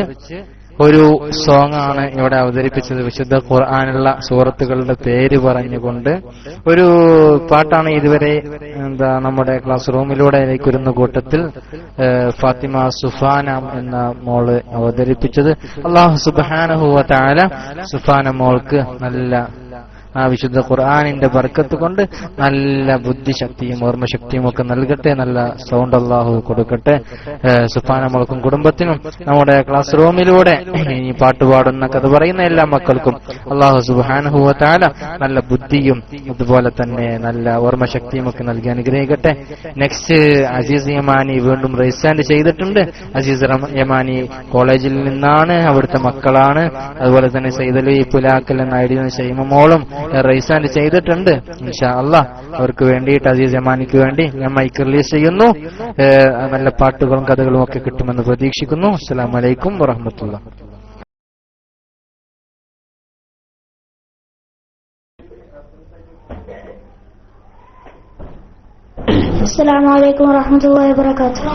ഒരു സോങ് ആണ് ഇവിടെ അവതരിപ്പിച്ചത്. വിശുദ്ധ ഖുർആനുള്ള സൂറത്തുകളുടെ പേര് പറഞ്ഞുകൊണ്ട് ഒരു പാട്ടാണ് ഇതുവരെ നമ്മുടെ ക്ലാസ് റൂമിലൂടെ വരുന്ന കൂട്ടത്തിൽ ഫാത്തിമ സുഫാന എന്ന മോള് അവതരിപ്പിച്ചത്. അല്ലാഹു സുബ്ഹാനഹു വ തആല സുഫാന മോൾക്ക് നല്ല ആ വിശുദ്ധ ഖുർആനിന്റെ ബർക്കത്ത് കൊണ്ട് നല്ല ബുദ്ധിശക്തിയും ഓർമ്മശക്തിയും ഒക്കെ നൽകട്ടെ. നല്ല സൗണ്ട് അല്ലാഹു കൊടുക്കട്ടെ. സുഫാന മോൾക്കും കുടുംബത്തിനും നമ്മുടെ ക്ലാസ് റൂമിലൂടെ ഈ പാട്ടുപാടുന്ന കഥ പറയുന്ന എല്ലാ മക്കൾക്കും അല്ലാഹു സുബ്ഹാനഹു വ തആല നല്ല ബുദ്ധിയും അതുപോലെ തന്നെ നല്ല ഓർമ്മശക്തിയും ഒക്കെ നൽകി അനുഗ്രഹിക്കട്ടെ. നെക്സ്റ്റ് അസീസ് യമാനി വീണ്ടും റൈസാൻഡ് ചെയ്തിട്ടുണ്ട്. അസീസ് യമാനി കോളേജിൽ നിന്നാണ്, അവിടുത്തെ മക്കളാണ്. അതുപോലെ തന്നെ സൈദലി പുലാക്കൽ എന്ന ഐഡിയ ഷൈമ മോളും റൈസാൻഡ് ചെയ്തിട്ടുണ്ട്. ഇൻഷാ അല്ലാഹ് അവർക്ക് വേണ്ടിയിട്ട് അസീസ് യമാനിക്ക് വേണ്ടി ഞാൻ മൈക്ക് റിലീസ് ചെയ്യുന്നു. നല്ല പാട്ടുകളും കഥകളും ഒക്കെ കിട്ടുമെന്ന് പ്രതീക്ഷിക്കുന്നു. അസ്സലാമു അലൈക്കും വറഹ്മത്തുള്ളാഹി. അസ്സലാമു അലൈക്കും വറഹ്മത്തുള്ളാഹി വബറകാതുഹു.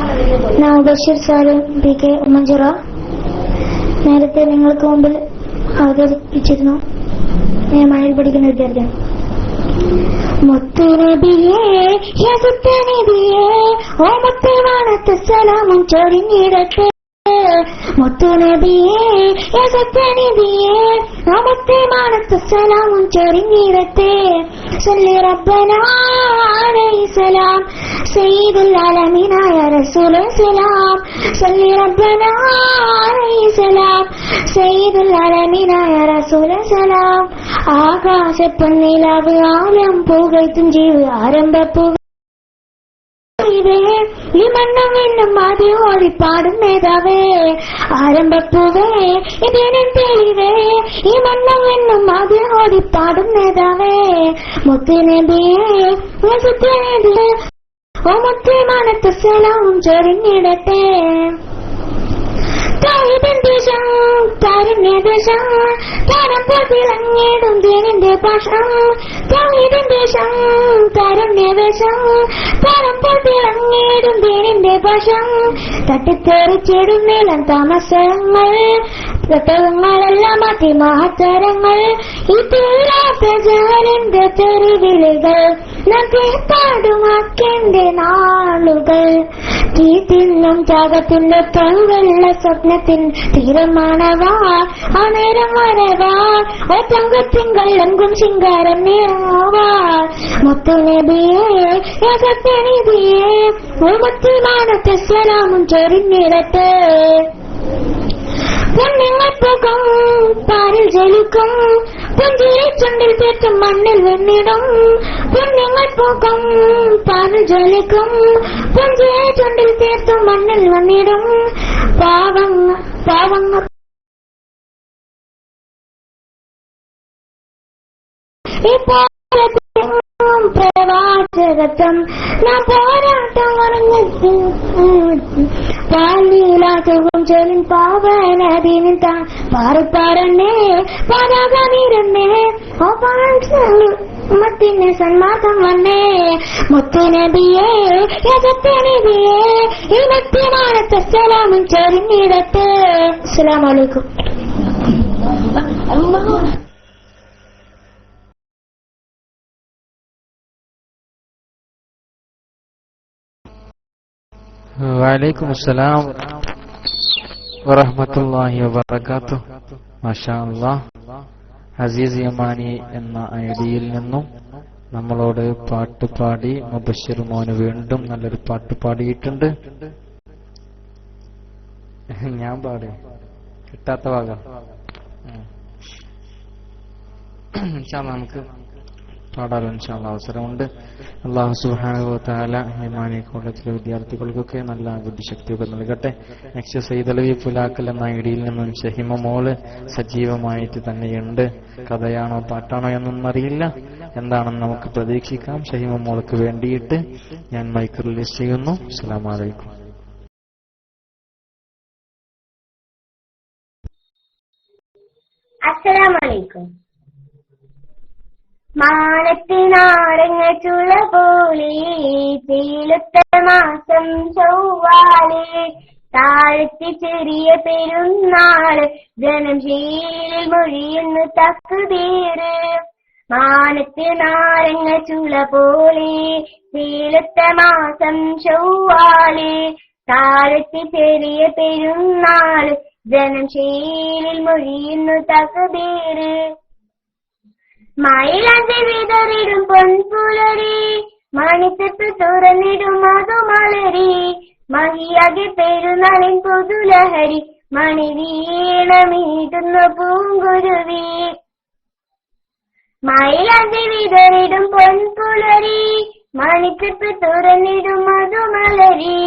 ഞാൻ ബഷീർ സാലിം PK ഉമ്മഞ്ചിറ. നേരത്തെ നിങ്ങൾക്ക് മുമ്പിൽ അവതരിപ്പിച്ചിരുന്നു. ഞാൻ മഴയിൽ പഠിക്കുന്ന വിദ്യാർത്ഥിയാണ്. മുത്തുനബിയേ യസുത്തനബിയേ ഓ മുത്തുവാനത്ത് സലാമും ചൊരിഞ്ഞിടട്ടെ. മുത്തുനബിയേ യസുത്തനബിയേ ഓ മുത്തുവാനത്ത് സലാമും ചൊരിഞ്ഞിടട്ടെ. സല്ലി റബ്ബനാ അലൈഹി സലാം സയ്യിദുൽ ആലമീനായ റസൂലുൽ സലാം. സല്ലി റബ്ബനാ അലൈഹി സലാം സയ്യിദുൽ ആലമീനായ റസൂലുൽ സലാം. ആകാശപ്പൊന്നിലാവ് ആലം പുകഴ്ത്തും ജീവ് ആരംഭപ്പൂവേ ഈ മണ്ണും വിണ്ണും ആദ്യ ഓടിപ്പാടും നേതാവേ ആരംഭപ്പൂവേ ഇതിനും തെളിവേ ഈ മണ്ണും വിണ്ണും ആദ്യ ഓടിപ്പാടും നേതാവേ. മുത്തുനബിയേ മുത്തുനബിയേ ഓ മുത്തുമാനത്ത് സലാം ചൊരിഞ്ഞിടട്ടെ. ദേശം താരണ്യദേശം താരം തിളങ്ങിടും തേനിന്റെ ഭാഷം തൗഹീദിന്റെ ദേശം തരുണ്യവേഷം തരമ്പോൾ തിളങ്ങിയിടും ദീനിന്റെ ഭാഷം തട്ടിത്തെറിച്ചിടും നീളം താമസങ്ങൾ ങ്ങളെല്ലാം അതിമഹത്തരങ്ങൾ ഈ തീരാത്ത ജാലിന്റെ തെറിവിളികൾ നദിപ്പാടുമാക്കേണ്ട നാളുകൾ തീ തിന്നും ത്യാഗത്തിന്റെ തങ്കുള്ള സ്വപ്നത്തിൽ തീരമാണവാ ആ നേരം വരവാ ഓ തങ്കത്തിങ്കൾ എങ്കും ശിങ്കാരം നിറവാ മുത്തുനബിയേ സത്യനിധിയേ മുത്തുമാനത്തെ സലാമും ചൊരിഞ്ഞിടട്ടെ പൊന്നിങ്ങൾ പോകും പാരിൽ ജലിക്കും പുഞ്ചിരി ചുണ്ടിൽ തീർത്തും മണ്ണിൽ വെന്നിടും പൊന്നിങ്ങൾ പോകും പാരിൽ ജലിക്കും പുഞ്ചിരി ചുണ്ടിൽ തീർത്തും മണ്ണിൽ വന്നിടും പാവങ്ങൾ ഇപ്പോൾ പ്രവാചകത്വം നാം പോരാട്ടം ഉറങ്ങി പാലീലാറ്റവും ചൊല്ലിൻ പാവനദീനിൽ താൻ പാറിപ്പാറന്നേ പതാകീരന്നേ ഓ മത്തിന് സന്മാർഗം വന്നേ മുത്തുനബിയേ സത്യനിധിയേ ഈ വ്യക്തിമാനത്തെ സലാമും ചൊരിഞ്ഞിടട്ടെ. അസ്സലാമു അലൈക്കും. വഅലൈക്കും അസ്സലാം വറഹ്മത്തുള്ളാഹി വബറകാതുഹു. മാഷാ അല്ലാഹ്. അസീസ് യമാനി എന്ന ഐഡിയിൽ നിന്നും നമ്മളോട് പാട്ട് പാടി മുബശ്ശിർ മോന് വീണ്ടും നല്ലൊരു പാട്ട് പാടിയിട്ടുണ്ട്. ഞാൻ പാടി കിട്ടാത്ത ഭാഗം നമുക്ക് പാടാലോ ഇൻഷാല്ലാ അവസരമുണ്ട്. അല്ലാഹു സുബ്ഹാനഹു വ തആല ഹിമാനി കോളേജിലെ വിദ്യാർത്ഥികൾക്കൊക്കെ നല്ല ബുദ്ധിശക്തിയൊക്കെ നൽകട്ടെ. നെക്സ്റ്റ് സയ്യിദ് അലവി പുലാക്കൽ എന്ന ഐഡിയിൽ നിന്നും ഷഹിമ മോള് സജീവമായിട്ട് തന്നെയുണ്ട്. കഥയാണോ പാട്ടാണോ എന്നൊന്നും അറിയില്ല, എന്താണെന്ന് നമുക്ക് പ്രതീക്ഷിക്കാം. ഷഹിമ മോൾക്ക് വേണ്ടിയിട്ട് ഞാൻ മൈക്ക് റിലീസ് ചെയ്യുന്നു. അസ്സലാമു അലൈക്കും. അസ്സലാമു അലൈക്കും. മാനത്തിനാരങ്ങ ചുള പോലെ തേയിലത്ത മാസം ചൊവ്വാല് താഴത്തി ചെറിയ പെരുന്നാള് ജനം ശീലിൽ മൊഴിയുന്നു തക്ബീറ്. മാനത്തിനാരങ്ങ ചുള പോലെ തേയിലത്ത മാസം ചൊവ്വാല് താഴത്തി ചെറിയ പെരുന്നാള് ജനം ശീലിൽ മൊഴിയുന്നു തക്ബീറ്. മയിലാഞ്ചി വിതറിടും പൊൻപുലരി മണിത്തെപ്പ് തുറന്നിടും മധുമലരി മഹിയാകെ പെരുന്നാളിൻ പുതുലഹരി മണി വീണമീട്ടുന്ന പൂങ്കുരുവി. മയിലാഞ്ചി വിതറിടും പൊൻപുലരി മണിത്തെപ്പ് തുറന്നിടും മധുമലരി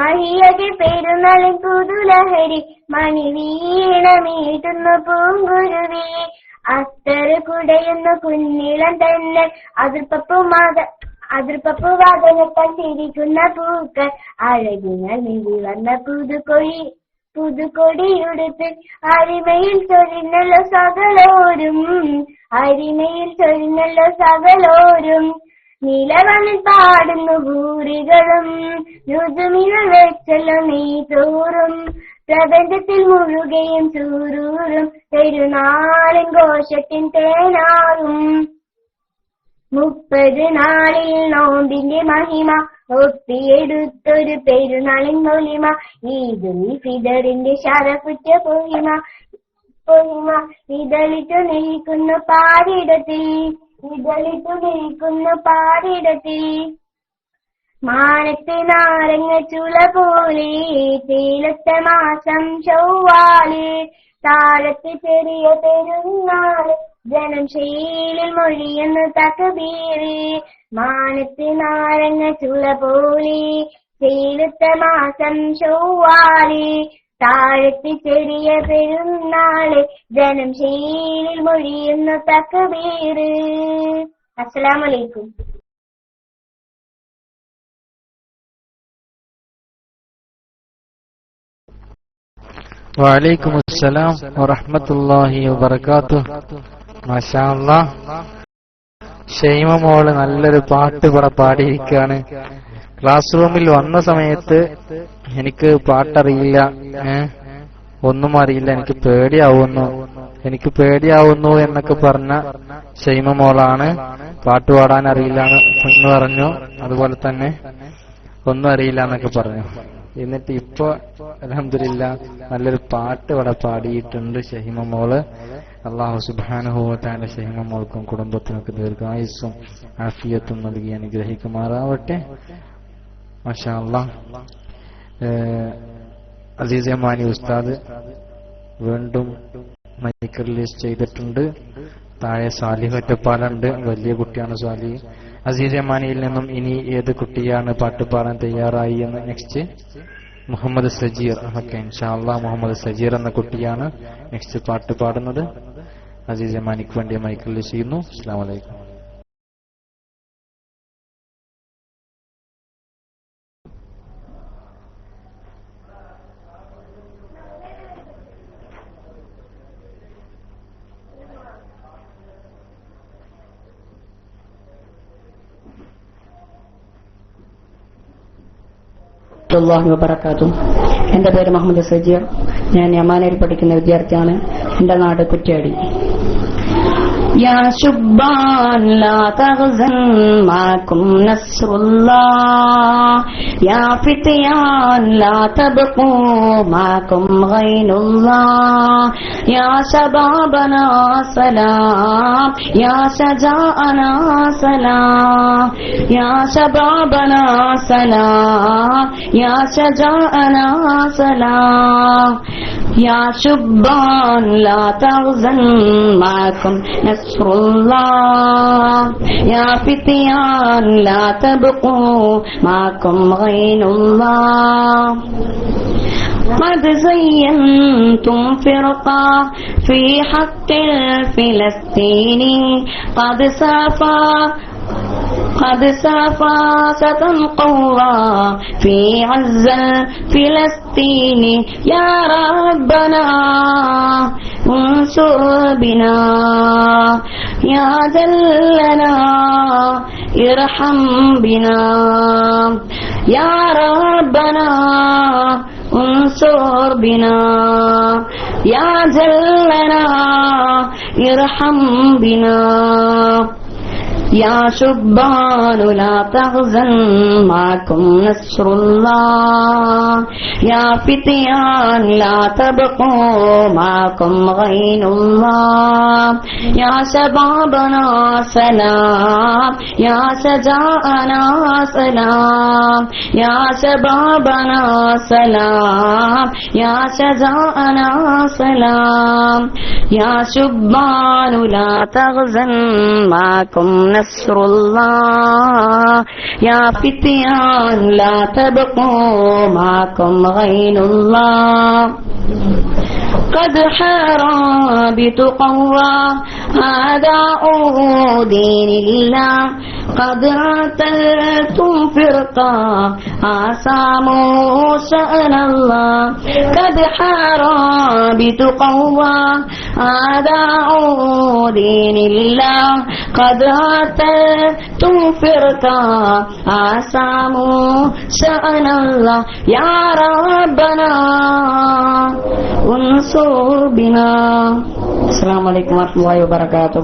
മഹിയാകെ പെരുന്നാളിൻ പുതുലഹരി മണി വീണമീട്ടുന്ന പൂങ്കുരുവി. അസ്തറ് കുടയുന്ന കുഞ്ഞിളം തന്നെ അതിർപ്പപ്പു വാദനത്താൽ ചിരിക്കുന്ന പൂക്കൾ അഴകിനാൽ നീതി വന്ന പുതുകൊടിയുടുത്ത് അരിമയിൽ ചൊരിഞ്ഞല്ലോ സകലോരും നിലവണിൽ പാടുന്നു ഭൂരികളും രുചുമികൾ വെച്ചല്ലോ നീ തോറും പ്രപഞ്ചത്തിൽ മുഴുകയും ചൂരൂറും പെരുന്നാളിൻ ഘോഷത്തിൻ തേനാറും. 30 നാളിൽ നോമ്പിന്റെ മഹിമ ഒപ്പിയെടുത്തൊരു പെരുന്നാളിൻ മൊലിമ ഈദുൽ ഫിദറിന്റെ ശരഫുറ്റ പൊഹിമ ഇതളിട്ടു നിൽക്കുന്നു പാരിടത്തിൽ മാനത്തെ നാരങ്ങ ചുള പോലെ തേയിലത്ത മാസം ചൊവ്വാല് താഴത്ത് ചെറിയ പെരുന്നാള് ജനം ശീലിൽ മൊഴിയുന്നു തക്ബീറ്. മാനത്തെ നാരങ്ങ ചുള പോലെ തേയിലത്ത മാസം ചൊവ്വാല് താഴത്ത് ചെറിയ പെരുന്നാള് ജനം ശീലിൽ മൊഴിയുന്നു തക്ബീറ്. അസ്സലാമു അലൈക്കും. വഅലൈക്കും അസ്സലാം വറഹ്മത്തുള്ളാഹി വബറകാതുഹു. മാഷാ അല്ലാഹ്. ഷൈമ മോള് നല്ലൊരു പാട്ട് ഇവിടെ പാടിയിരിക്കുകയാണ്. ക്ലാസ് റൂമിൽ വന്ന സമയത്ത് എനിക്ക് പാട്ടറിയില്ല, ഒന്നും അറിയില്ല, എനിക്ക് പേടിയാവുന്നു എന്നൊക്കെ പറഞ്ഞ ഷൈമ മോളാണ്. പാട്ട് പാടാൻ അറിയില്ല എന്ന് പറഞ്ഞു, അതുപോലെ തന്നെ ഒന്നും അറിയില്ല എന്നൊക്കെ പറഞ്ഞു. എന്നിട്ട് ഇപ്പൊ അൽഹംദുലില്ലാ നല്ലൊരു പാട്ട് ഇവിടെ പാടിയിട്ടുണ്ട് ഷഹിമ മോള്. അല്ലാഹു സുബ്ഹാനഹു വ തആല ഷഹിമ മോൾക്കും കുടുംബത്തിനൊക്കെ ദീർഘായുസ്സും ആഫിയത്തും നൽകി അനുഗ്രഹിക്കുമാറാവട്ടെ. മാഷാ അല്ലാഹ്. അസീസ് യമാനി ഉസ്താദ് വീണ്ടും മൈക്ക് റിലീസ് ചെയ്തിട്ടുണ്ട്. താഴെ സാലിഹ് ഒറ്റപ്പാലുണ്ട്, വലിയ കുട്ടിയാണ് സാലിഹ്. അസീസ് യമാനിയിൽ നിന്നും ഇനി ഏത് കുട്ടിയാണ് പാട്ട് പാടാൻ തയ്യാറായി എന്ന് നെക്സ്റ്റ് മുഹമ്മദ് സജീർ. ഓക്കെ, ഇൻഷാ അല്ലാഹ് മുഹമ്മദ് സജീർ എന്ന കുട്ടിയാണ് നെക്സ്റ്റ് പാട്ട് പാടുന്നത്. അസീസ് യമാനിക്ക് വേണ്ടി മൈക്ക് റിലീസ് ചെയ്യുന്നു. അസ്സലാമു അലൈക്കും. വബറകാതുഹു. എന്റെ പേര് മുഹമ്മദ് സജീർ. ഞാൻ യമാനയിൽ പഠിക്കുന്ന വിദ്യാർത്ഥിയാണ്. എന്റെ നാട് കുറ്റ്യാടി. يا شبان لا تغزن معكم نصر الله يا فتيان لا تبقوا معكم غين الله يا شبابنا سلام يا شجاعنا سلام يا شبابنا سلام يا شجاعنا سلام يا شبان لا تغزن معكم نصر الله يا فتيان لا تبقوا معكم غين الله قد زينتم فرقة في حق الفلسطيني قد سافى ستنقوى في عز الفلسطيني يا ربنا انصر بنا يا جلنا ارحم بنا يا ربنا انصر بنا يا جلنا ارحم بنا يا شبان لا تحزن معكم نصر الله يا فتيان لا تبقوا معكم غين الله يا شبابنا سلام يا شجاعنا سلام يا شبابنا سلام يا شجاعنا سلام يا شبان لا تحزن معكم نصر الله يا فتيان لا تبقوا معكم غين الله قد حار بتقوى أعداء دين الله قد عتلتم فرقة أساموا شأن الله قد حار بتقوى أعداء دين الله قد عتلتم فرقة أساموا شأن الله يا ربنا انصر بنا. السلام عليكم ورحمة الله وبركاته.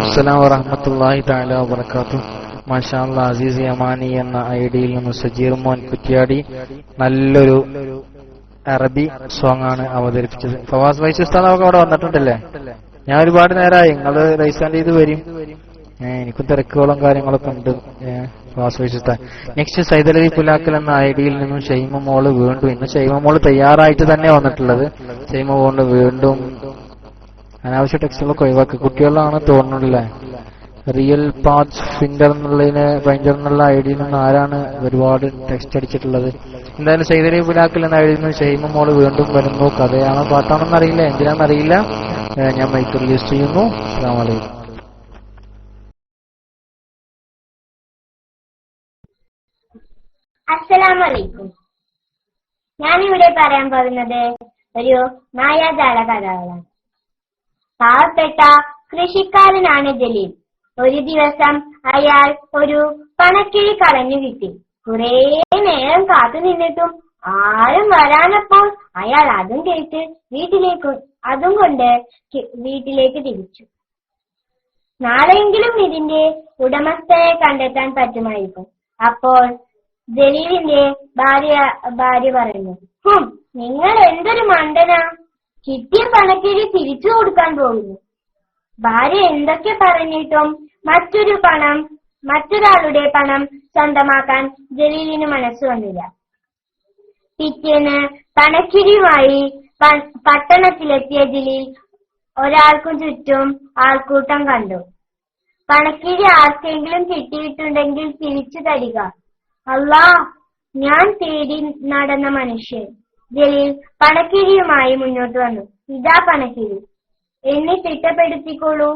അസ്സലാമു വറഹ്മത്തുള്ളാഹി തആല വബറകാതുഹു. മാഷാ അല്ലാഹ്. അസീസ് യമാനി എന്ന ഐഡിയിൽ നിന്ന് സജീർ മോൻ കുറ്റ്യാടി നല്ലൊരു അറബി സോങ് ആണ് അവതരിപ്പിച്ചത്. ഫവാസ് വൈസ് ഉസ്താദ് ഒക്കെ അവിടെ വന്നിട്ടുണ്ടല്ലേ? ഞാൻ ഒരുപാട് നേരമായി നിങ്ങള് റൈസാൻഡ് ചെയ്ത് വരും. എനിക്കും തിരക്കുകളും കാര്യങ്ങളൊക്കെ ഉണ്ട്. ഫവാസ് വൈസ് ഉസ്താദ്. നെക്സ്റ്റ് സൈദലവി പുലാക്കൽ എന്ന ഐഡിയിൽ നിന്നും ഷൈമ മോള് വീണ്ടും, ഇന്ന് ഷൈമ മോള് തയ്യാറായിട്ട് തന്നെ വന്നിട്ടുള്ളത്. ഷൈമ മോള് വീണ്ടും അനാവശ്യ ടെക്സ്റ്റുകളൊക്കെ ഒഴിവാക്കി. കുട്ടികളാണ് തോന്നുന്നില്ലേ? റിയൽ പാത്ത് ഫിംഗർ എന്നുള്ളതിന് ഭയങ്കര എന്നുള്ള ഐഡിയിൽ നിന്ന് ആരാണ് ഒരുപാട് ടെക്സ്റ്റ് അടിച്ചിട്ടുള്ളത്? എന്തായാലും സൈദലവി പുലാക്കൽ എന്ന ഐഡിയിൽ നിന്ന് ഷൈമ മോള് വീണ്ടും വരുന്നു. കഥയാണോ പാട്ടാണെന്നറിയില്ല, എന്തിനാണെന്നറിയില്ല. ഞാൻ മൈക്ക് റിലീസ് ചെയ്യുന്നു. അസ്സലാമു അലൈക്കും. അസ്സലാമു അലൈക്കും. ഞാനിവിടെ പറയാൻ പോകുന്നത് ഒരു മായാജാല കഥകളാണ്. പാവപ്പെട്ട കൃഷിക്കാരനാണ് ജലീൽ. ഒരു ദിവസം അയാൾ ഒരു പണക്കിഴി കളഞ്ഞു കിട്ടി. കുറേ നേരം കാത്തു നിന്നിട്ടും ആരും വരാനപ്പോൾ അയാൾ അതും കേട്ട് അതും കൊണ്ട് വീട്ടിലേക്ക് തിരിച്ചു. നാളെയെങ്കിലും ഇതിന്റെ ഉടമസ്ഥയെ കണ്ടെത്താൻ പറ്റുമായിരിക്കും. അപ്പോൾ ജലീലിന്റെ ഭാര്യ പറഞ്ഞു, നിങ്ങൾ എന്തൊരു മണ്ടനാ, കിട്ടിയ പണക്കിഴി തിരിച്ചു കൊടുക്കാൻ പോകുന്നു. ഭാര്യ എന്തൊക്കെ പറഞ്ഞിട്ടും മറ്റൊരാളുടെ പണം സ്വന്തമാക്കാൻ ജലീലിന് മനസ്സ് വന്നില്ല. പിറ്റേന്ന് പണക്കിഴിയുമായി പട്ടണത്തിലെത്തിയ ജലീൽ ഒരാൾക്കും ചുറ്റും ആൾക്കൂട്ടം കണ്ടു. പണക്കിഴി ആർക്കെങ്കിലും കിട്ടിയിട്ടുണ്ടെങ്കിൽ തിരിച്ചു തരിക. അല്ലാ, ഞാൻ തേടി നടന്ന മനുഷ്യൻ. ജലീൽ പണക്കിഴിയുമായി മുന്നോട്ട് വന്നു. ഇതാ പണക്കിഴി, എന്നെ തിട്ടപ്പെടുത്തിക്കോളൂ.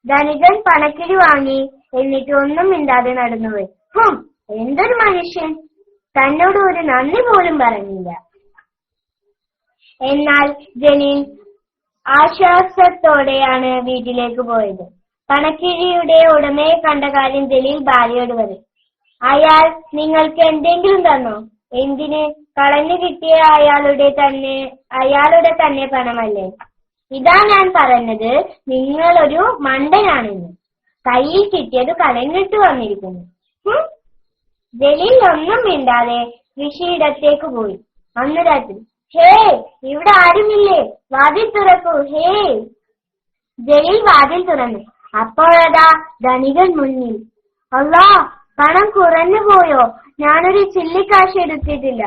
ധനികൻ പണക്കിഴി വാങ്ങി. എന്നിട്ട് ഒന്നും മിണ്ടാതെ നടന്നുപോയി. എന്തൊരു മനുഷ്യൻ, തന്നോട് ഒരു നന്ദി പോലും പറഞ്ഞില്ല. എന്നാൽ ജലീൽ ആശ്വാസത്തോടെയാണ് വീട്ടിലേക്ക് പോയത്. പണക്കിഴിയുടെ ഉടമയെ കണ്ട കാര്യം ജലീൽ ഭാര്യയോട് പറയും. അയാൾ നിങ്ങൾക്ക് എന്തെങ്കിലും തന്നോ? എന്തിന്? കളഞ്ഞു കിട്ടിയ അയാളുടെ തന്നെ പണമല്ലേ? ഇതാ ഞാൻ പറഞ്ഞത്, നിങ്ങളൊരു മണ്ടനാണെന്ന്. കയ്യിൽ കിട്ടിയത് കളഞ്ഞിട്ട് വന്നിരിക്കുന്നു. ജലീൽ ഒന്നും മിണ്ടാതെ കൃഷിയിടത്തേക്ക് പോയി. അന്ന് രാത്രി, ഹേ, ഇവിടെ ആരുമില്ലേ? വാതിൽ തുറക്കൂ, ഹേ. ജലീൽ വാതിൽ തുറന്നു. അപ്പോഴതാ ധനികൻ മുന്നിൽ. അല്ലാ, പണം കുറഞ്ഞു പോയോ? ഞാനൊരു ചില്ലിക്കാശ് എടുത്തിട്ടില്ല.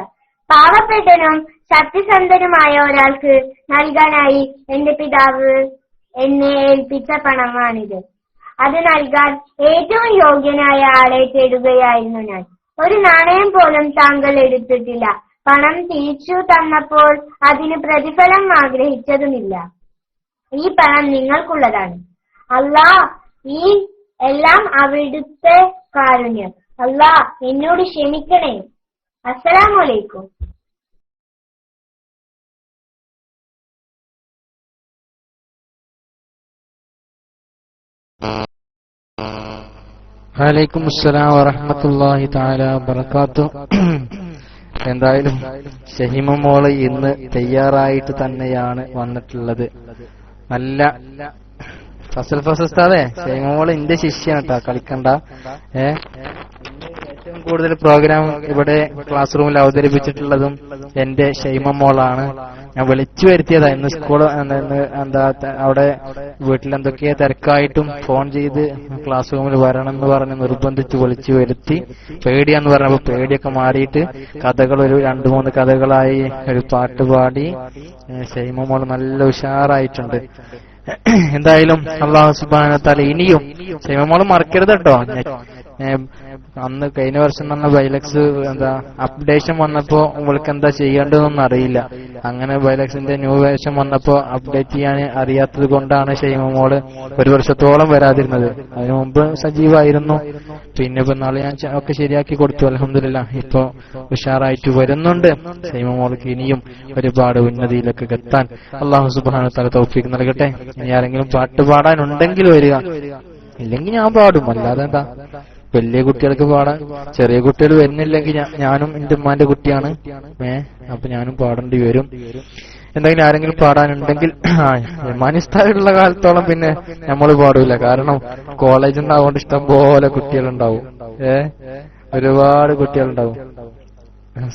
പാവപ്പെട്ടനും സത്യസന്ധനുമായ ഒരാൾക്ക് നൽകാനായി എന്റെ പിതാവ് എന്നെ ഏൽപ്പിച്ച പണമാണിത്. അത് നൽകാൻ ഏറ്റവും യോഗ്യനായ ആളെ തേടുകയായിരുന്നു ഞാൻ. ഒരു നാണയം പോലും താങ്കൾ എടുത്തിട്ടില്ല. പണം തിരിച്ചു തന്നപ്പോൾ അതിന് പ്രതിഫലം ആഗ്രഹിച്ചതുമില്ല. ഈ പണം നിങ്ങൾക്കുള്ളതാണ്. അല്ലാ, ഈ എല്ലാം അവിടുത്തെ കാരുണ്യം. അല്ലാ, എന്നോട് ക്ഷമിക്കണേ. അസ്സലാമു അലൈക്കും. വലൈക്കും അസ്സലാം വറഹ്മത്തുള്ളാഹി തആല വബറകാതുഹു. എന്തായാലും ഷഹീമ മോള് ഇന്ന് തയ്യാറായിട്ട് തന്നെയാണ് വന്നിട്ടുള്ളത്. നല്ല ഫസൽഫസസ്താദേ, ഷഹീമ മോള് എന്റെ ശിഷ്യാണ് കേട്ടോ, കളിക്കണ്ട. ഏറ്റവും കൂടുതൽ പ്രോഗ്രാം ഇവിടെ ക്ലാസ് റൂമിൽ അവതരിപ്പിച്ചിട്ടുള്ളതും എന്റെ ഷഹീമ മോളാണ്. ഞാൻ വിളിച്ചു വരുത്തിയതാ. ഇന്ന് സ്കൂള് അവിടെ വീട്ടിലെന്തൊക്കെയോ തിരക്കായിട്ടും ഫോൺ ചെയ്ത് ക്ലാസ് റൂമിൽ വരണം എന്ന് പറഞ്ഞ് നിർബന്ധിച്ച് വിളിച്ചു വരുത്തി. പേടിയാന്ന് പറഞ്ഞപ്പോ പേടിയൊക്കെ മാറിയിട്ട് കഥകൾ ഒരു 2-3 കഥകളായി ഒരു പാട്ട് പാടി ഷഹീമ മോള് നല്ല ഉഷാറായിട്ടുണ്ട്. എന്തായാലും അല്ലാഹു സുബ്ഹാനഹു വ തആല ഇനിയും ഷഹീമ മോള് മറക്കരുത് കേട്ടോ. അന്ന് കഴിഞ്ഞ വർഷം തന്നെ ബൈലക്സ് അപ്ഡേഷൻ വന്നപ്പോ ഇവൾക്ക് എന്താ ചെയ്യേണ്ടതെന്നൊന്നും അറിയില്ല. അങ്ങനെ ബൈലക്സിന്റെ ന്യൂ വേർഷൻ വന്നപ്പോ അപ്ഡേറ്റ് ചെയ്യാൻ അറിയാത്തത് കൊണ്ടാണ് ഷഹീമ മോള് 1 വർഷത്തോളം വരാതിരുന്നത്. അതിനു മുമ്പ് സജീവായിരുന്നു. പിന്നെ ഇപ്പൊ നാളെ ഞാൻ ഒക്കെ ശരിയാക്കി കൊടുത്തു. അൽഹംദുലില്ലാ, ഇപ്പൊ ഉഷാറായിട്ട് വരുന്നുണ്ട്. ഷഹീമ മോൾക്ക് ഇനിയും ഒരുപാട് ഉന്നതിയിലൊക്കെ എത്താൻ അല്ലാഹു സുബ്ഹാനഹു വ തആല തൗഫീഖ് നൽകട്ടെ. ഇനി ആരെങ്കിലും പാട്ട് പാടാനുണ്ടെങ്കിൽ വരിക, ഇല്ലെങ്കിൽ ഞാൻ പാടും. അല്ലാതെ എന്താ, വലിയ കുട്ടികൾക്ക് പാടാൻ. ചെറിയ കുട്ടികൾ വരുന്നില്ലെങ്കിൽ ഞാനും എന്റെ ഉമ്മാന്റെ കുട്ടിയാണ്, അപ്പൊ ഞാനും പാടേണ്ടി വരും. എന്തെങ്കിലും ആരെങ്കിലും പാടാനുണ്ടെങ്കിൽ യമാനിസ്ഥാനുള്ള കാലത്തോളം പിന്നെ നമ്മള് പാടൂല. കാരണം കോളേജിൽ നിന്നാവുകൊണ്ട് ഇഷ്ടം പോലെ കുട്ടികളുണ്ടാവും. ഒരുപാട് കുട്ടികളുണ്ടാവും.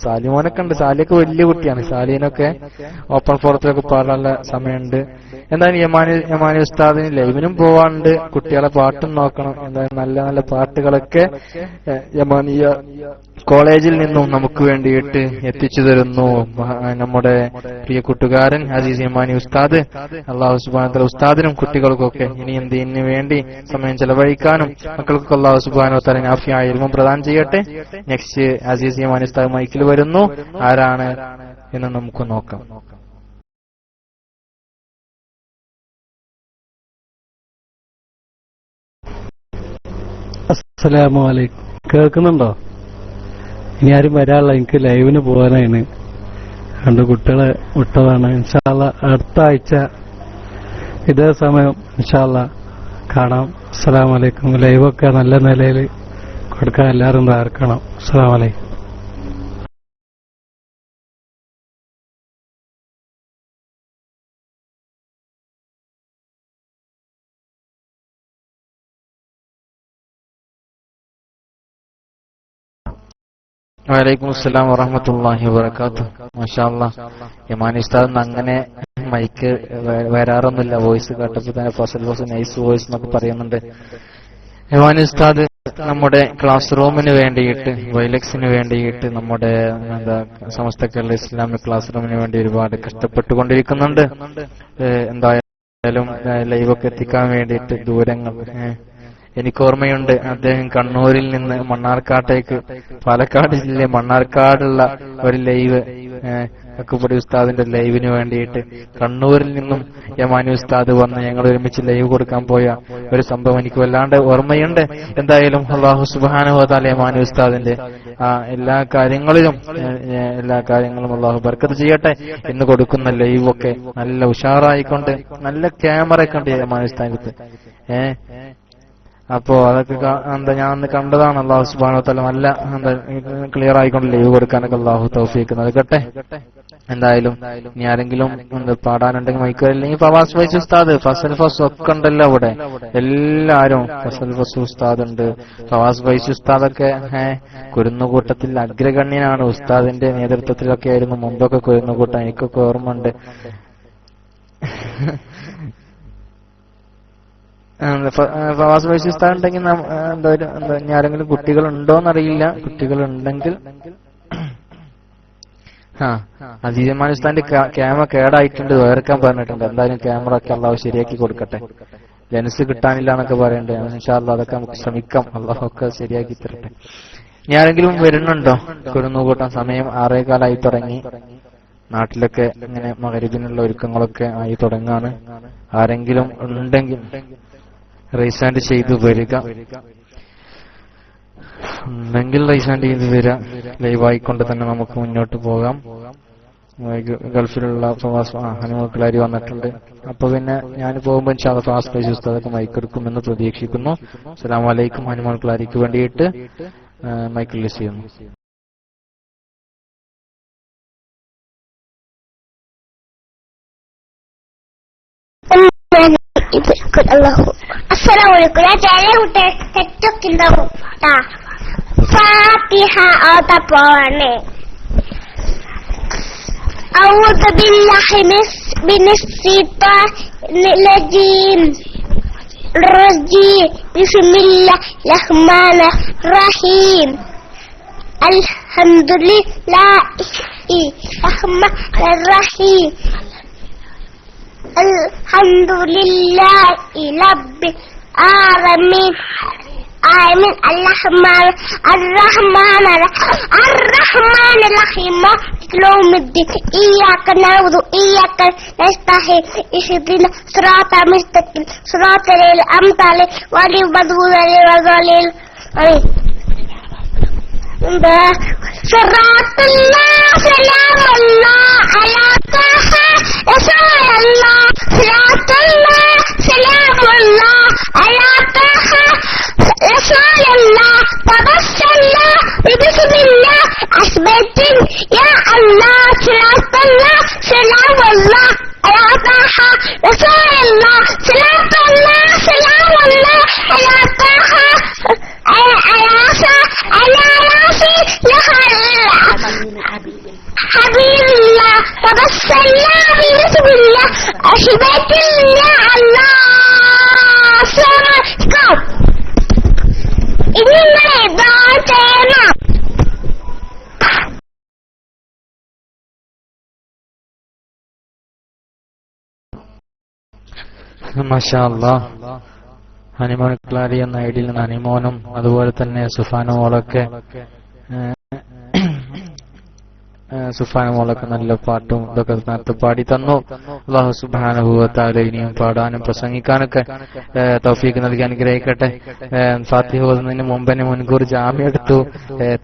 സാലിമോനൊക്കെ ഉണ്ട്. സാലിയൊക്കെ വലിയ കുട്ടിയാണ്. സാലിനൊക്കെ ഓപ്പൺ ഫോറത്തിലൊക്കെ പാടാനുള്ള സമയമുണ്ട്. എന്തായാലും യമാനി ഉസ്താദിന് ലൈവിനും പോവാണ്ട്. കുട്ടികളെ പാട്ടും നോക്കണം. എന്തായാലും നല്ല നല്ല പാട്ടുകളൊക്കെ യമാനിയ കോളേജിൽ നിന്നും നമുക്ക് വേണ്ടിയിട്ട് എത്തിച്ചു തരുന്നു നമ്മുടെ പ്രിയ കൂട്ടുകാരൻ അസീസ് യമാനി ഉസ്താദ്. അല്ലാഹു സുബ്ഹാനഹു വ തആല ഉസ്താദിനും കുട്ടികൾക്കൊക്കെ ഇനി എന്തിനു വേണ്ടി സമയം ചെലവഴിക്കാനും മക്കൾക്കൊക്കെ അല്ലാഹു സുബ്ഹാനഹു വ തആല നാഫിയായ ഇൽമും പ്രദാനം ചെയ്യട്ടെ. നെക്സ്റ്റ് അസീസ് യമാനി ഉസ്താദ് മൈക്കിൽ വരുന്നു. ആരാണ് എന്ന് നമുക്ക് നോക്കാം. അസ്സലാമു അലൈക്കും. കേൾക്കുന്നുണ്ടോ? ഇനി ആരും വരാനുള്ള, എനിക്ക് ലൈവിന് പോകാനാണ്. 2 കുട്ടികളെ വിട്ടതാണ്. ഇൻഷാ അല്ലാഹ് അടുത്ത ആഴ്ച ഇതേ സമയം ഇൻഷാ അല്ലാഹ് കാണാം. അസ്സലാമു അലൈക്കും. ലൈവൊക്കെ നല്ല നിലയിൽ കൊടുക്കാൻ എല്ലാവരും പ്രാർത്ഥിക്കണം. അസ്സലാമു അലൈക്കും. വലൈക്കും അസ്സലാം വറഹ്മത്തുള്ളാഹി വബറകാതുഹു. മാഷാ അല്ലാഹ്. യമാനി ഉസ്താദ് അങ്ങനെ മൈക്ക് വരാറൊന്നുമില്ല. വോയിസ് കേട്ടപ്പോൾ തന്നെ ഫസൽ നൈസ് വോയിസ് എന്നൊക്കെ പറയുന്നുണ്ട്. യമാനി ഉസ്താദ് നമ്മുടെ ക്ലാസ് റൂമിന് വേണ്ടിയിട്ട്, വൈലക്സിന് വേണ്ടിയിട്ട്, നമ്മുടെ സമസ്ത കേരള ഇസ്ലാമിക് ക്ലാസ് റൂമിന് വേണ്ടി ഒരുപാട് കഷ്ടപ്പെട്ടുകൊണ്ടിരിക്കുന്നുണ്ട്. എന്തായാലും ലൈവൊക്കെ എത്തിക്കാൻ വേണ്ടിയിട്ട് ദൂരങ്ങൾ എനിക്ക് ഓർമ്മയുണ്ട്. അദ്ദേഹം കണ്ണൂരിൽ നിന്ന് മണ്ണാർക്കാട്ടേക്ക്, പാലക്കാട് ജില്ലയിലെ മണ്ണാർക്കാടുള്ള ഒരു ലൈവ്, അക്കുപടി ഉസ്താദിന്റെ ലൈവിന് വേണ്ടിയിട്ട് കണ്ണൂരിൽ നിന്നും യമാനി ഉസ്താദ് വന്ന് ഞങ്ങൾ ഒരുമിച്ച് ലൈവ് കൊടുക്കാൻ പോയ ഒരു സംഭവം എനിക്ക് വല്ലാണ്ട് ഓർമ്മയുണ്ട്. എന്തായാലും അല്ലാഹു സുബ്ഹാനഹു വ തആല യമാനി ഉസ്താദിന്റെ എല്ലാ കാര്യങ്ങളും അല്ലാഹു ബർക്കത്ത് ചെയ്യട്ടെ. ഇന്ന് കൊടുക്കുന്ന ലൈവൊക്കെ നല്ല ഉഷാറായിക്കൊണ്ട് നല്ല ക്യാമറ ഒക്കെ ഉണ്ട് യമാനി ഉസ്താദിന്റെ. അപ്പോ അതൊക്കെ ഞാൻ അന്ന് കണ്ടതാണ്. അല്ലാഹു സുബ്ഹാനഹു വ തആല നല്ല ക്ലിയർ ആയിക്കൊണ്ട് ലൈവ് കൊടുക്കാനൊക്കെ അല്ലാഹു തൗഫീഖ് നൽകട്ടെ. എന്തായാലും ഇനി ആരെങ്കിലും പാടാനുണ്ടെങ്കിൽ മൈക്ക്, അല്ലെങ്കിൽ ഫവാസ് ഫൈസി ഉസ്താദ്, ഫസൽ ഫസ് ഒക്കെ ഉണ്ടല്ലോ അവിടെ. എല്ലാരും ഫസൽ ഫസ് ഉസ്താദ് ഉണ്ട്, ഫവാസ് ഫൈസി ഉസ്താദൊക്കെ കുരുന്നുകൂട്ടത്തിൽ അഗ്രഗണ്യനാണ്. ഉസ്താദിന്റെ നേതൃത്വത്തിലൊക്കെ ആയിരുന്നു മുമ്പൊക്കെ കുരുന്നുകൂട്ടം. എനിക്കൊക്കെ ഓർമ്മ ഉണ്ട്. ഫവാസ് ഫൈസി ഉസ്താദ് ഉണ്ടെങ്കിൽ ഇനി ആരെങ്കിലും കുട്ടികളുണ്ടോന്നറിയില്ല. കുട്ടികളുണ്ടെങ്കിൽ അസീസമാൻ ഉസ്താദിന്റെ ക്യാമറ കേടായിട്ടുണ്ട്, വേർക്കാൻ പറഞ്ഞിട്ടുണ്ട്. എന്തായാലും ക്യാമറ ഒക്കെ അള്ളാഹു ശരിയാക്കി കൊടുക്കട്ടെ. ലെൻസ് കിട്ടാനില്ല എന്നൊക്കെ പറയണ്ടേ. ഇൻഷാ അല്ലാഹ് അതൊക്കെ നമുക്ക് ശ്രമിക്കാം. അള്ളാഹു ഒക്കെ ശരിയാക്കി തരട്ടെ. ഇനി ആരെങ്കിലും വരുന്നുണ്ടോ? കുരുന്നുകൂട്ടാൻ സമയം 6:15 തുടങ്ങി. നാട്ടിലൊക്കെ ഇങ്ങനെ മഗ്‌രിബിനുള്ള ഒരുക്കങ്ങളൊക്കെ ആയി തുടങ്ങാണ്. ആരെങ്കിലും ഉണ്ടെങ്കിൽ റൈസ് ഹാൻഡ് ചെയ്ത് വരിക. ഉണ്ടെങ്കിൽ റൈസ് ഹാൻഡ് ചെയ്ത് വരാം. ലൈവായിക്കൊണ്ട് തന്നെ നമുക്ക് മുന്നോട്ട് പോകാം. ഗൾഫിലുള്ള ഹനുമക്കളാരി വന്നിട്ടുണ്ട്. അപ്പൊ പിന്നെ ഞാൻ പോകുമ്പോൾ ഇൻഷാ അല്ലാഹ് ഫാസ്റ്റ് ഫൈസി ഉസ്താദൊക്കെ മൈക്കെടുക്കുമെന്ന് പ്രതീക്ഷിക്കുന്നു. അസ്സലാമു അലൈക്കും. ഹനുമക്കളാരിക്ക് വേണ്ടിയിട്ട് മൈക്ക് റിലീസ് ചെയ്യുന്നു. അസ്സലാമലൈക്കും. ഞാൻ ചെറിയ കുട്ടിയെ തെറ്റൊക്കെ ഉണ്ടാവും. ഫാത്തിഹ ഓതപ്പോവാണ്. أعوذ بالله من الشيطان الرجيم. بسم الله الرحمن الرحيم. الحمد لله الرحمن الرحيم. الحمد لله رب العالمين. آمين. الرحمن الرحيم يوم الدين. إياك نعبد وإياك نستعين. اهدنا الصراط المستقيم صراط الذين أنعمت عليهم غير المغضوب عليهم ولا الضالين. آمين. صراط الله سلام الله على طه رسول الله. صراط الله سلام الله على طه رسول الله. تبسمنا بسم الله أثبت يا الله. صراط الله سلام الله على طه رسول الله. صراط الله سلام الله على طه حبيب الله. تبسمنا بسم الله أثبت يا الله. صراط ഇങ്ങനെ ചെയ്യണം. മാഷാ അല്ലാഹ്. ഹനിമോൻ ക്ലാരി എന്ന ഐഡിയിൽ നിന്ന് ഹനിമോനും അതുപോലെ തന്നെ സുഫാനുമോളൊക്കെ സുഫാന മോളൊക്കെ നല്ല പാട്ടും ഇതൊക്കെ നേരത്തെ പാടി തന്നു. അല്ലാഹു സുബ്ഹാനഹു വ തആല ഇനിയും പാടാനും പ്രസംഗിക്കാനൊക്കെ തൗഫീഖ് നൽകി അനുഗ്രഹിക്കട്ടെ. ഫാത്തിഹ ഓതുന്നതിന് മുമ്പ് തന്നെ മുൻകൂർ ജാമ്യം എടുത്തു.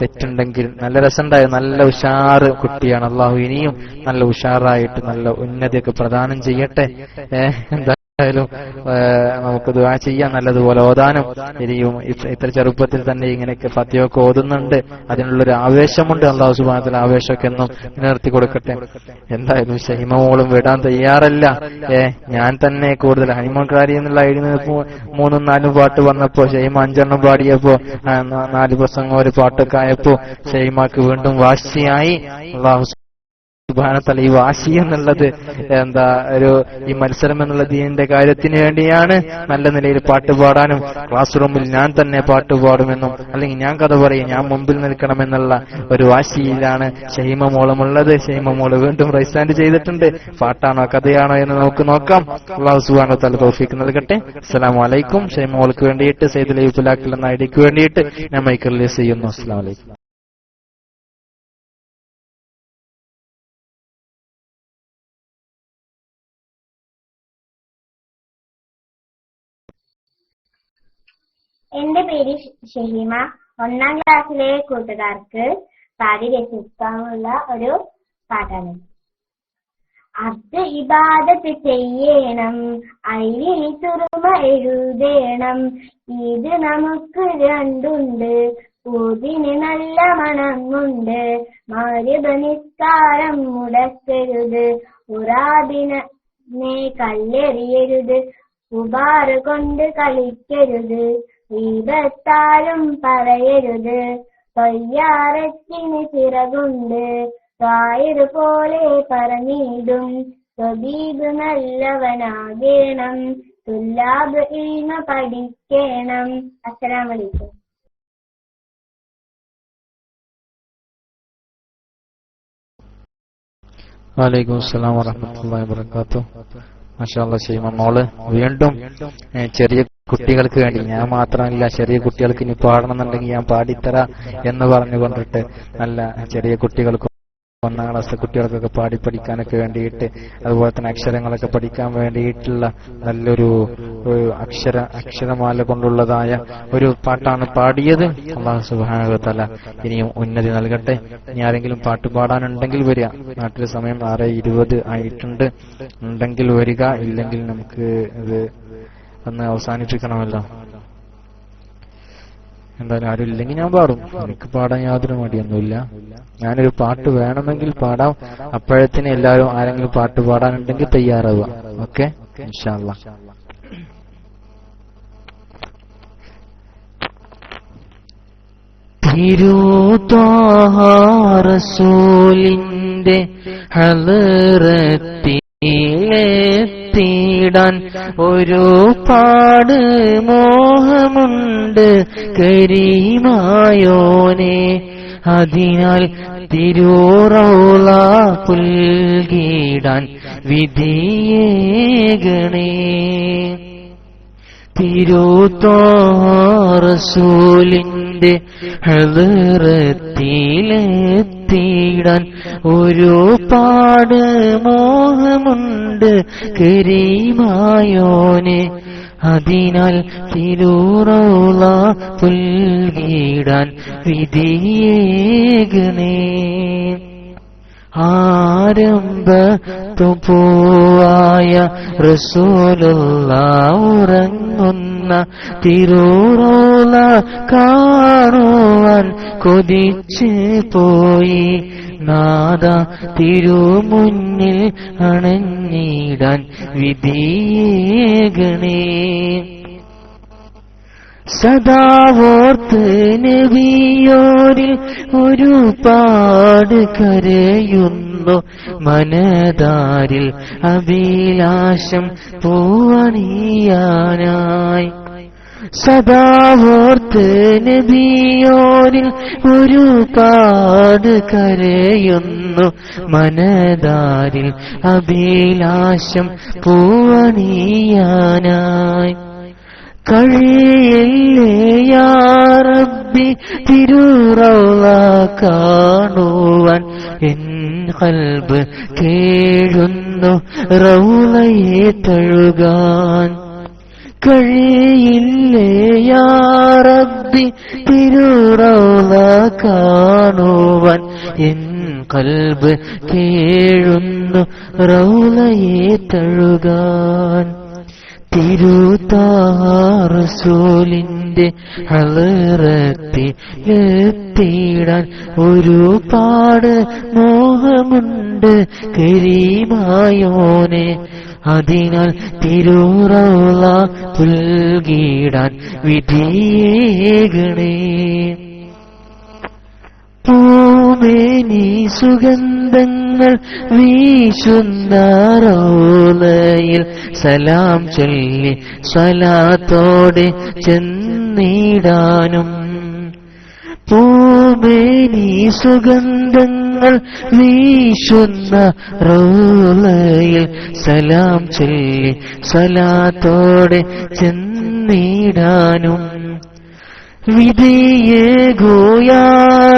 തെറ്റുണ്ടെങ്കിൽ നല്ല രസമുണ്ടായി. നല്ല ഉഷാറ് കുട്ടിയാണ്. അല്ലാഹു ഇനിയും നല്ല ഉഷാറായിട്ട് നല്ല ഉന്നതിയൊക്കെ പ്രദാനം ചെയ്യട്ടെ. എന്തായാലും നമുക്ക് ദുആ ചെയ്യാം, നല്ലതുപോലെ ഓതാനും. ഇനിയും ഇത്ര ചെറുപ്പത്തിൽ തന്നെ ഇങ്ങനെയൊക്കെ ഫാത്തിഹയൊക്കെ ഓതുന്നുണ്ട്. അതിനുള്ളൊരു ആവേശമുണ്ട്. അല്ലാഹു സുബ്ഹാനഹു വ തആല ആവേശമൊക്കെ എന്നും നിലനിർത്തി കൊടുക്കട്ടെ. എന്തായാലും ഷഹിമ മോളും വിടാൻ തയ്യാറല്ല. ഞാൻ തന്നെ കൂടുതൽ ഹണിമോൻകാരി എന്നുള്ള ഐഡിയിൽ 3-4 പാട്ട് വന്നപ്പോ ഷഹിമ 5 പാടിയപ്പോ 4 പ്രസംഗം ഒരു പാട്ടൊക്കെ ആയപ്പോ ഷഹിമാക്ക് വീണ്ടും വാശിയായി. അല്ലാഹു സുബ്ഹാനഹു വ തആല ഈ വാശി എന്നുള്ളത് എന്താ ഈ മത്സരം എന്നുള്ള ദീനിന്റെ കാര്യത്തിന് വേണ്ടിയാണ്. നല്ല നിലയിൽ പാട്ട് പാടാനും ക്ലാസ് റൂമിൽ ഞാൻ തന്നെ പാട്ട് പാടുമെന്നും അല്ലെങ്കിൽ ഞാൻ കഥ പറയും, ഞാൻ മുമ്പിൽ നിൽക്കണമെന്നുള്ള ഒരു വാശിയിലാണ് ഷഹിമ മോളുമുള്ളത്. ഷഹിമ മോള് വീണ്ടും റൈസ്റ്റാൻഡ് ചെയ്തിട്ടുണ്ട്. പാട്ടാണോ കഥയാണോ എന്ന് നമുക്ക് നോക്കാം. അല്ലാഹു സുബ്ഹാനഹു വ തആല തൗഫീഖ് നൽകട്ടെ. അസ്സലാമു അലൈക്കും. ഷഹിമ മോൾക്ക് വേണ്ടിയിട്ട് സയ്യിദ് ലൈഫുലാഖിൽ എന്ന ഐഡിക്ക് വേണ്ടിയിട്ട് ഞാൻ മൈക്ക് റിലീസ് ചെയ്യുന്നു. അസ്സലാമു അലൈക്കും. എന്റെ പേര് ഷഹീമ. 1ാം ക്ലാസ്സിലെ കൂട്ടുകാർക്ക് പാടി രസിക്കാനുള്ള ഒരു പാട്ടാണ്. അത് ഇബാദത്ത് ചെയ്യണം, അയിലിൽ തുറമ എഴുതേണം. ഇത് നമുക്ക് രണ്ടുണ്ട്, ഊതിന് നല്ല മണമുണ്ട്. മഗ്‌രിബ് നിസ്കാരം മുടക്കരുത്, ഉറാബിനെ കല്ലെറിയരുത്. ഉബാറ് കൊണ്ട് കളിക്കരുത്, ഗീബത്താലും പറയരുത്. തയ്യാറത്തിന് ചിറകുണ്ട്, തായിര് പോലെ പറഞ്ഞിടും. തബീബ് നല്ലവനാകേണം, തുല്ലാബ് ഇൽമ പഠിക്കണം. അസ്സലാമു അലൈക്കും. വലൈക്കും അസ്സലാം വറഹ്മത്തുള്ളാഹി വബറകാതുഹു. മാഷാ അല്ലാഹ് ഷൈമ മോള് വീണ്ടും ചെറിയ കുട്ടികൾക്ക് വേണ്ടി, ഞാൻ മാത്രമല്ല ചെറിയ കുട്ടികൾക്ക് ഇനി പാടണമെന്നുണ്ടെങ്കിൽ ഞാൻ പാടിത്തരാ എന്ന് പറഞ്ഞുകൊണ്ടിട്ട് നല്ല ചെറിയ കുട്ടികൾക്കും 1ാം ക്ലാസ് കുട്ടികൾക്കൊക്കെ പാടി പഠിക്കാനൊക്കെ വേണ്ടിയിട്ട്, അതുപോലെ തന്നെ അക്ഷരങ്ങളൊക്കെ പഠിക്കാൻ വേണ്ടിയിട്ടുള്ള നല്ലൊരു അക്ഷരമാല കൊണ്ടുള്ളതായ ഒരു പാട്ടാണ് പാടിയത്. അല്ലാഹു സുബ്ഹാനഹു വ തആല ഇനിയും ഉന്നതി നൽകട്ടെ. ഇനി ആരെങ്കിലും പാട്ട് പാടാനുണ്ടെങ്കിൽ വരിക. നാട്ടിലെ സമയം 6:20 ആയിട്ടുണ്ട്. ഉണ്ടെങ്കിൽ വരിക, ഇല്ലെങ്കിൽ നമുക്ക് ഇത് ഒന്ന് അവസാനിപ്പിക്കണമല്ലോ. എന്തായാലും ആരും ഇല്ലെങ്കിൽ ഞാൻ പാടും. എനിക്ക് പാടാൻ യാതൊരു മടിയൊന്നുമില്ല. ഞാനൊരു പാട്ട് വേണമെങ്കിൽ പാടാം. അപ്പോഴത്തിന് എല്ലാവരും ആരെങ്കിലും പാട്ട് പാടാനുണ്ടെങ്കിൽ തയ്യാറാവുക. ഓക്കെ, ഇൻഷാ അല്ലാഹ്. തിരുത്വാഹ റസൂലിന്റെ ഹളറത്തിലെത്തിടാൻ ഒരുപാട് മോഹമുണ്ട് കരീമായോനെ. അതിനാൽ തിരുറൗള പുൽകിടാൻ വിധിയേകണേ. തിരുത്വാറസൂലിന്റെ ഹളറത്തിലെത്തിടാൻ ഒരുപാട് മോഹമുണ്ട് കരീമായോനെ. അതിനാൽ തിരുറൗള പുൽകിടാൻ വിധിയേകണേ. ആരംഭത്തുപൂവായ റസൂലുള്ളാഹ് ഉറങ്ങുന്ന തിരുറൗള കാണുവാൻ കൊതിച്ച് പോയി. നാദ തിരുമുന്നിൽ അണഞ്ഞിടാൻ വിധിയേകണേ. സദാവോർത്ത് നബിയോരിൽ ഒരുപാട് കരയുന്നു മനതാരിൽ അഭിലാഷം പൂവണിയാനായി. സദാവോർത്ത് നബിയോരിൽ ഒരുപാട് കരയുന്നു മനതാരിൽ അഭിലാഷം പൂവണിയാനായി. കഴിയില്ലേ യാ റബ്ബി തിരുറൗള കാണുവാൻ, എൻ കൽബ് കേഴുന്നു റൗളയെ തഴുകാൻ. കഴിയില്ലേ യാ റബ്ബി തിരുറൗള കാണുവാൻ. എൻ കൽബ് കേഴുന്നു റൗളയെ തഴുകാൻ. തിരുതാറസൂലിന്റെ ഹളറത്തിലെത്തിയിടാൻ ഒരുപാട് മോഹമുണ്ട് കരീമായോനെ. അതിനാൽ തിരുറൗള പുൽകിടാൻ വിധിയേകണേ. പൂമേനി സുഗന്ധങ്ങൾ വീശുന്ന റൗളയിൽ സലാം ചൊല്ലി സ്വലാത്തോടെ ചെന്നിടാനും. പൂമേനി സുഗന്ധങ്ങൾ വീശുന്ന റൗളയിൽ സലാം ചൊല്ലി സ്വലാത്തോടെ ചെന്നിടാനും. വിധിയേകൂ യാ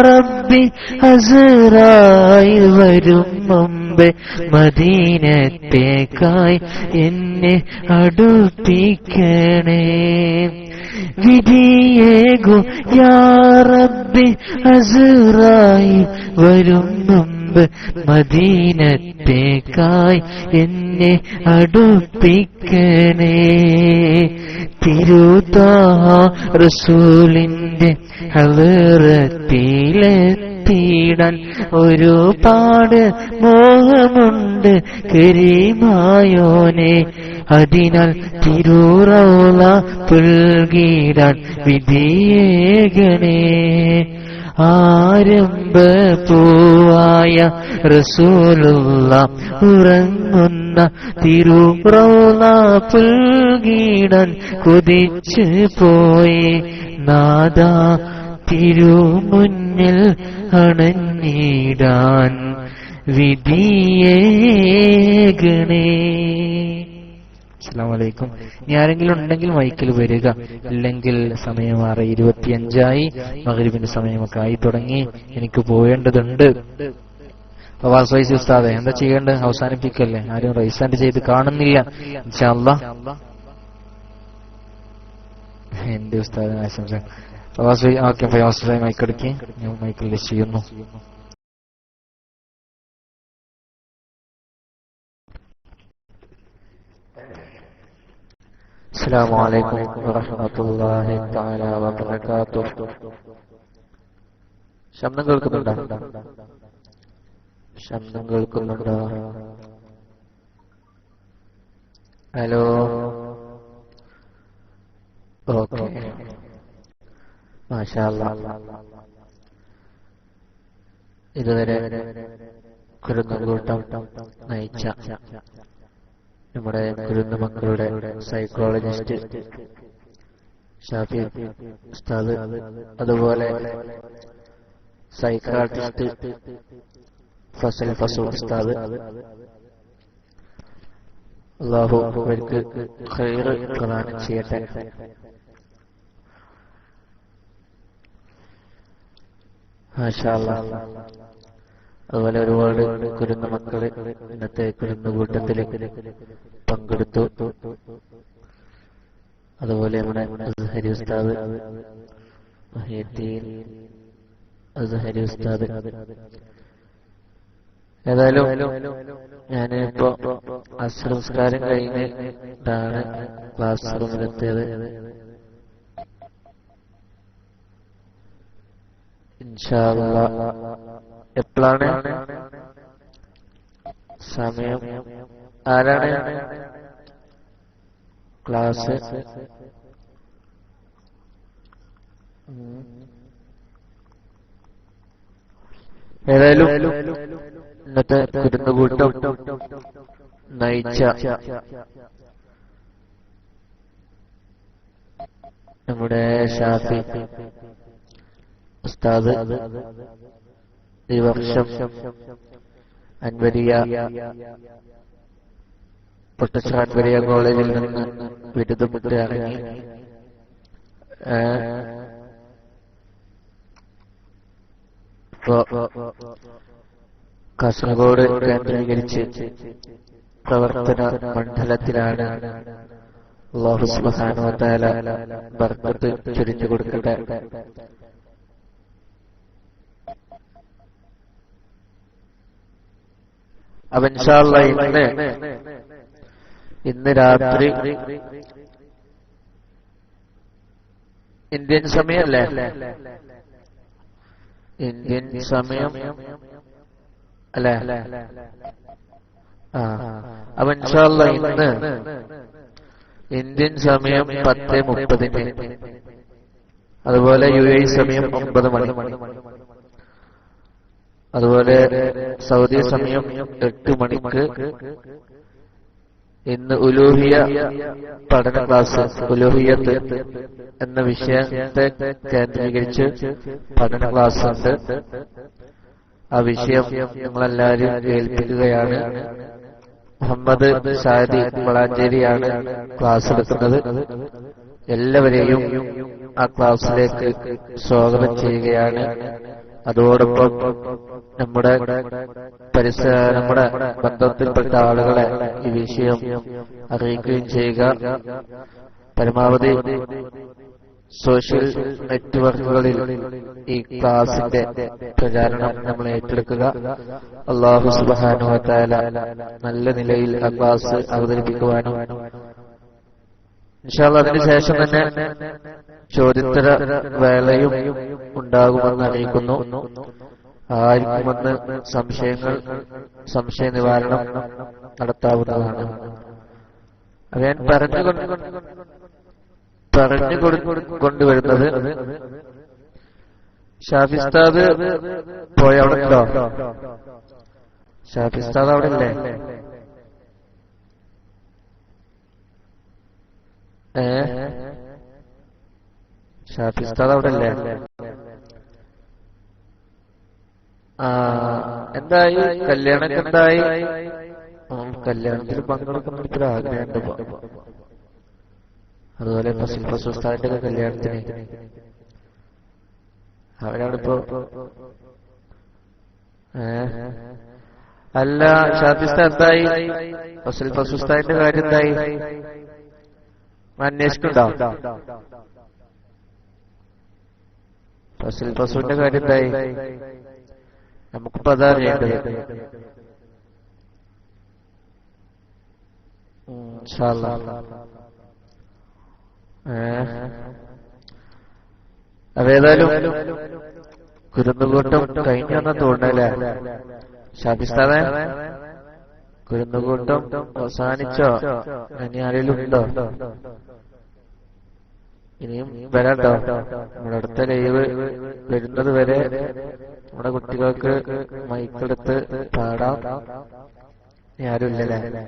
റബ്ബി അസ്റായിൽ വരും മുമ്പ് മദീനത്തേക്കായി എന്നെ അടുപ്പിക്കണേ. വിധിയേകൂ യാ റബ്ബി അസ്റായിൽ വരും മുമ്പ് മദീനത്തേക്കായി എന്നെ അടുപ്പിക്കണേ. തിരുതാഹ റസൂലിന്റെ ഹളറത്തിലെത്തിയിടാൻ ഒരുപാട് മോഹമുണ്ട് കരീമായോനെ. അതിനാൽ തിരുറൗള പുൽകിടാൻ വിധിയേകണേ. ആരംഭ പൂവായ റസൂലുള്ള ഉറങ്ങുന്ന തിരുറൗള പുൽകിടാൻ കൊതിച്ചു പോയി നാദാ തിരുമുന്നിൽ അണഞ്ഞിടാൻ വിധിയേകണേ. അസ്സലാമു അലൈക്കും. ഇനി ആരെങ്കിലും ഉണ്ടെങ്കിൽ മൈക്കിൽ വരിക, ഇല്ലെങ്കിൽ സമയം 6:25 മഗ്രിബിന്റെ സമയമൊക്കെ ആയി തുടങ്ങി. എനിക്ക് പോവേണ്ടതുണ്ട്. ഫവാസ് വൈസി ഉസ്താദെ എന്താ ചെയ്യേണ്ടത്? അവസാനിപ്പിക്കല്ലേ? ആരും റൈസ് ഹാൻഡ് ചെയ്ത് കാണുന്നില്ല. ഇൻഷാ അല്ലാഹ് എന്റെ ഉസ്താദിന് ആശംസ. ഫവാസ് ഓക്കെ, ഫവാസ് മൈക്കെടുക്കി, ഞാൻ മൈക്കിൽ ലിസ്റ്റ് ചെയ്യുന്നു. അസ്സലാമു അലൈക്കും വറഹ്മത്തുള്ളാഹി തആല വബറകാതുഹു. ശബ്ദം കേൾക്കുന്നുണ്ടോ? ശബ്ദം കേൾക്കുന്നുണ്ടോ? ഹലോ. ഓക്കെ, മാഷാ അല്ലാഹ്. ഇതുവരെ കുരുന്നുകൂട്ടം നയിച്ച നമ്മുടെ കുരുന്നു മക്കളുടെ സൈക്കോളജിസ്റ്റ് ഷാഫി ഉസ്താദ്, അതുപോലെ സൈക്കാട്രിസ്റ്റ് ഫസൽ ഫസൂൽ ഉസ്താദ്, അല്ലാഹു അവർക്ക് ഖൈർ പ്രദാനം ചെയ്യട്ടെ. മാഷാ അല്ലാഹ്. അതുപോലെ ഒരുപാട് കുരുന്നു മക്കള് ഇന്നത്തെ കുരുന്നുകൂട്ടത്തില് പങ്കെടുത്തു. അതുപോലെ നമ്മുടെ അസ്ഹരി ഉസ്താദ്, മഹിയുദ്ദീൻ അസ്ഹരി ഉസ്താദ്. ഏതായാലും ഞാനിപ്പോ അസ്ർ നിസ്കാരം കഴിഞ്ഞിട്ടാണ് ക്ലാസ് റൂമിലെത്തിയത്. ഇൻഷാ അല്ലാഹ് എപ്പോഴാണ് സമയം? ആരാണ് ക്ലാസ്? ഏതായാലും ഇന്നത്തെ കുരുന്നുകൂട്ടം നയിച്ച നമ്മുടെ ഷാഫി ഉസ്താദ് ഈ വർഷം അൻവരിയ പൊട്ടച്ചർ അൻവരിയ കോളേജിൽ നിന്ന് ബിരുദമുട്ട് ഇറങ്ങി. കാസർഗോഡ് കേന്ദ്രീകരിച്ച് പ്രവർത്തന മണ്ഡലത്തിലാണ്. അല്ലാഹു സുബ്ഹാനഹു വ തആല ബർക്കത്ത് ചൊരിഞ്ഞു കൊടുക്കട്ടെ. അപ്പൊ ഇൻഷാ അല്ലാഹ് ഇന്ന് രാത്രി ഇന്ത്യൻ സമയമല്ലേ? ഇന്ത്യൻ സമയം അല്ലേ? അപ്പൊ ഇൻഷാ അല്ലാഹ് ഇന്ന് ഇന്ത്യൻ സമയം 10:30, അതുപോലെ UAE സമയം 9 മണി, അതുപോലെ സൗദി സമയം 8 മണിക്ക് ഇന്ന് ഉലൂഹിയ പഠന ക്ലാസ്, ഉലൂഹിയത്ത് എന്ന വിഷയത്തെ കേന്ദ്രീകരിച്ച് പഠന ക്ലാസ് ഉണ്ട്. ആ വിഷയം നിങ്ങളെല്ലാവരും കേൾപ്പിക്കുകയാണ്. മുഹമ്മദ് ഷാദി വളാഞ്ചേരിയാണ് ക്ലാസ് എടുക്കുന്നത്. എല്ലാവരെയും ആ ക്ലാസ്സിലേക്ക് സ്വാഗതം ചെയ്യുകയാണ്. അതോടൊപ്പം നമ്മുടെ ബന്ധത്തിൽപ്പെട്ട ആളുകളെ ഈ വിഷയം അറിയിക്കുകയും ചെയ്യുക. പരമാവധി സോഷ്യൽ നെറ്റ്വർക്കുകളിൽ ഈ ക്ലാസിന്റെ പ്രചാരണം നമ്മൾ ഏറ്റെടുക്കുക. അല്ലാഹു സുബ്ഹാനഹു വ തആല നല്ല നിലയിൽ ആ ക്ലാസ് അവതരിപ്പിക്കുവാനും ഇൻഷാ അല്ലാഹ് അതിനുശേഷം തന്നെ ചോദ്യോത്തര വേളയും ഉണ്ടാകുമെന്ന് അറിയിക്കുന്നു. ആർക്കും വന്ന് സംശയ നിവാരണം നടത്താവുന്നതാണ്. അത് ഞാൻ കൊണ്ടുവരുന്നത് ഷാഫിസ്താദ് പോയ അവിടെ ഉണ്ടോ? ഷാഫിസ്താദ് അവിടെ ഇല്ലേ? ഷാഫിസ്താദ് അവിടെ ഇല്ലേ? എന്തായി കല്യാണമൊക്കെ? എന്തായി? കല്യാണത്തിൽ പങ്കെടുക്കുന്ന ഒരു ആഗ്രഹമുണ്ട്. അതുപോലെ ഫസുസ്താദിന്റെ ഒക്കെ കല്യാണത്തിന് അവരാണിപ്പോ. അല്ല ഷാഫിസ്ത എന്തായി? ഫസുസ്താദിന്റെ കാര്യം എന്തായി? അന്വേഷിക്കുന്നുണ്ടോ? ഫസുവിന്റെ കാര്യം എന്തായി? നമുക്കിപ്പോ അതാ അറിയേണ്ടത്. ഇൻഷാ അല്ലാഹ് അതേതായാലും കുരുന്നുകൂട്ടം കഴിഞ്ഞെന്ന് തോന്നല്ലേ ഷാഫിസ്താദേ? കുരുന്നുകൂട്ടം അവസാനിച്ചോ? ഇനി ആരെങ്കിലും ഉണ്ടോ? ഇനിയും വരാട്ടോ. നമ്മുടെ അടുത്ത ലൈവ് വരുന്നത് വരെ നമ്മുടെ കുട്ടികൾക്ക് മൈക്കെടുത്ത് പാടാം. ഇനി ആരും ഇല്ലല്ലേ?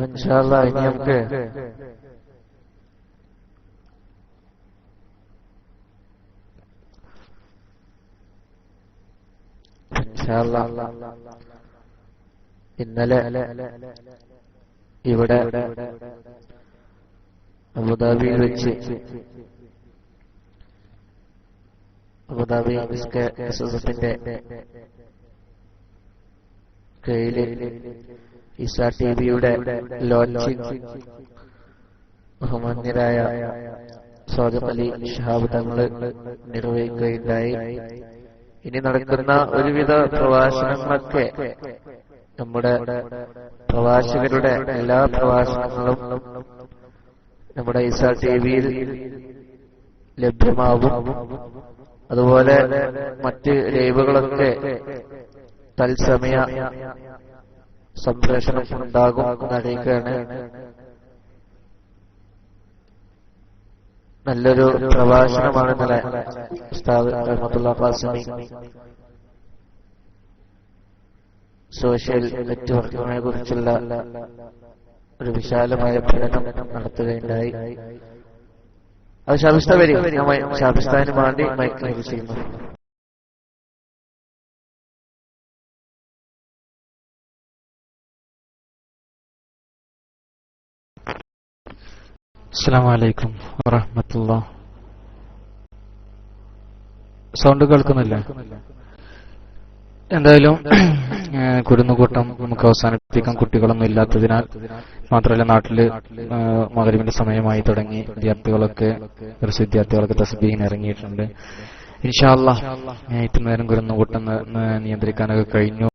ഇൻഷാ അല്ലാഹ് ഇനി നമുക്ക് ഇന്നലെ ഇവിടെ അബുദാബിയിൽ വെച്ച് അബുദാബി എസ്എസ്എഫിന്റെ കീഴിൽ ഇസാ ടിവിയുടെ ലോഞ്ചിങ് ബഹുമാന്യരായ സ്വാഗത് അലി ശിഹാബ് തങ്ങൾ നിർവഹിക്കുകയുണ്ടായി. ഇനി നടക്കുന്ന ഒരുവിധ പ്രഭാഷണങ്ങളൊക്കെ നമ്മുടെ പ്രവാചകരുടെ എല്ലാ പ്രഭാഷണങ്ങളും നമ്മുടെ ഇസാ ടിവിയിൽ ലഭ്യമാവും. അതുപോലെ മറ്റ് ലൈവുകളൊക്കെ തത്സമയ സംപ്രേഷണം ഉണ്ടാകും എന്നറിയിക്കുകയാണ്. നല്ലൊരു പ്രഭാഷണമാണ് ഇന്നലെ ഉസ്താദ് റഹ്മത്തുള്ളാഹി ഖാസിമി സോഷ്യൽ നെറ്റ്വർക്കിനെ കുറിച്ചുള്ള ഒരു വിശാലമായ പഠനം നടത്തുകയുണ്ടായി. അത് ഷാഫിസ്ത വരും. ഞാൻ ഷാഫിസ്താന് വേണ്ടി മൈക്ക് ചെയ്യുന്നു. അസ്സലാമു അലൈക്കും വറഹ്മത്തുള്ളാഹി. സൗണ്ട് കേൾക്കുന്നില്ല? എന്തായാലും കുരുന്നുകൂട്ടം നമുക്ക് അവസാനിപ്പിക്കാൻ കുട്ടികളൊന്നും ഇല്ലാത്തതിനാൽ, മാത്രമല്ല നാട്ടില് മഗ്‌രിബിന്റെ സമയമായി തുടങ്ങി. വിദ്യാർത്ഥികളൊക്കെ തസ്ബീഹിന് ഇറങ്ങിയിട്ടുണ്ട്. ഇൻഷാ അല്ലാഹ് ഇത്രനേരം കുരുന്നുകൂട്ടം നിയന്ത്രിക്കാനൊക്കെ കഴിഞ്ഞു.